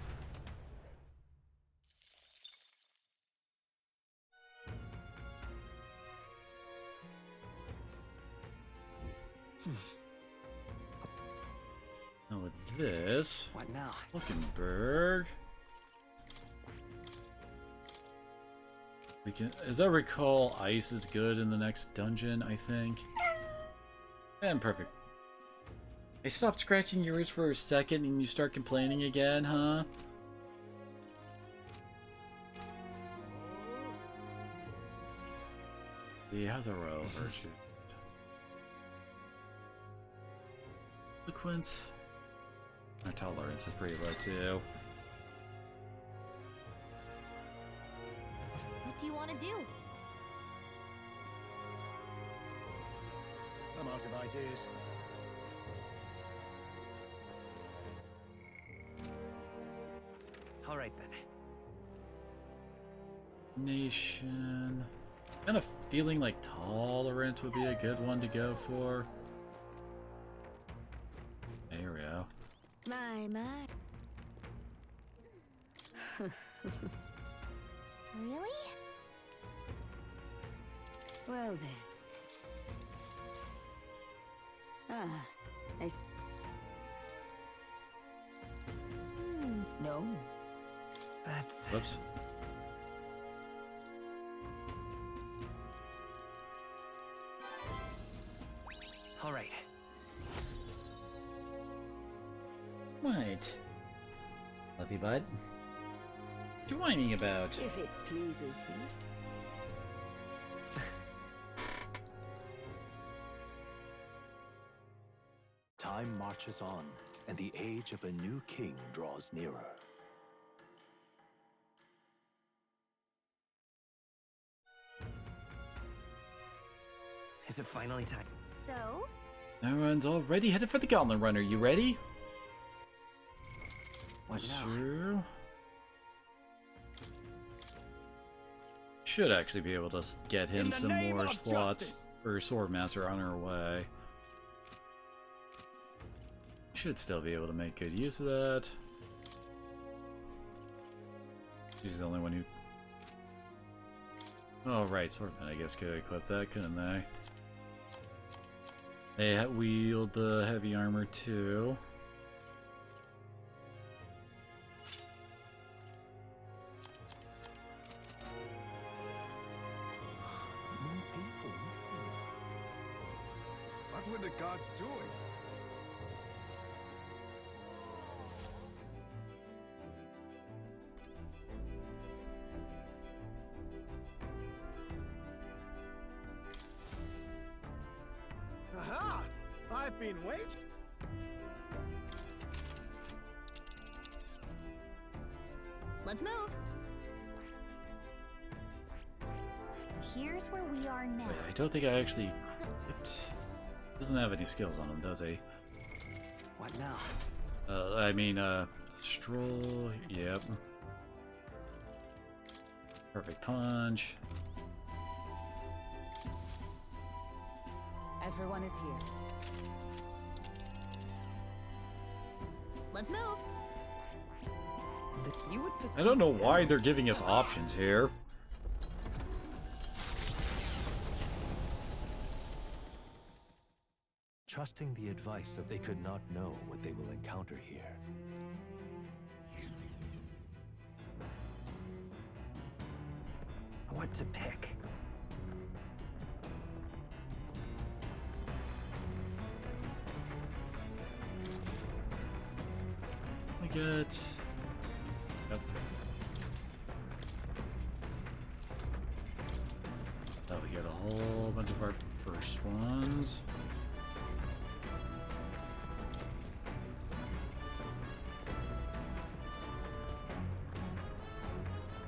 Now with this... What now? Hulkenberg... We can, as I recall, ice is good in the next dungeon, I think. And perfect. I stopped scratching your ears for a second and you start complaining again, huh? He has a row of virtue. Eloquence. Our tolerance is pretty low too. What do you want to do? I'm out of ideas. All right then. Nation. Kind of feeling like tolerant would be a good one to go for. There we go. My. Really? Well then. Ah, no. That's... Whoops. All right. Right. Love you, bud. What you whining about? If it pleases you. Time marches on, and the age of a new king draws nearer. Is it finally time? So? Everyone's already headed for the Gauntlet Runner. You ready? What now? Sure. Should actually be able to get him some more slots for Swordmaster on our way. Should still be able to make good use of that. He's the only one who... Oh, right, Swordman, I guess, could equip that, couldn't they? They wield the heavy armor, too. What were the gods doing? Aha! I've been waiting. Let's move. Here's where we are now. Wait, I don't think I actually equipped... Doesn't have any skills on him, does he? What now? I mean, Stroll... Yep. Perfect Punch. Everyone is here. Let's move. You would I don't know why they're giving us options here. Trusting the advice of they could not know what they will encounter here. What to pick? We get... Yep. Oh, we get a whole bunch of our first ones.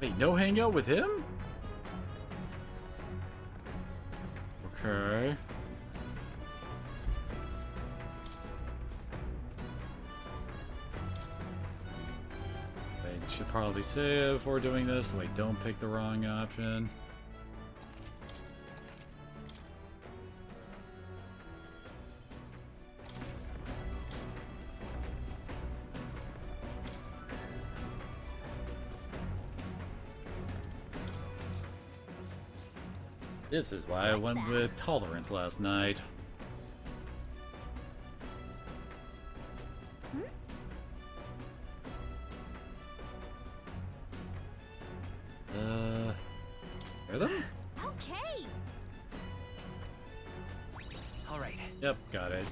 Wait, no hangout with him? Okay. Wait, should probably save before doing this. Wait, don't pick the wrong option. This is why I went with Tolerance last night. Rhythm? Okay. All right. Yep, got it.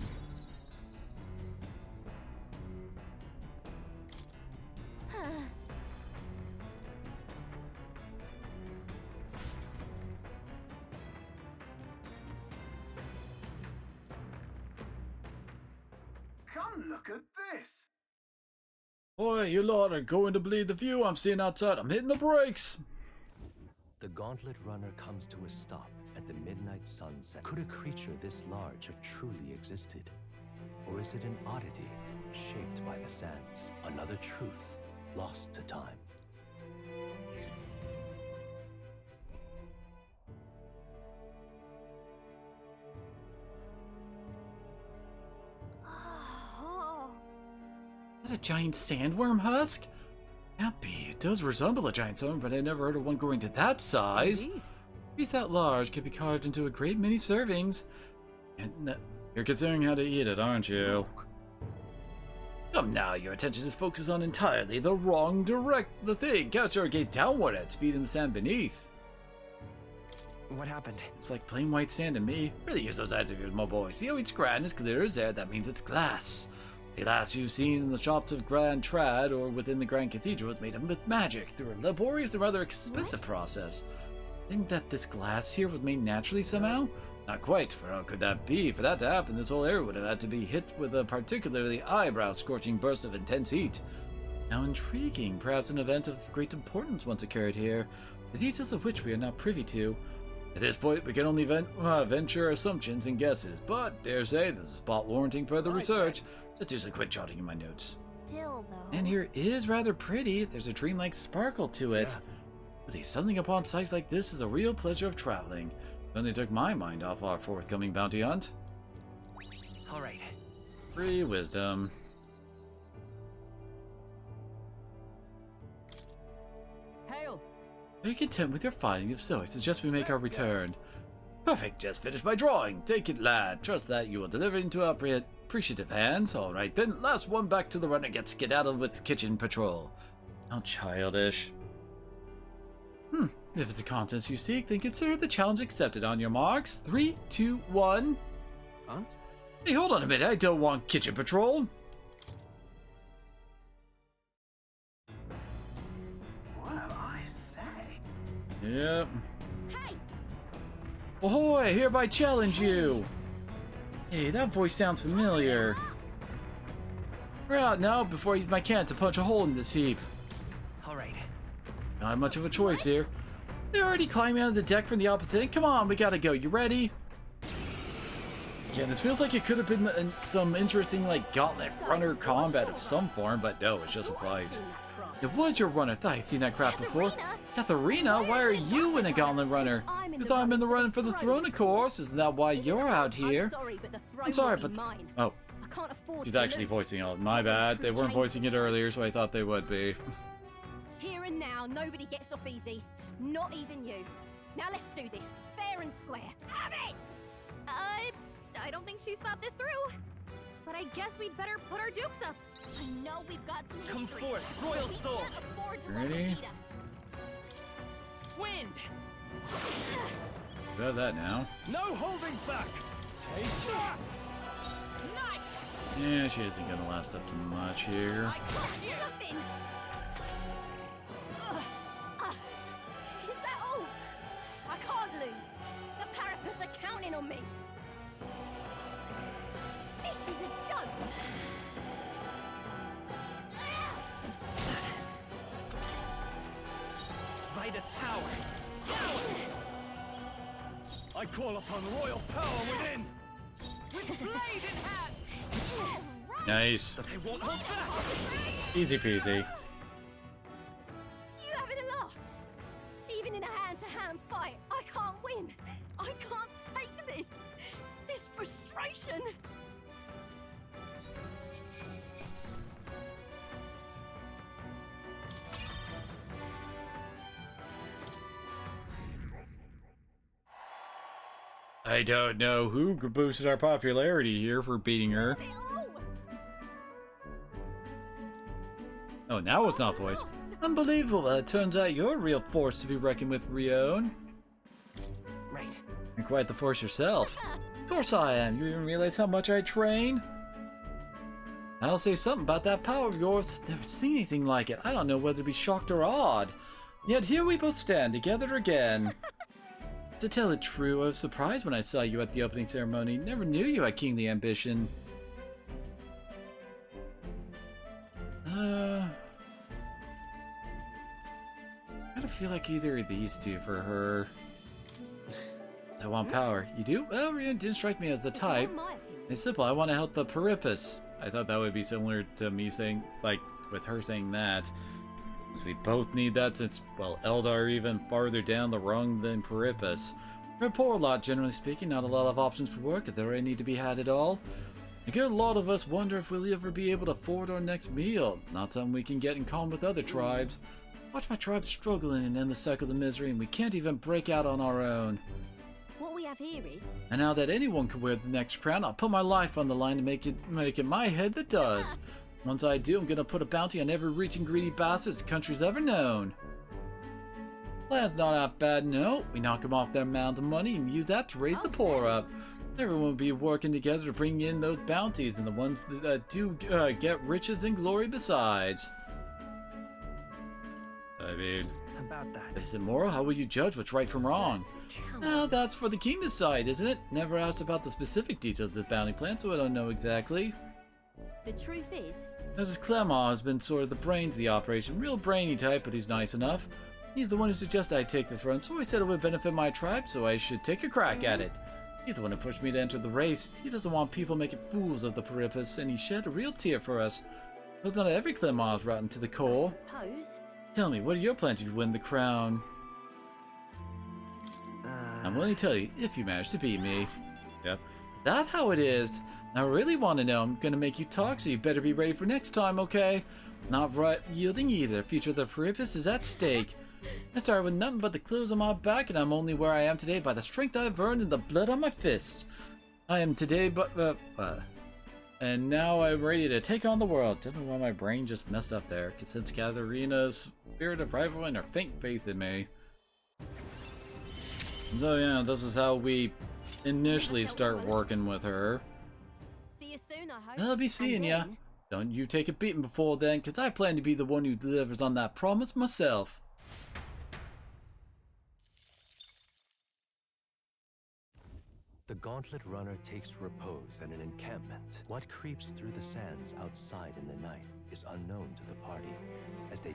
Come look at this. Boy, you lot are going to believe the view I'm seeing outside. I'm hitting the brakes. The Gauntlet Runner comes to a stop at the midnight sunset. Could a creature this large have truly existed? Or is it an oddity shaped by the sands? Another truth lost to time. Is that a giant sandworm husk? Can't be. It does resemble a giant sandworm, but I never heard of one growing to that size. Indeed. piece that large could be carved into a great many servings. And you're considering how to eat it, aren't you? Come now, your attention is focused on entirely the wrong the thing. Cast your gaze downward at its feet in the sand beneath. What happened? It's like plain white sand to me. Really use those eyes of yours, my boy. See how each grain is clear as air? That means it's glass. The glass you've seen in the shops of Grand Trad or within the Grand Cathedral is made with magic through a laborious and rather expensive process. Think that this glass here was made naturally somehow? Not quite, for how could that be? For that to happen, this whole area would have had to be hit with a particularly eyebrow-scorching burst of intense heat. How intriguing. Perhaps an event of great importance once occurred here, the details of which we are not privy to. At this point, we can only venture assumptions and guesses, but dare say this is a spot warranting further research. Just do quit jotting in my notes. Still, though. And here is rather pretty. There's a dreamlike sparkle to it. Really, stumbling upon sights like this is a real pleasure of traveling. Only took my mind off our forthcoming bounty hunt. All right. Free wisdom. Hail! Are you content with your finding? If so, I suggest we make our return. Perfect. Just finished my drawing. Take it, lad. Trust that you will deliver it into appreciative hands. All right, then. Last one back to the runner gets skedaddled with kitchen patrol. How childish. If it's the contents you seek, then consider the challenge accepted. On your marks. 3, 2, 1. Huh? Hey, hold on a minute. I don't want kitchen patrol. Well, I say. Yep. Hey! Ahoy! I hereby challenge you. Hey, that voice sounds familiar. We're out now before I use my can to punch a hole in this heap. All right. Not much of a choice here. They're already climbing out of the deck from the opposite end. Come on, we gotta go. You ready? Yeah, this feels like it could have been some interesting, like, gauntlet runner combat of some form, but no, it's just a fight. It was your runner. Thought I'd seen that crap before. Katharina, why are you in a gauntlet runner? Because I'm in the running for the throne, of course. Isn't that why you're out here? I'm sorry, but oh, she's actually voicing it. My bad. They weren't voicing it earlier, so I thought they would be. Here and now, nobody gets off easy. Not even you. Now let's do this, fair and square. Have it! I don't think she's thought this through. But I guess we'd better put our dukes up. I know we've got some Come history, forth, but Royal we Sword. can't afford to let her Ready? beat us. Wind! Got that now. No holding back! Take that! Night! Yeah, she isn't gonna last up to much here. I cost you nothing! Is that all? I can't lose. The Parapets are counting on me. This is a joke. Vida's power. I call upon royal power within! With blade in hand! Nice. They won't hold back! Easy peasy. You having a laugh? Even in a hand-to-hand fight, I can't win. I can't take this. This frustration. I don't know who boosted our popularity here for beating her. Oh, now it's not voice. Unbelievable. It turns out you're a real force to be reckoned with, Rion. Right. You're quite the force yourself. Of course I am. You even realize how much I train? I'll say something about that power of yours. Never seen anything like it. I don't know whether to be shocked or awed. Yet here we both stand together again. To tell it true, I was surprised when I saw you at the opening ceremony. Never knew you had kingly ambition. I don't feel like either of these two for her. I want power. You do? Well, Rion didn't strike me as the type. It's simple. I want to help the Perippus. I thought that would be similar to me saying, like, with her saying that. Because we both need that since, well, Eldar are even farther down the rung than Perippus. We're a poor lot, generally speaking. Not a lot of options for work if there ain't need to be had at all. A good lot of us wonder if we'll ever be able to afford our next meal. Not something we can get in common with other tribes. Watch my tribe struggling and end the cycle of misery, and we can't even break out on our own. What we have here is... And now that anyone can wear the next crown, I'll put my life on the line to make it my head that does. Once I do, I'm gonna put a bounty on every rich and greedy bastard this country's ever known. Plan's not that bad, no. We knock them off their mounds of money and use that to raise the poor up. Everyone will be working together to bring in those bounties, and the ones that do get riches and glory besides. I mean, About that. is it moral? How will you judge what's right from wrong? Well, that's for the king to decide, isn't it? Never asked about the specific details of this bounty plan, so I don't know exactly. The truth is... Mrs. Clemont has been sort of the brains of the operation. Real brainy type, but he's nice enough. He's the one who suggested I take the throne, so I said it would benefit my tribe, so I should take a crack at it. He's the one who pushed me to enter the race. He doesn't want people making fools of the Perippus, and he shed a real tear for us. It was not every Clemont rotten to the core. Suppose... Tell me, what are your plans to win the crown? I'm willing to tell you, if you manage to beat me. Yep. Is that how it is? I really want to know. I'm gonna make you talk, so you better be ready for next time, okay? Not right yielding either. Future of the Perippus is at stake. I started with nothing but the clothes on my back, and I'm only where I am today by the strength I've earned and the blood on my fists. I am today, and now I'm ready to take on the world. Don't know why my brain just messed up there. Could sense Katharina's spirit of rivalry and her faint faith in me. So yeah, this is how we initially start working with her. See you soon, I hope. I'll be seeing ya. Don't you take a beating before then, cause I plan to be the one who delivers on that promise myself. The Gauntlet Runner takes repose at an encampment. What creeps through the sands outside in the night is unknown to the party, as they...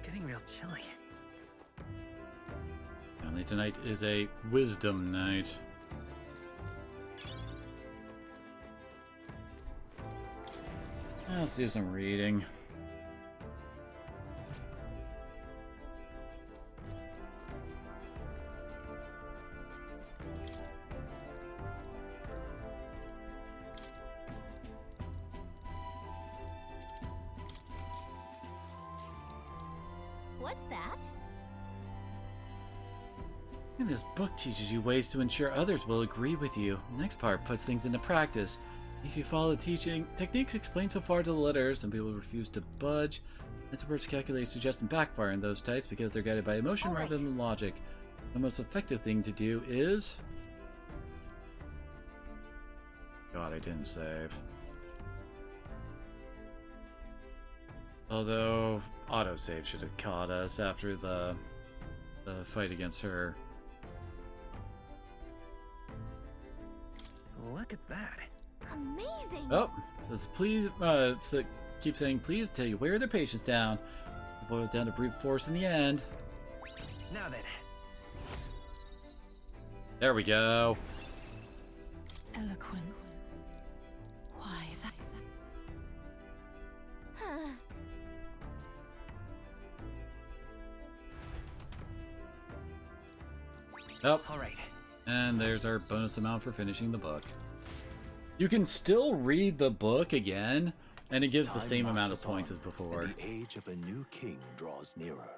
Getting real chilly. Apparently tonight is a wisdom night. Let's do some reading. What's that? This book teaches you ways to ensure others will agree with you. The next part puts things into practice. If you follow the teaching techniques explained so far to the letter, some people refuse to budge. Experts calculate, suggest, and backfire in those types because they're guided by emotion rather than logic. The most effective thing to do is... God, I didn't save. Although, autosave should have caught us after the fight against her. Look at that. Amazing! Oh, says please, so keep saying please till you wear their patience down. It boils down to brute force in the end. Now then. There we go. Eloquence. Why, that... Oh, all right. And there's our bonus amount for finishing the book. You can still read the book again, and it gives the same amount of points as before. And the age of a new king draws nearer.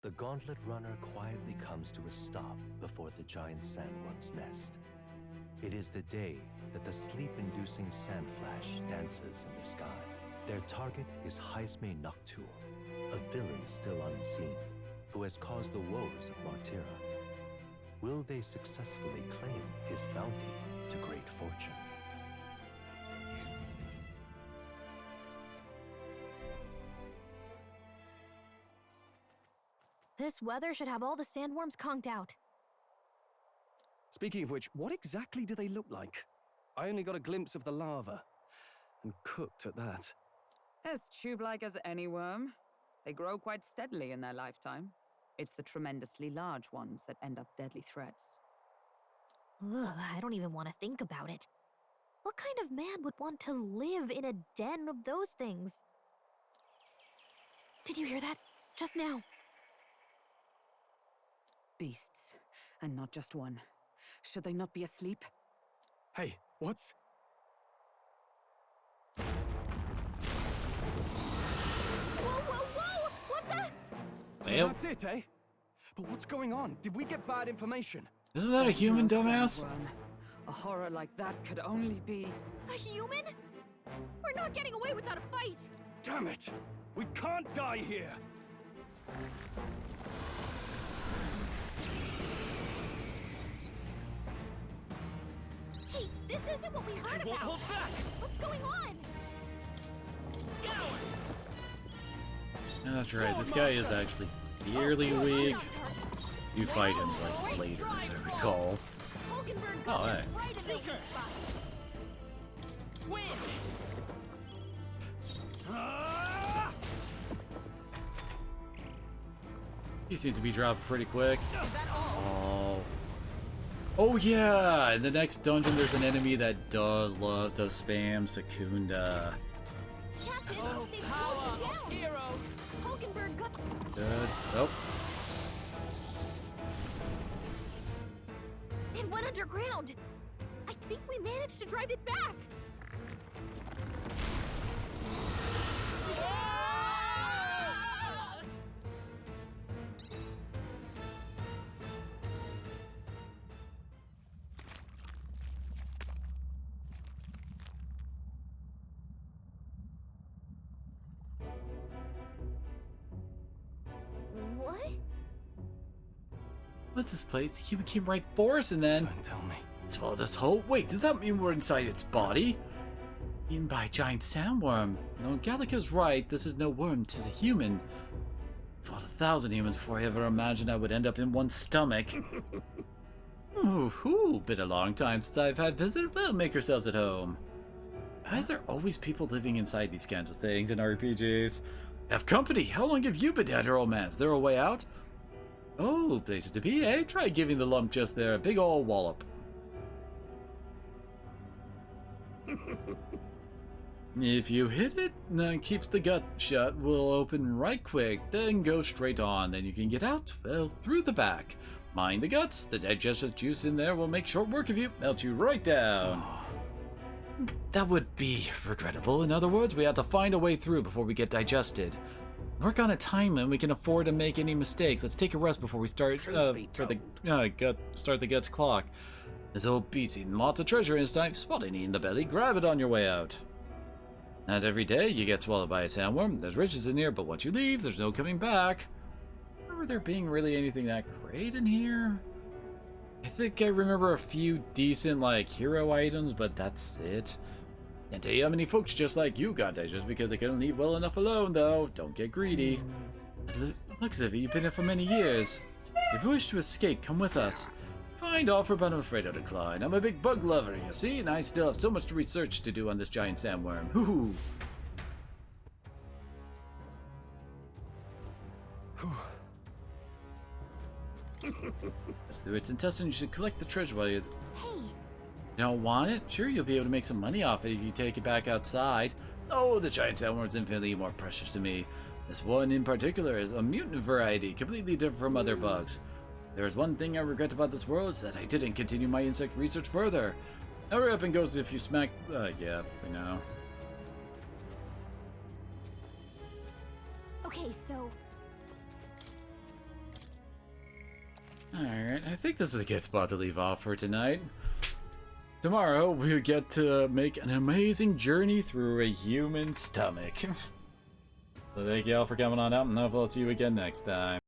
The Gauntlet Runner quietly comes to a stop before the giant sandworm's nest. It is the day that the sleep-inducing sandflash dances in the sky. Their target is Heismay Nocturne, a villain still unseen, who has caused the woes of Martira. Will they successfully claim his bounty to great fortune? This weather should have all the sandworms conked out. Speaking of which, what exactly do they look like? I only got a glimpse of the lava. And cooked at that. As tube-like as any worm. They grow quite steadily in their lifetime. It's the tremendously large ones that end up deadly threats. Ugh, I don't even want to think about it. What kind of man would want to live in a den of those things? Did you hear that? Just now. Beasts, and not just one. Should they not be asleep? Hey, what's... Whoa, whoa, whoa! What the? So Well. that's it, eh? But what's going on? Did we get bad information? Isn't that a human, No dumbass? sandworm. A horror like that could only be... A human? We're not getting away without a fight! Damn it! We can't die here! Hey, this isn't what we heard Won't about! hold back! What's going on? That's right, this guy is actually fairly weak. You fight him, like, later, as I recall. Oh, hey. He seems to be dropped pretty quick. Oh. Oh yeah! In the next dungeon there's an enemy that does love to spam Secunda. Captain, Oh, they've power slowed of you down! heroes! Hulkenberg got... Good. Oh. It went underground! I think we managed to drive it back! What? What's this place? He came right for us and then... Don't tell me. Swallow this whole... Wait, does that mean we're inside its body? Eaten by a giant sandworm. No, Gallica's right. This is no worm, 'tis a human. Fought 1,000 humans before I ever imagined I would end up in one stomach. Ooh, been a long time since I've had visitors. Well, make yourselves at home. Why is there always people living inside these kinds of things in RPGs? Have company. How long have you been dead, old man? Is there a way out? Oh, places to be, eh? Try giving the lump just there a big ol' wallop. If you hit it, keeps the gut shut, will open right quick, then go straight on. Then you can get out, well, through the back. Mind the guts, the digestive juice in there will make short work of you, melt you right down. That would be regrettable. In other words, we have to find a way through before we get digested. Work on a time limit. We can afford to make any mistakes. Let's take a rest before we start start the guts clock. This old beast's eating lots of treasure in his time. Spot any in the belly. Grab it on your way out. Not every day you get swallowed by a sandworm. There's riches in here, but once you leave, there's no coming back. Remember there being really anything that great in here? I think I remember a few decent, like, hero items, but that's it. Can't tell you how many folks just like you got that just because they couldn't leave well enough alone, though. Don't get greedy. Looks as if you've been here for many years. If you wish to escape, come with us. Kind offer, but I'm afraid I'll decline. I'm a big bug lover, you see, and I still have so much research to do on this giant sandworm. Hoo-hoo! As through its intestines, you should collect the treasure while you... Hey! Don't want it? Sure, you'll be able to make some money off it if you take it back outside. Oh, the giant sandworm's infinitely more precious to me. This one in particular is a mutant variety, completely different from other bugs. There's one thing I regret about this world, is that I didn't continue my insect research further. Hurry up and goes if you smack... yeah, I know. Okay, so... Alright, I think this is a good spot to leave off for tonight. Tomorrow, we get to make an amazing journey through a human stomach. So thank you all for coming on out, and hopefully I'll see you again next time.